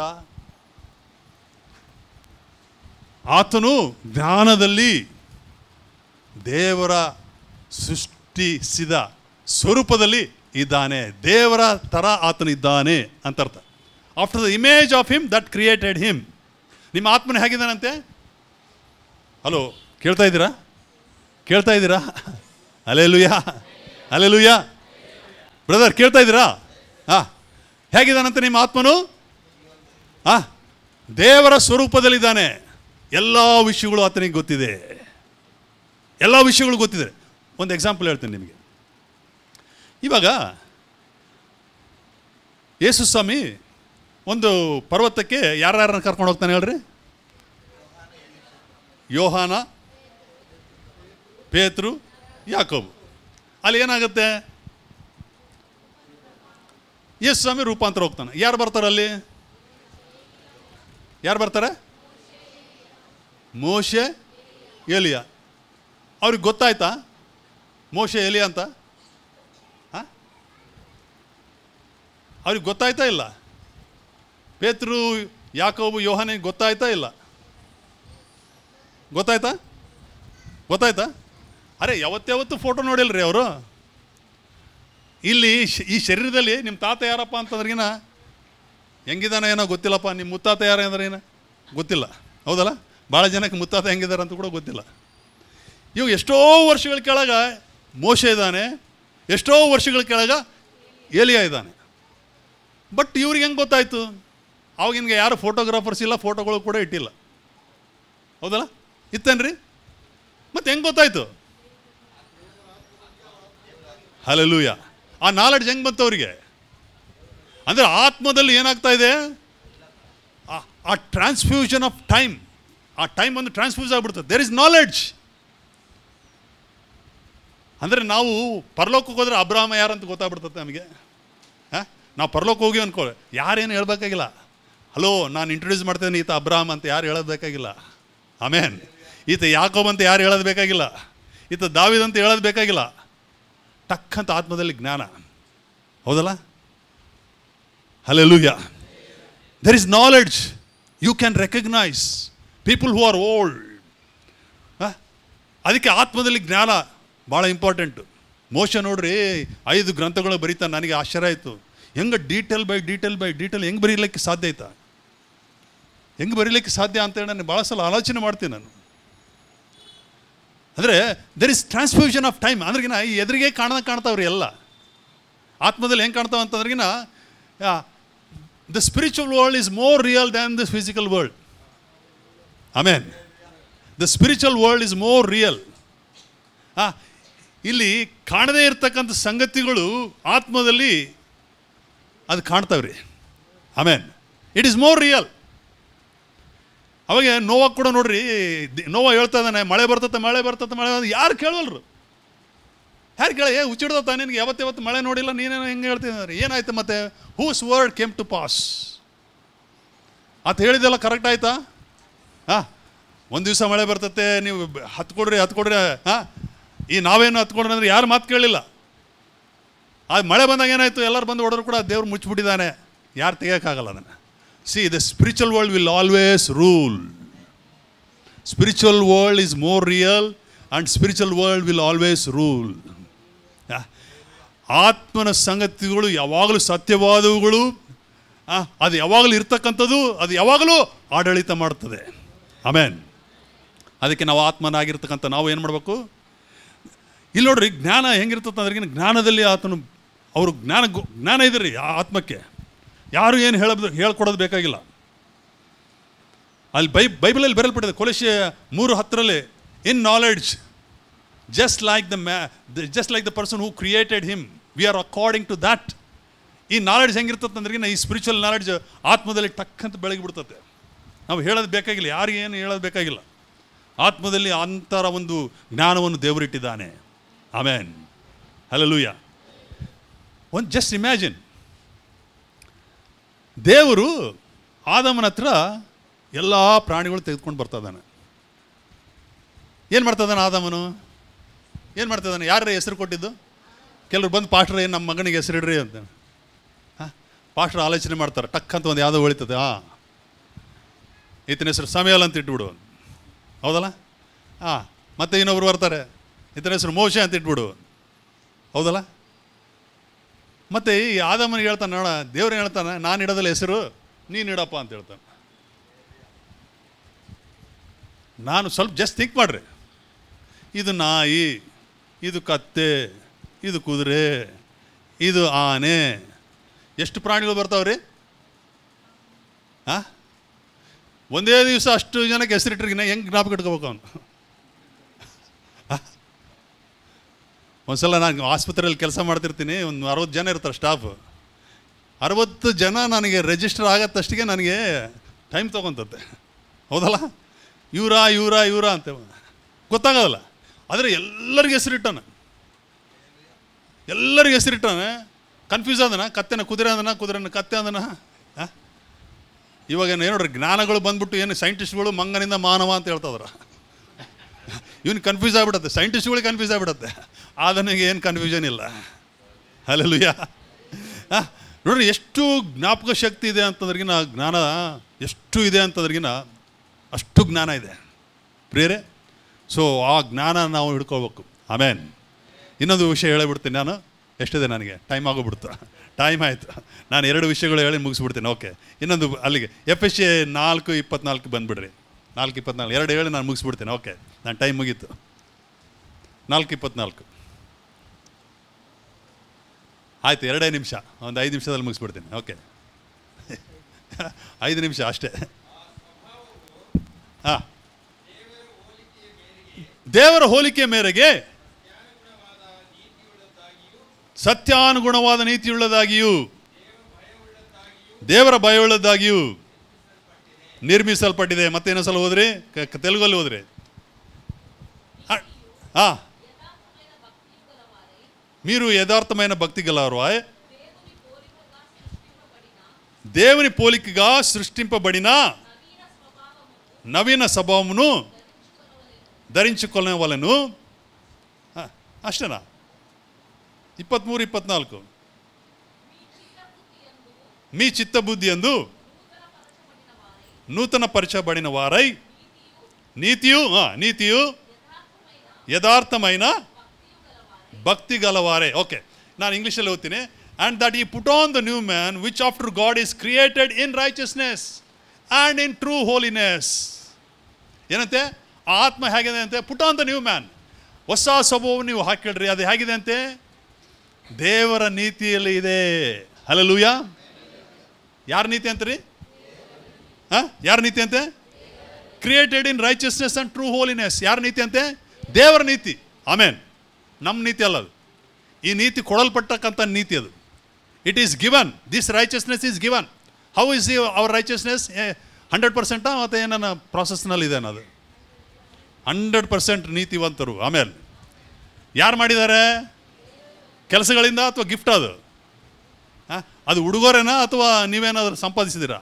ಆತನು ಜ್ಞಾನದಲ್ಲಿ ದೇವರ ಸೃಷ್ಟಿಸಿದ ಸ್ವರೂಪದಲ್ಲಿ ಇದ್ದಾನೆ, ದೇವರ ಥರ ಆತನಿದ್ದಾನೆ ಅಂತ ಅರ್ಥ. After the image of him that created him. ನಿಮ್ಮ ಆತ್ಮನ ಹೇಗಿದ್ದಾನಂತೆ? ಹಲೋ, ಕೇಳ್ತಾ ಇದ್ದೀರಾ? ಹಲ್ಲೆಲೂಯಾ. ಬ್ರದರ್, ಕೇಳ್ತಾ ಇದ್ದೀರಾ? ಹೇಗಿದ್ದಾನಂತೆ ನಿಮ್ಮ ಆತ್ಮನು? ದೇವರ ಸ್ವರೂಪದಲ್ಲಿದ್ದಾನೆ. ಎಲ್ಲ ವಿಷಯಗಳು ಆತನಿಗೆ ಗೊತ್ತಿದೆ. ಒಂದು ಎಕ್ಸಾಂಪಲ್ ಹೇಳ್ತೇನೆ ನಿಮಗೆ. ಇವಾಗ ಯೇಸು ಸ್ವಾಮಿ ಒಂದು ಪರ್ವತಕ್ಕೆ ಯಾರ್ಯಾರನ್ನ ಕರ್ಕೊಂಡು ಹೋಗ್ತಾನೆ ಹೇಳ್ರಿ? ಯೋಹಾನ, ಪೇತ್ರು, ಯಾಕೋಬು. ಅಲ್ಲಿ ಏನಾಗುತ್ತೆ? ಯೇಸು ಸ್ವಾಮಿ ರೂಪಾಂತರ ಹೋಗ್ತಾನೆ. ಯಾರು ಬರ್ತಾರೆ ಅಲ್ಲಿ? ಮೋಶೆ, ಏಲಿಯಾ. ಅವ್ರಿಗೆ ಗೊತ್ತಾಯ್ತಾ ಮೋಶೆ, ಏಲಿಯಾ ಅಂತ? ಅವ್ರಿಗೆ ಗೊತ್ತಾಯ್ತಾ ಇಲ್ಲ? ಪೇತ್ರು, ಯಾಕೋಬು, ಯೋಹಾನಿಗೆ ಗೊತ್ತಾಯ್ತಾ ಇಲ್ಲ? ಗೊತ್ತಾಯ್ತಾ? ಅರೆ, ಯಾವತ್ತೂ ಫೋಟೋ ನೋಡಿಲ್ರಿ ಅವರು. ಇಲ್ಲಿ ಈ ಶರೀರದಲ್ಲಿ ನಿಮ್ಮ ತಾತ ಯಾರಪ್ಪ ಅಂತಂದ್ರಿಗಿನ ಹೆಂಗಿದಾನೆ ಏನೋ ಗೊತ್ತಿಲ್ಲಪ್ಪ. ನಿಮ್ಮ ಮುತ್ತಾತ ಯಾರು ಅಂದ್ರೆ ಏನೋ ಗೊತ್ತಿಲ್ಲ, ಹೌದಲ್ಲ? ಭಾಳ ಜನಕ್ಕೆ ಮುತ್ತಾತ ಹೆಂಗಿದ್ದಾರೆ ಅಂತ ಕೂಡ ಗೊತ್ತಿಲ್ಲ. ಇವಾಗ ಎಷ್ಟೋ ವರ್ಷಗಳ ಕೆಳಗ ಮೋಶೆ ಇದ್ದಾನೆ, ಎಷ್ಟೋ ವರ್ಷಗಳ ಕೆಳಗ ಏಲಿಯಾ ಇದ್ದಾನೆ. ಬಟ್ ಇವ್ರಿಗೆ ಹೆಂಗೆ ಗೊತ್ತಾಯಿತು? ಅವಾಗಿನ್ಗೆ ಯಾರು ಫೋಟೋಗ್ರಾಫರ್ಸ್ ಇಲ್ಲ, ಫೋಟೋಗಳು ಕೂಡ ಇಟ್ಟಿಲ್ಲ, ಹೌದಲ್ಲ? ಇತ್ತೇನ್ರಿ? ಮತ್ತೆ ಹೆಂಗೆ ಗೊತ್ತಾಯಿತು? ಹಲ್ಲೆಲೂಯಾ. ಆ ನಾಲೆಡ್ಜ್ ಹೆಂಗೆ ಬಂತು ಅವರಿಗೆ? ಅಂದರೆ ಆತ್ಮದಲ್ಲಿ ಏನಾಗ್ತಾ ಇದೆ? ಆ ಟ್ರಾನ್ಸ್ಫ್ಯೂಷನ್ ಆಫ್ ಟೈಮ್, ಆ ಟೈಮ್ ಒಂದು ಟ್ರಾನ್ಸ್ಫ್ಯೂಸ್ ಆಗಿಬಿಡ್ತದೆ. There is knowledge. ಅಂದರೆ ನಾವು ಪರಲೋಕಕ್ಕೆ ಹೋದರೆ ಅಬ್ರಾಮ ಯಾರಂತ ಗೊತ್ತಾಗ್ಬಿಡ್ತದೆ ನಮಗೆ. ನಾವು ಪರಲೋಕ ಹೋಗಿ ಅನ್ಕೊಳ್ಳಿ, ಯಾರೇನು ಹೇಳಬೇಕಾಗಿಲ್ಲ. ಹಲೋ, ನಾನು ಇಂಟ್ರೊಡ್ಯೂಸ್ ಮಾಡ್ತೇನೆ, ಈತ ಅಬ್ರಾಮ್ ಅಂತ ಯಾರು ಹೇಳೋದು ಬೇಕಾಗಿಲ್ಲ. ಆಮೇನ್. ಈತ ಯಾಕೋಬ್ ಅಂತ ಯಾರು ಹೇಳೋದು ಬೇಕಾಗಿಲ್ಲ. ಈತ ದಾವೀದ್ ಅಂತ ಹೇಳೋದು ಬೇಕಾಗಿಲ್ಲ. ಟಕ್ಕಂತ ಆತ್ಮದಲ್ಲಿ ಜ್ಞಾನ, ಹೌದಲ್ಲ? Hallelujah. There is knowledge. You can recognise people who are old. ಅದಕ್ಕೆ ಆತ್ಮದಲ್ಲಿ ಜ್ಞಾನ ಭಾಳ ಇಂಪಾರ್ಟೆಂಟು. ಮೋಶ ನೋಡ್ರಿ 5 ಗ್ರಂಥಗಳು ಬರೀತಾ. ನನಗೆ ಆಶ್ಚರ್ಯ ಆಯಿತು, ಹೆಂಗೆ ಡೀಟೇಲ್ ಬೈ ಡೀಟೇಲ್ ಹೆಂಗೆ ಬರೀಲಿಕ್ಕೆ ಸಾಧ್ಯ ಆಯ್ತಾ, ಹೆಂಗೆ ಬರೀಲಿಕ್ಕೆ ಸಾಧ್ಯ ಅಂತೇಳಿ ನಾನು ಭಾಳ ಸಲ ಆಲೋಚನೆ ಮಾಡ್ತೀನಿ ನಾನು. ಅಂದರೆ there is transfusion of time. ಅಂದ್ರಿಗಿನ ಈ ಎದುರಿಗೆ ಕಾಣ್ತಾವ್ರಿ ಎಲ್ಲ. ಆತ್ಮದಲ್ಲಿ ಹೆಂಗೆ ಕಾಣ್ತಾವ ಅಂತಂದ್ರಿಗಿನ the spiritual world is more real than the physical world. ಆಮೇನ್. The spiritual world is more real. ಇಲ್ಲಿ ಕಾಣದೇ ಇರ್ತಕ್ಕಂಥ ಸಂಗತಿಗಳು ಆತ್ಮದಲ್ಲಿ ಅದು ಕಾಣ್ತಾವ್ರಿ. ಆಮೇನ್. It is more real. ಅವಾಗ ನೋವಾಗ ಕೂಡ ನೋಡ್ರಿ, ನೋವ ಹೇಳ್ತಾ ಇದ್ದಾನೆ ಮಳೆ ಬರ್ತತೆ ಯಾರು ಕೇಳವಲ್ರು, ಯಾರು ಕೇಳ ಹುಚ್ಚಿಡ್ದತ್ತ ನಿನಗೆ ಯಾವತ್ತು ಮಳೆ ನೋಡಿಲ್ಲ, ನೀನೇನೋ ಹೆಂಗೆ ಹೇಳ್ತಿದ್ದಾರೆ, ಏನಾಯ್ತು ಮತ್ತೆ, whose word came to pass. ಆತ ಹೇಳಿದೆಲ್ಲ ಕರೆಕ್ಟ್ ಆಯ್ತಾ? ಒಂದು ದಿವಸ ಮಳೆ ಬರ್ತತೆ, ನೀವು ಹತ್ಕೊಡ್ರಿ ಈ ನಾವೇನು ಹತ್ಕೊಂಡ್ರೆ ಅಂದರೆ ಯಾರು ಮಾತು ಕೇಳಲಿಲ್ಲ. ಅದು ಮಳೆ ಬಂದಾಗ ಏನಾಯಿತು, ಎಲ್ಲರೂ ಬಂದು ಹೊಡೆದ್ರು ಕೂಡ ದೇವ್ರು ಮುಚ್ಚಿಬಿಟ್ಟಿದ್ದಾನೆ, ಯಾರು ತೆಗಿಯೋಕ್ಕಾಗಲ್ಲ ಅದನ್ನು. See, the spiritual world will always rule. Spiritual world is more real and spiritual world will always rule. ಆತ್ಮನ ಸಂಗತಿಗಳು ಯಾವಾಗಲೂ ಸತ್ಯವಾದವುಗಳು, ಅದು ಯಾವಾಗಲೂ ಇರ್ತಕ್ಕಂಥದ್ದು, ಅದು ಯಾವಾಗಲೂ ಆಡಳಿತ ಮಾಡ್ತದೆ. ಆಮೇನ್. ಅದಕ್ಕೆ ನಾವು ಆತ್ಮನಾಗಿರ್ತಕ್ಕಂಥ ನಾವು ಏನು ಮಾಡಬೇಕು? ಇಲ್ಲಿ ನೋಡ್ರಿ, ಜ್ಞಾನ ಹೆಂಗಿರ್ತದೆ ಅಂದ್ರೆ, ಜ್ಞಾನದಲ್ಲಿ ಆತನು ಅವರು ಜ್ಞಾನ ಇದ್ರಿ ಆ ಆತ್ಮಕ್ಕೆ. ಯಾರು ಏನು ಹೇಳ್ಕೊಡೋದು ಬೇಕಾಗಿಲ್ಲ. ಅಲ್ಲಿ ಬೈಬಲಲ್ಲಿ ಬರೆಯಲ್ಪಟ್ಟಿದೆ, ಕೊಲೊಸ್ಸೆ 3:10 in knowledge just like the person who created him we are according to that. ಈ ನಾಲೆಡ್ಜ್ ಹೆಂಗಿರ್ತದೆ ಅಂದ್ರೆ, ಈ ಸ್ಪಿರಿಚುವಲ್ ನಾಲೆಡ್ಜ್ ಆತ್ಮದಲ್ಲಿ ಟಕ್ಕಂತ ಬೆಳಗಿಬಿಡ್ತದೆ. ನಾವು ಹೇಳೋದು ಬೇಕಾಗಿಲ್ಲ, ಯಾರಿಗೇನು ಹೇಳೋದು ಬೇಕಾಗಿಲ್ಲ. ಆತ್ಮದಲ್ಲಿ ಅಂತರ ಒಂದು ಜ್ಞಾನವನ್ನು ದೇವರಿಟ್ಟಿದ್ದಾನೆ. ಆಮೇನ್. ಹಲ್ಲೆಲೂಯಾ. ಜಸ್ಟ್ ಇಮ್ಯಾಜಿನ್, ದೇವರು ಆದಮನ ಹತ್ರ ಎಲ್ಲ ಪ್ರಾಣಿಗಳು ತೆಗೆದುಕೊಂಡು ಬರ್ತಾಯಿದ್ದಾನೆ. ಏನು ಮಾಡ್ತಾಯಿದ್ದಾನೆ ಆದಮನು? ಏನು ಮಾಡ್ತಾಯಿದ್ದಾನೆ? ಯಾರ ಹೆಸರು ಕೊಟ್ಟಿದ್ದು? ಕೆಲವ್ರು ಬಂದು ಪಾಸ್ಟ್ರ್ ಏನು ನಮ್ಮ ಮಗನಿಗೆ ಹೆಸರಿಡ್ರಿ ಅಂತ. ಪಾಸ್ಟ್ರ್ ಆಲೋಚನೆ ಮಾಡ್ತಾರೆ, ಟಕ್ ಅಂತ ಒಂದು ಯಾವುದೋ ಹೊಳಿತದೆ, ಈತನ ಹೆಸರು ಸಮಯಲ್ ಅಂತ ಇಟ್ಬಿಡು, ಹೌದಲ್ಲ? ಮತ್ತೆ ಇನ್ನೊಬ್ರು ಬರ್ತಾರೆ, ಈತನ ಹೆಸರು ಮೋಶೆ ಅಂತ ಇಟ್ಬಿಡು, ಹೌದಲ್ಲ? ಮತ್ತು ಈ ಆದಮನಿಗೆ ಹೇಳ್ತಾನೆ, ನೋಡ ದೇವ್ರು ಹೇಳ್ತಾನೆ, ನಾನು ಇಡೋದಲ್ಲ ಹೆಸರು, ನೀನು ಇಡಪ್ಪ ಅಂತ ಹೇಳ್ತಾನೆ. ನಾನು ಸ್ವಲ್ಪ ಜಸ್ಟ್ ಥಿಂಕ್ ಮಾಡ್ರಿ, ಇದು ನಾಯಿ, ಇದು ಕತ್ತೆ, ಇದು ಕುದುರೆ, ಇದು ಆನೆ, ಎಷ್ಟು ಪ್ರಾಣಿಗಳು ಬರ್ತಾವ್ರಿ? ಒಂದೇ ದಿವಸ ಅಷ್ಟು ಜನಕ್ಕೆ ಹೆಸರಿಟ್ರಿಗಿನ ಹೆಂಗೆ ಜ್ಞಾಪಕ ಇಟ್ಕೋಬೇಕು ಅವನು? ಒಂದ್ಸಲ ನಾನು ಆಸ್ಪತ್ರೆಯಲ್ಲಿ ಕೆಲಸ ಮಾಡ್ತಿರ್ತೀನಿ, ಒಂದು 60 ಜನ ಇರ್ತಾರೆ ಸ್ಟಾಫ್. 60 ಜನ ನನಗೆ ರಿಜಿಸ್ಟರ್ ಆಗತ್ತಷ್ಟಿಗೆ ನನಗೆ ಟೈಮ್ ತೊಗೊತತ್ತೆ, ಹೌದಲ್ಲ? ಇವರ ಅಂತ ಗೊತ್ತಾಗೋದಲ್ಲ. ಆದರೆ ಎಲ್ಲರಿಗೂ ಹೆಸರಿಟ್ಟಾನೆ, ಕನ್ಫ್ಯೂಸ್ ಆದನ, ಕತ್ತೆನ ಕುದುರೆ ಕುದುರೆನ ಕತ್ತೆ ಅಂದನ. ಇವಾಗ ಏನು ನೋಡ್ರಿ, ಜ್ಞಾನಗಳು ಬಂದ್ಬಿಟ್ಟು ಏನು ಸೈಂಟಿಸ್ಟ್ಗಳು ಮಂಗನಿಂದ ಮಾನವ ಅಂತ ಹೇಳ್ತಾವ್ರ. ಇವನಿಗೆ ಕನ್ಫ್ಯೂಸ್ ಆಗಿಬಿಡುತ್ತೆ, ಸೈಂಟಿಸ್ಟ್ಗಳಿಗೆ ಕನ್ಫ್ಯೂಸ್ ಆಗಿಬಿಡುತ್ತೆ, ಆದನಿಗೆ ಏನು ಕನ್ಫ್ಯೂಷನ್ ಇಲ್ಲ. ಹಲ್ಲೆಲೂಯಾ. ನೋಡ್ರಿ, ಎಷ್ಟು ಜ್ಞಾಪಕ ಶಕ್ತಿ ಇದೆ ಅಂತಂದ್ರಿಗಿನ, ಜ್ಞಾನ ಎಷ್ಟು ಇದೆ ಅಂತಂದ್ರಿಗಿನ ಅಷ್ಟು ಜ್ಞಾನ ಇದೆ ಪ್ರಿಯರೇ. ಸೊ ಆ ಜ್ಞಾನ ನಾವು ಹಿಡ್ಕೋಬೇಕು. ಆಮೇನ್. ಇನ್ನೊಂದು ವಿಷಯ ಹೇಳಿಬಿಡ್ತೀನಿ ನಾನು, ಎಷ್ಟಿದೆ ನನಗೆ, ಟೈಮ್ ಆಗೋಗ್ಬಿಡ್ತು, ಟೈಮ್ ಆಯಿತು. ನಾನು 2 ವಿಷಯಗಳು ಹೇಳಿ ಮುಗಿಸ್ಬಿಡ್ತೀನಿ. ಓಕೆ, ಇನ್ನೊಂದು ಅಲ್ಲಿಗೆ ಎಫೆಸೆ 4:24 ಬಂದುಬಿಡ್ರಿ. 4:24 2 ಹೇಳಿ ನಾನು ಮುಗಿಸ್ಬಿಡ್ತೀನಿ. ಓಕೆ, ನಾನು ಟೈಮ್ ಮುಗೀತು. 4:24 ಆಯಿತು, 2 ನಿಮಿಷ, ಒಂದು 5 ನಿಮಿಷದಲ್ಲಿ ಮುಗಿಸ್ಬಿಡ್ತೀನಿ. ಓಕೆ, 5 ನಿಮಿಷ ಅಷ್ಟೇ. ದೇವರ ಹೋಲಿಕೆ ಮೇರೆಗೆ ಸತ್ಯಾನುಗುಣವಾದ ನೀತಿಯುಳ್ಳದಾಗಿಯೂ ದೇವರ ಭಯವುಳ್ಳದಾಗಿಯೂ ನಿರ್ಮಿಸಲ್ಪಟ್ಟಿದೆ. ಮತ್ತೇನೋ ಸಲ ಹೋದ್ರಿ, ತೆಲುಗಲ್ಲಿ ಹೋದ್ರಿ. మీరు యథార్థమైన భక్తి గలవారు, దేవుని పోలికగా సృష్టింపబడిన నవీన స్వభావమును ధరించుకొనవలెను. అష్టేనా? 23-24 మీ చిత్తబుద్ధి యందు నూతన పరచబడిన వారై నీతియు యథార్థమైన ಭಕ್ತಿಗಲವಾರೆ. ಓಕೆ, ನಾನು ಇಂಗ್ಲೀಷಲ್ಲಿ ಓದ್ತೀನಿ. ಆ್ಯಂಡ್ ದಟ್ ಈ ಪುಟ್ on the new man which after God is created in righteousness and in true holiness. ಏನಂತೆ? ಆ ಆತ್ಮ ಹೇಗಿದೆ ಅಂತೆ? ಪುಟ್ ಆನ್ ದ ನ್ಯೂ ಮ್ಯಾನ್, ಹೊಸ ಸ್ವಭಾವವನ್ನು ನೀವು ಹಾಕಿಡ್ರಿ. ಅದು ಹೇಗಿದೆ ಅಂತೆ? ದೇವರ ನೀತಿಯಲ್ಲಿ ಇದೆ. ಹಲ್ಲೆಲೂಯಾ. ಯಾರ ನೀತಿ ಅಂತೀರಿ? ಯಾರ ನೀತಿ ಅಂತೆ? Created in righteousness and true holiness. ಯಾರ ನೀತಿ ಅಂತೆ? ದೇವರ ನೀತಿ. ಆಮೇನ್. ನಮ್ಮ ನೀತಿ ಅಲ್ಲ ಅದು. ಈ ನೀತಿ ಕೊಡಲ್ಪಟ್ಟಕ್ಕಂಥ ನೀತಿ ಅದು. It is given. This righteousness is given. How is our righteousness? 100% ಮತ್ತು ಏನನ್ನ ಪ್ರಾಸೆಸ್ನಲ್ಲಿ ಇದೆ ಅನ್ನೋದು 100% ನೀತಿವಂತರು. ಆಮೇಲೆ ಯಾರು ಮಾಡಿದ್ದಾರೆ? ಕೆಲಸಗಳಿಂದ ಅಥವಾ ಗಿಫ್ಟ್? ಅದು ಉಡುಗೊರೆನಾ ಅಥವಾ ನೀವೇನಾದರೂ ಸಂಪಾದಿಸಿದ್ದೀರಾ?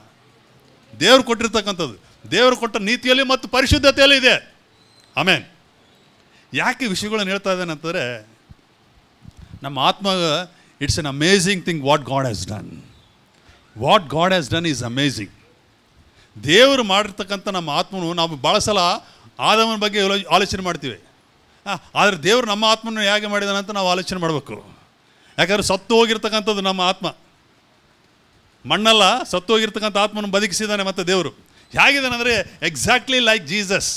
ದೇವರು ಕೊಟ್ಟಿರ್ತಕ್ಕಂಥದ್ದು. ದೇವರು ಕೊಟ್ಟ ನೀತಿಯಲ್ಲಿ ಮತ್ತು ಪರಿಶುದ್ಧತೆಯಲ್ಲಿ ಇದೆ. ಆಮೇನ್. ಯಾಕೆ ವಿಷಯಗಳನ್ನು ಹೇಳ್ತಾ ಇದ್ದೇನೆ ಅಂತಂದರೆ, ನಮ್ಮ ಆತ್ಮ, it's an amazing thing what God has done. What God has done is amazing. ದೇವರು ಮಾಡಿರ್ತಕ್ಕಂಥ ನಮ್ಮ ಆತ್ಮನು, ನಾವು ಭಾಳ ಸಲ ಆದವನ ಬಗ್ಗೆ ಆಲೋಚನೆ ಮಾಡ್ತೀವಿ. ಆದರೆ ದೇವರು ನಮ್ಮ ಆತ್ಮನ ಹೇಗೆ ಮಾಡಿದಾನೆ ಅಂತ ನಾವು ಆಲೋಚನೆ ಮಾಡಬೇಕು. ಯಾಕಂದರೆ ಸತ್ತು ಹೋಗಿರ್ತಕ್ಕಂಥದ್ದು ನಮ್ಮ ಆತ್ಮ, ಮಣ್ಣಲ್ಲ, ಸತ್ತು ಹೋಗಿರ್ತಕ್ಕಂಥ ಆತ್ಮನ ಬದುಕಿಸಿದ್ದಾನೆ. ಮತ್ತು ದೇವರು ಹೇಗಿದ್ದಾನೆ ಅಂದರೆ exactly like Jesus.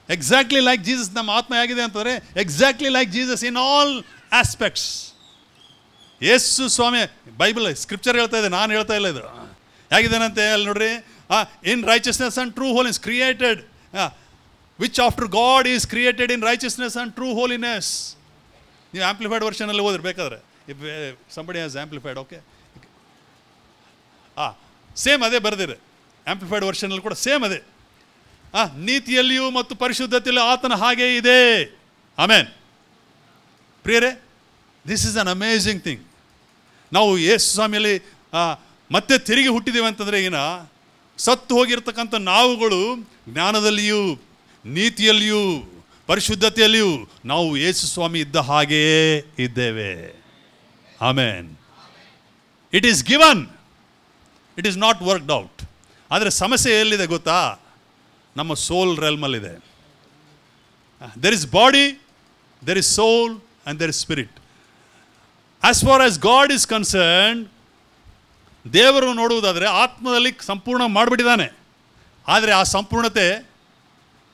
Exactly like Jesus. ನಮ್ಮ ಆತ್ಮ ಹೇಗಿದೆ ಅಂತಂದರೆ exactly like Jesus in all aspects. ಯೇಸು ಸ್ವಾಮಿ, ಬೈಬಲ್ ಸ್ಕ್ರಿಪ್ಚರ್ ಹೇಳ್ತಾ ಇದೆ, ನಾನು ಹೇಳ್ತಾ ಇಲ್ಲ. ಇದು ಹೇಗಿದ್ದಾನಂತೆ ಅಲ್ಲಿ ನೋಡ್ರಿ. In righteousness and true holiness created, which after God is created in righteousness and true holiness. ನೀವು ಆಂಪ್ಲಿಫೈಡ್ ವರ್ಷನಲ್ಲಿ ಓದ್ರಿ ಬೇಕಾದ್ರೆ. If somebody has amplified, okay, same ಅದೇ ಬರೆದಿದೆ. ಆಂಪ್ಲಿಫೈಡ್ ವರ್ಷನಲ್ಲಿ ಕೂಡ ಸೇಮ್ ಅದೇ. ನೀತಿಯಲ್ಲಿಯೂ ಮತ್ತು ಪರಿಶುದ್ಧತೆಯಲ್ಲಿಯೂ ಆತನ ಹಾಗೆ ಇದೆ. ಆಮೇನ್. ಪ್ರಿಯರೇ, this is an amazing thing. ನಾವು ಯೇಸು ಸ್ವಾಮಿಯಲ್ಲಿ ಮತ್ತೆ ತಿರುಗಿ ಹುಟ್ಟಿದ್ದೇವೆ ಅಂತಂದರೆ, ಈಗ ಸತ್ತು ಹೋಗಿರ್ತಕ್ಕಂಥ ನಾವುಗಳು ಜ್ಞಾನದಲ್ಲಿಯೂ ನೀತಿಯಲ್ಲಿಯೂ ಪರಿಶುದ್ಧತೆಯಲ್ಲಿಯೂ ನಾವು ಯೇಸು ಸ್ವಾಮಿ ಇದ್ದ ಹಾಗೆಯೇ ಇದ್ದೇವೆ. ಆಮೇನ್. It is given, it is not worked out. ಆದರೆ ಸಮಸ್ಯೆ ಎಲ್ಲಿದೆ ಗೊತ್ತಾ? ನಮ್ಮ ಸೋಲ್ ರೆಲ್ಮಲ್ಲಿದೆ. There is body, there is soul and there is spirit. As far as God is concerned, ದೇವರು ನೋಡುವುದಾದರೆ ಆತ್ಮದಲ್ಲಿ ಸಂಪೂರ್ಣ ಮಾಡಿಬಿಟ್ಟಿದ್ದಾನೆ. ಆದರೆ ಆ ಸಂಪೂರ್ಣತೆ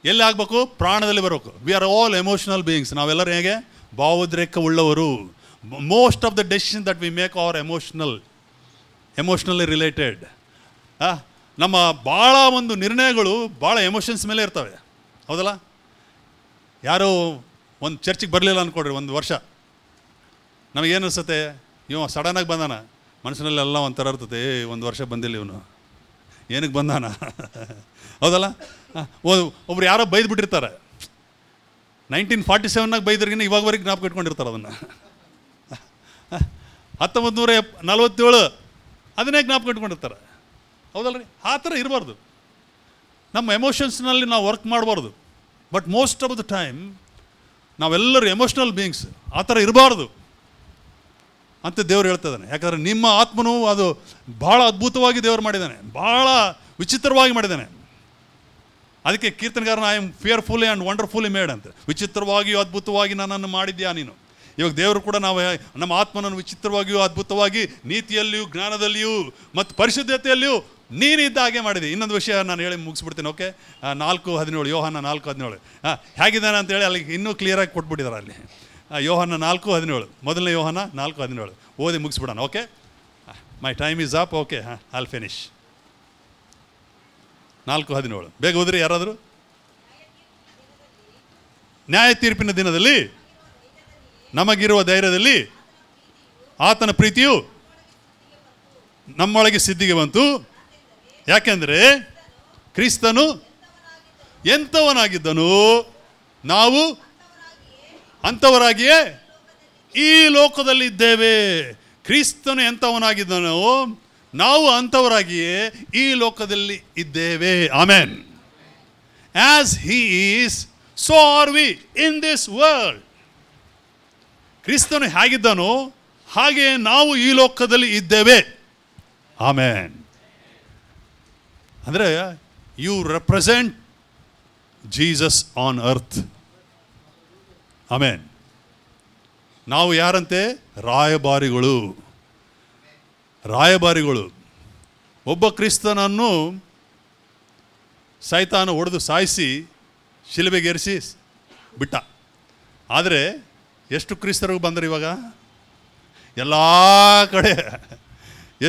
ಎಲ್ಲಿ ಆಗಬೇಕು? ಪ್ರಾಣದಲ್ಲಿ ಬರಬೇಕು. We are all emotional beings. ನಾವೆಲ್ಲರೂ ಹೇಗೆ? ಭಾವೋದ್ರೇಕ ಉಳ್ಳವರು. Most of the decision that we make are emotionally related. ನಮ್ಮ ಭಾಳ ಒಂದು ನಿರ್ಣಯಗಳು ಭಾಳ ಎಮೋಷನ್ಸ್ ಮೇಲೆ ಇರ್ತವೆ, ಹೌದಲ್ಲ? ಯಾರೋ ಒಂದು ಚರ್ಚಿಗೆ ಬರಲಿಲ್ಲ ಅಂದ್ಕೊಡ್ರಿ, ಒಂದು ವರ್ಷ. ನಮಗೇನು ಅನಿಸುತ್ತೆ? ಇವ ಸಡನ್ನಾಗಿ ಬಂದಾನ, ಮನಸ್ಸಿನಲ್ಲೆಲ್ಲ ಒಂಥರ ಇರ್ತದೆ, ಒಂದು ವರ್ಷ ಬಂದಿಲ್ಲ ಇವನು, ಏನಕ್ಕೆ ಬಂದಾನ? ಹೌದಲ್ಲ? ಒಬ್ರು ಯಾರೋ ಬೈದ್ಬಿಟ್ಟಿರ್ತಾರೆ. 1947 ಬೈದ್ರಿಗಿನ ಇವಾಗವರೆಗೆ ಜ್ಞಾಪಕ ಇಟ್ಕೊಂಡಿರ್ತಾರೆ ಅದನ್ನು. 1947 ಅದನ್ನೇ ಜ್ಞಾಪಕ ಇಟ್ಕೊಂಡಿರ್ತಾರೆ, ಹೌದಲ್ರಿ? ಆ ಥರ ಇರಬಾರ್ದು. ನಮ್ಮ ಎಮೋಷನ್ಸ್ನಲ್ಲಿ ನಾವು ವರ್ಕ್ ಮಾಡಬಾರ್ದು. But most of the time ನಾವೆಲ್ಲರೂ ಎಮೋಷ್ನಲ್ ಬೀಯಿಂಗ್ಸ್. ಆ ಥರ ಇರಬಾರ್ದು ಅಂತ ದೇವರು ಹೇಳ್ತಾ ಇದ್ದಾನೆ. ಯಾಕಂದರೆ ನಿಮ್ಮ ಆತ್ಮನು ಅದು ಭಾಳ ಅದ್ಭುತವಾಗಿ ದೇವರು ಮಾಡಿದ್ದಾನೆ, ಭಾಳ ವಿಚಿತ್ರವಾಗಿ ಮಾಡಿದ್ದಾನೆ. ಅದಕ್ಕೆ ಕೀರ್ತನಗಾರನ I am fearfully and wonderfully made ಅಂತ. ವಿಚಿತ್ರವಾಗಿಯೂ ಅದ್ಭುತವಾಗಿ ನನ್ನನ್ನು ಮಾಡಿದ್ಯಾ ನೀನು. ಇವಾಗ ದೇವರು ಕೂಡ ನಾವು ನಮ್ಮ ಆತ್ಮನನ್ನು ವಿಚಿತ್ರವಾಗಿಯೂ ಅದ್ಭುತವಾಗಿ ನೀತಿಯಲ್ಲಿಯೂ ಜ್ಞಾನದಲ್ಲಿಯೂ ಮತ್ತು ಪರಿಶುದ್ಧತೆಯಲ್ಲಿಯೂ ನೀನಿದ್ದ ಹಾಗೆ ಮಾಡಿದೆ. ಇನ್ನೊಂದು ವಿಷಯ ನಾನು ಹೇಳಿ ಮುಗಿಸ್ಬಿಡ್ತೀನಿ. ಓಕೆ, 4:17 ಯೋಹಾನ 4:17 ಹೇಗಿದ್ದಾನೆ ಅಂತೇಳಿ ಅಲ್ಲಿ ಇನ್ನೂ ಕ್ಲಿಯರಾಗಿ ಕೊಟ್ಬಿಟ್ಟಿದ್ದಾರೆ ಅಲ್ಲಿ. ಯೋಹಾನ 4:17, ಮೊದಲನೇ ಯೋಹಾನ 4:17 ಓದಿ ಮುಗಿಸ್ಬಿಡೋಣ. Okay, my time is up. Okay, I'll finish. 4:17 ಬೇಗ ಓದ್ರಿ ಯಾರಾದರೂ. ನ್ಯಾಯ ತೀರ್ಪಿನ ದಿನದಲ್ಲಿ ನಮಗಿರುವ ಧೈರ್ಯದಲ್ಲಿ ಆತನ ಪ್ರೀತಿಯು ನಮ್ಮೊಳಗೆ ಸಿದ್ಧಿಗೆ ಬಂತು. ಯಾಕೆಂದರೆ ಕ್ರಿಸ್ತನು ಎಂಥವನಾಗಿದ್ದನು, ನಾವು ಅಂಥವರಾಗಿಯೇ ಈ ಲೋಕದಲ್ಲಿ ಇದ್ದೇವೆ. ಕ್ರಿಸ್ತನು ಎಂಥವನಾಗಿದ್ದನು, ನಾವು ಅಂಥವರಾಗಿಯೇ ಈ ಲೋಕದಲ್ಲಿ ಇದ್ದೇವೆ. Amen. As he is, so are we in this world. ಕ್ರಿಸ್ತನು ಹೇಗಿದ್ದನೋ ಹಾಗೆ ನಾವು ಈ ಲೋಕದಲ್ಲಿ ಇದ್ದೇವೆ. ಆಮೆನ್. ಅಂದರೆ you represent Jesus on earth. Amen. ನಾವು ಯಾರಂತೆ? ರಾಯಭಾರಿಗಳು. ರಾಯಭಾರಿಗಳು. ಒಬ್ಬ ಕ್ರಿಸ್ತನನ್ನು ಸೈತಾನ ಹೊಡೆದು ಸಾಯಿಸಿ ಶಿಲುಬೆಗೇರಿಸಿ ಬಿಟ್ಟ. ಆದರೆ ಎಷ್ಟು ಕ್ರಿಸ್ತರಿಗೂ ಬಂದರು ಇವಾಗ? ಎಲ್ಲ ಕಡೆ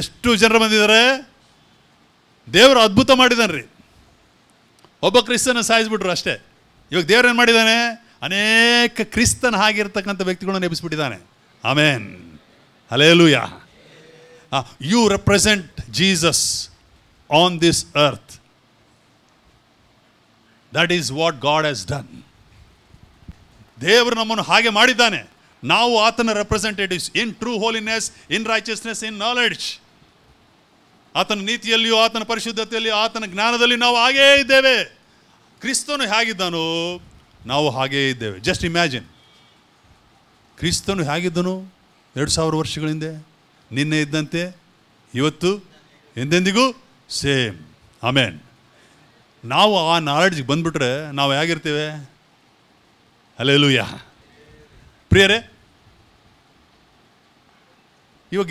ಎಷ್ಟು ಜನರು ಬಂದಿದ್ದಾರೆ? ದೇವರು ಅದ್ಭುತ ಮಾಡಿದ್ದಾನೆ ರೀ. ಒಬ್ಬ ಕ್ರಿಸ್ತನ ಸಾಯಿಸ್ಬಿಟ್ರು ಅಷ್ಟೇ. ಇವಾಗ ದೇವ್ರು ಏನು ಮಾಡಿದ್ದಾನೆ? ಅನೇಕ ಕ್ರಿಸ್ತನ ಹಾಗಿರ್ತಕ್ಕಂಥ ವ್ಯಕ್ತಿಗಳನ್ನು ಎಬ್ಬಿಸ್ಬಿಟ್ಟಿದ್ದಾನೆ. ಆಮೇನ್, ಹಲ್ಲೆಲೂಯಾ. You represent Jesus on this earth. That is what God has done. ದೇವರು ನಮ್ಮನ್ನು ಹಾಗೆ ಮಾಡಿದ್ದಾನೆ. ನಾವು ಆತನ representatives in true holiness, in righteousness, in knowledge. ಆತನ ನೀತಿಯಲ್ಲಿಯೂ, ಆತನ ಪರಿಶುದ್ಧತೆಯಲ್ಲಿಯೂ, ಆತನ ಜ್ಞಾನದಲ್ಲಿ ನಾವು ಹಾಗೇ ಇದ್ದೇವೆ. ಕ್ರಿಸ್ತನು ಹೇಗಿದ್ದಾನೋ ನಾವು ಹಾಗೇ ಇದ್ದೇವೆ. ಜಸ್ಟ್ ಇಮ್ಯಾಜಿನ್, ಕ್ರಿಸ್ತನು ಹೇಗಿದ್ದನು 2000 ವರ್ಷಗಳ ಹಿಂದೆ, ನಿನ್ನೆ ಇದ್ದಂತೆ ಇವತ್ತು ಎಂದೆಂದಿಗೂ ಸೇಮ್. ಆಮೇನ್. ನಾವು ಆ ನಾಲೆಡ್ಜ್ಗೆ ಬಂದುಬಿಟ್ರೆ ನಾವು ಹೇಗಿರ್ತೇವೆ? ಹಲ್ಲೆಲೂಯಾ. ಪ್ರಿಯರೇ, ಇವಾಗ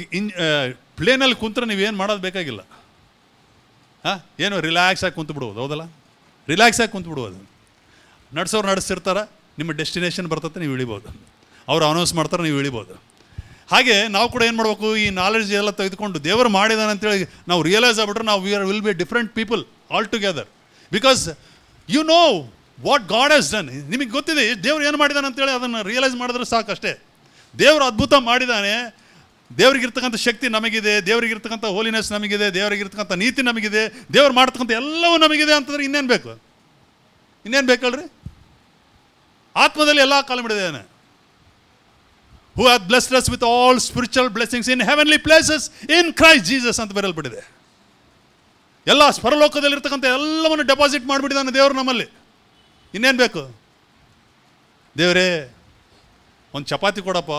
ಪ್ಲೇನಲ್ಲಿ ಕುಂತ್ರೆ ನೀವೇನು ಮಾಡೋದು ಬೇಕಾಗಿಲ್ಲ. ಏನು ರಿಲ್ಯಾಕ್ಸ್ ಆಗಿ ಕುಂತು ಬಿಡ್ಬೋದು, ಹೌದಲ್ಲ? ರಿಲ್ಯಾಕ್ಸ್ ಆಗಿ ಕುಂತು ಬಿಡ್ಬೋದು. ನಡ್ಸೋರು ನಡೆಸ್ತಿರ್ತಾರೆ, ನಿಮ್ಮ ಡೆಸ್ಟಿನೇಷನ್ ಬರ್ತದೆ, ನೀವು ಇಳಿಬೋದು. ಅವ್ರು ಅನೌನ್ಸ್ ಮಾಡ್ತಾರೆ, ನೀವು ಇಳಿಬೋದು. ಹಾಗೆ ನಾವು ಕೂಡ ಏನು ಮಾಡಬೇಕು? ಈ ನಾಲೆಡ್ಜ್ ಎಲ್ಲ ತೆಗೆದುಕೊಂಡು ದೇವರು ಮಾಡಿದಾನೆ ಅಂತೇಳಿ ನಾವು ರಿಯಲೈಸ್ ಆಗ್ಬಿಟ್ರೆ ನಾವು will be different people all together. Because you know what God has done. ನಿಮಗೆ ಗೊತ್ತಿದೆ ದೇವ್ರು ಏನು ಮಾಡಿದಾನೆ ಅಂತೇಳಿ ಅದನ್ನು ರಿಯಲೈಸ್ ಮಾಡಿದ್ರೆ ಸಾಕಷ್ಟೇ. ದೇವರು ಅದ್ಭುತ ಮಾಡಿದ್ದಾನೆ. ದೇವರಿಗಿರ್ತಕ್ಕಂಥ ಶಕ್ತಿ ನಮಗಿದೆ, ದೇವರಿಗಿರ್ತಕ್ಕಂಥ ಹೋಲಿನೆಸ್ ನಮಗಿದೆ, ದೇವರಿಗಿರ್ತಕ್ಕಂಥ ನೀತಿ ನಮಗಿದೆ, ದೇವ್ರು ಮಾಡ್ತಕ್ಕಂಥ ಎಲ್ಲವೂ ನಮಗಿದೆ ಅಂತಂದ್ರೆ ಇನ್ನೇನು ಬೇಕು? ಇನ್ನೇನು ಬೇಕಲ್ರಿ? ಆತ್ಮದಲ್ಲಿ ಎಲ್ಲ ಕಾಲ ಮಾಡಿದ್ದಾನೆ. Who hath blessed us with all spiritual blessings in heavenly places in Christ Jesus ಅಂತ ಬರೆಯಲ್ಪಟ್ಟಿದೆ. ಎಲ್ಲ ಪರಲೋಕದಲ್ಲಿರ್ತಕ್ಕಂಥ ಎಲ್ಲವನ್ನು ಡೆಪಾಸಿಟ್ ಮಾಡಿಬಿಟ್ಟಿದ್ದಾನೆ ದೇವರು ನಮ್ಮಲ್ಲಿ. ಇನ್ನೇನು ಬೇಕು? ದೇವರೇ ಒಂದು ಚಪಾತಿ ಕೊಡಪ್ಪ,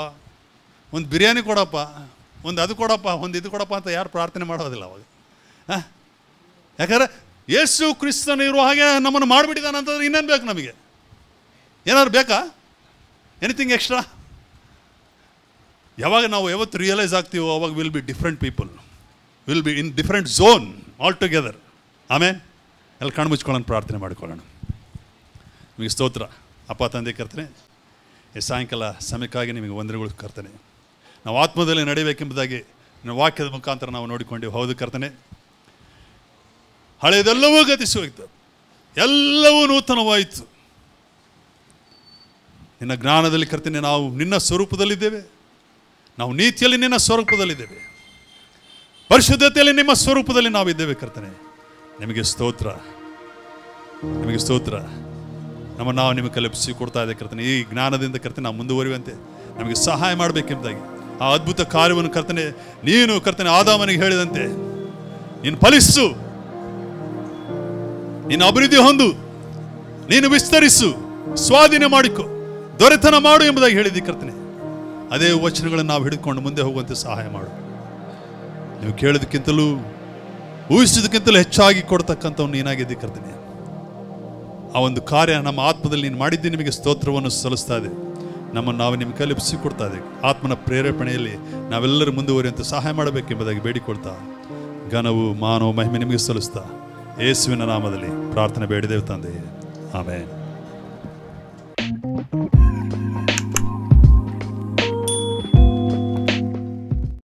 ಒಂದು ಬಿರಿಯಾನಿ ಕೊಡಪ್ಪ, ಒಂದು ಅದು ಕೊಡಪ್ಪ, ಒಂದು ಇದು ಕೊಡಪ್ಪ ಅಂತ ಯಾರು ಪ್ರಾರ್ಥನೆ ಮಾಡೋದಿಲ್ಲ ಅವಾಗ. ಯಾಕಂದರೆ ಯೇಸು ಕ್ರಿಸ್ತನು ಇರುವ ಹಾಗೆ ನಮ್ಮನ್ನು ಮಾಡಿಬಿಟ್ಟಿದ್ದಾನೆ ಅಂತಂದ್ರೆ ಇನ್ನೇನು ಬೇಕು ನಮಗೆ? ಏನಾದ್ರು ಬೇಕಾ? Anything extra? ಯಾವಾಗ ನಾವು ಯಾವತ್ತು ರಿಯಲೈಸ್ ಆಗ್ತೀವೋ ಅವಾಗ will be different people, will be in different zone all together. ಆಮೇಲೆ ಎಲ್ಲ ಕಣ್ಮುಚ್ಕೊಳ್ಳೋಣ, ಪ್ರಾರ್ಥನೆ ಮಾಡಿಕೊಳ್ಳೋಣ. ನಿಮಗೆ ಸ್ತೋತ್ರ. ಅಪ್ಪ ತಂದೆ ಕರ್ತನೆ, ಈ ಸಾಯಂಕಾಲ ಸಮಯಕ್ಕಾಗಿ ನಿಮಗೆ ವಂದನೆಗಳು ಕರ್ತನೆ. ನಾವು ಆತ್ಮದಲ್ಲಿ ನಡೀಬೇಕೆಂಬುದಾಗಿ ನನ್ನ ವಾಕ್ಯದ ಮುಖಾಂತರ ನಾವು ನೋಡಿಕೊಂಡೆವು. ಹೌದು ಕರ್ತನೆ, ಹಳೆಯದೆಲ್ಲವೂ ಗತಿಸಿ ಹೋಯಿತು, ಎಲ್ಲವೂ ನೂತನವಾಯಿತು. ನಿನ್ನ ಜ್ಞಾನದಲ್ಲಿ ಕರ್ತನೆ ನಾವು ನಿನ್ನ ಸ್ವರೂಪದಲ್ಲಿದ್ದೇವೆ, ನಾವು ನೀತಿಯಲ್ಲಿ ನಿನ್ನ ಸ್ವರೂಪದಲ್ಲಿದ್ದೇವೆ, ಪರಿಶುದ್ಧತೆಯಲ್ಲಿ ನಿಮ್ಮ ಸ್ವರೂಪದಲ್ಲಿ ನಾವಿದ್ದೇವೆ ಕರ್ತನೆ. ನಿಮಗೆ ಸ್ತೋತ್ರ, ನಿಮಗೆ ಸ್ತೋತ್ರ. ನಾವು ನಿಮಗೆ ಕಲ್ಪಿಸಿ ಕೊಡ್ತಾ ಇದೆ ಕರ್ತನೆ. ಈ ಜ್ಞಾನದಿಂದ ಕರ್ತನೆ ನಾವು ಮುಂದುವರಿಯುವಂತೆ ನಮಗೆ ಸಹಾಯ ಮಾಡಬೇಕೆಂಬುದಾಗಿ ಆ ಅದ್ಭುತ ಕಾರ್ಯವನ್ನು ಕರ್ತನೆ ನೀನು ಕರ್ತನೆ ಆದಾಮನಿಗೆ ಹೇಳಿದಂತೆ ನೀನು ಫಲಿಸು, ನೀನು ಅಭಿವೃದ್ಧಿ ಹೊಂದು, ನೀನು ವಿಸ್ತರಿಸು, ಸ್ವಾಧೀನ ಮಾಡಿಕೊ, ದೊರೆತನ ಮಾಡು ಎಂಬುದಾಗಿ ಹೇಳಿದ್ದಿ ಕರ್ತನೆ. ಅದೇ ವಚನಗಳನ್ನು ನಾವು ಹಿಡಿದುಕೊಂಡು ಮುಂದೆ ಹೋಗುವಂತೆ ಸಹಾಯ ಮಾಡು. ನೀವು ಕೇಳೋದಕ್ಕಿಂತಲೂ ಊಹಿಸೋದಕ್ಕಿಂತಲೂ ಹೆಚ್ಚಾಗಿ ಕೊಡ್ತಕ್ಕಂಥವ್ನು ಏನಾಗಿದ್ದಿ ಕರ್ತನೆ. ಆ ಒಂದು ಕಾರ್ಯ ನಮ್ಮ ಆತ್ಮದಲ್ಲಿ ನೀನು ಮಾಡಿದ್ದಿ. ನಿಮಗೆ ಸ್ತೋತ್ರವನ್ನು ಸಲ್ಲಿಸ್ತಾ ಇದೆ. ನಮ್ಮನ್ನು ನಾವು ನಿಮಗೆ ಕಲ್ಪಿಸಿ ಕೊಡ್ತಾ ಇದೆ. ಆತ್ಮನ ಪ್ರೇರೇಪಣೆಯಲ್ಲಿ ನಾವೆಲ್ಲರೂ ಮುಂದುವರಿಯುವಂತೆ ಸಹಾಯ ಮಾಡಬೇಕೆಂಬುದಾಗಿ ಬೇಡಿಕೊಳ್ತಾ ಘನವು ಮಾನವ ಮಹಿಮೆ ನಿಮಗೆ ಸಲ್ಲಿಸ್ತಾ ಯೇಸುವಿನ ನಾಮದಲ್ಲಿ ಪ್ರಾರ್ಥನೆ ಬೇಡಿದೆವು ತಂದೆಯೇ. ಆಮೆನ್.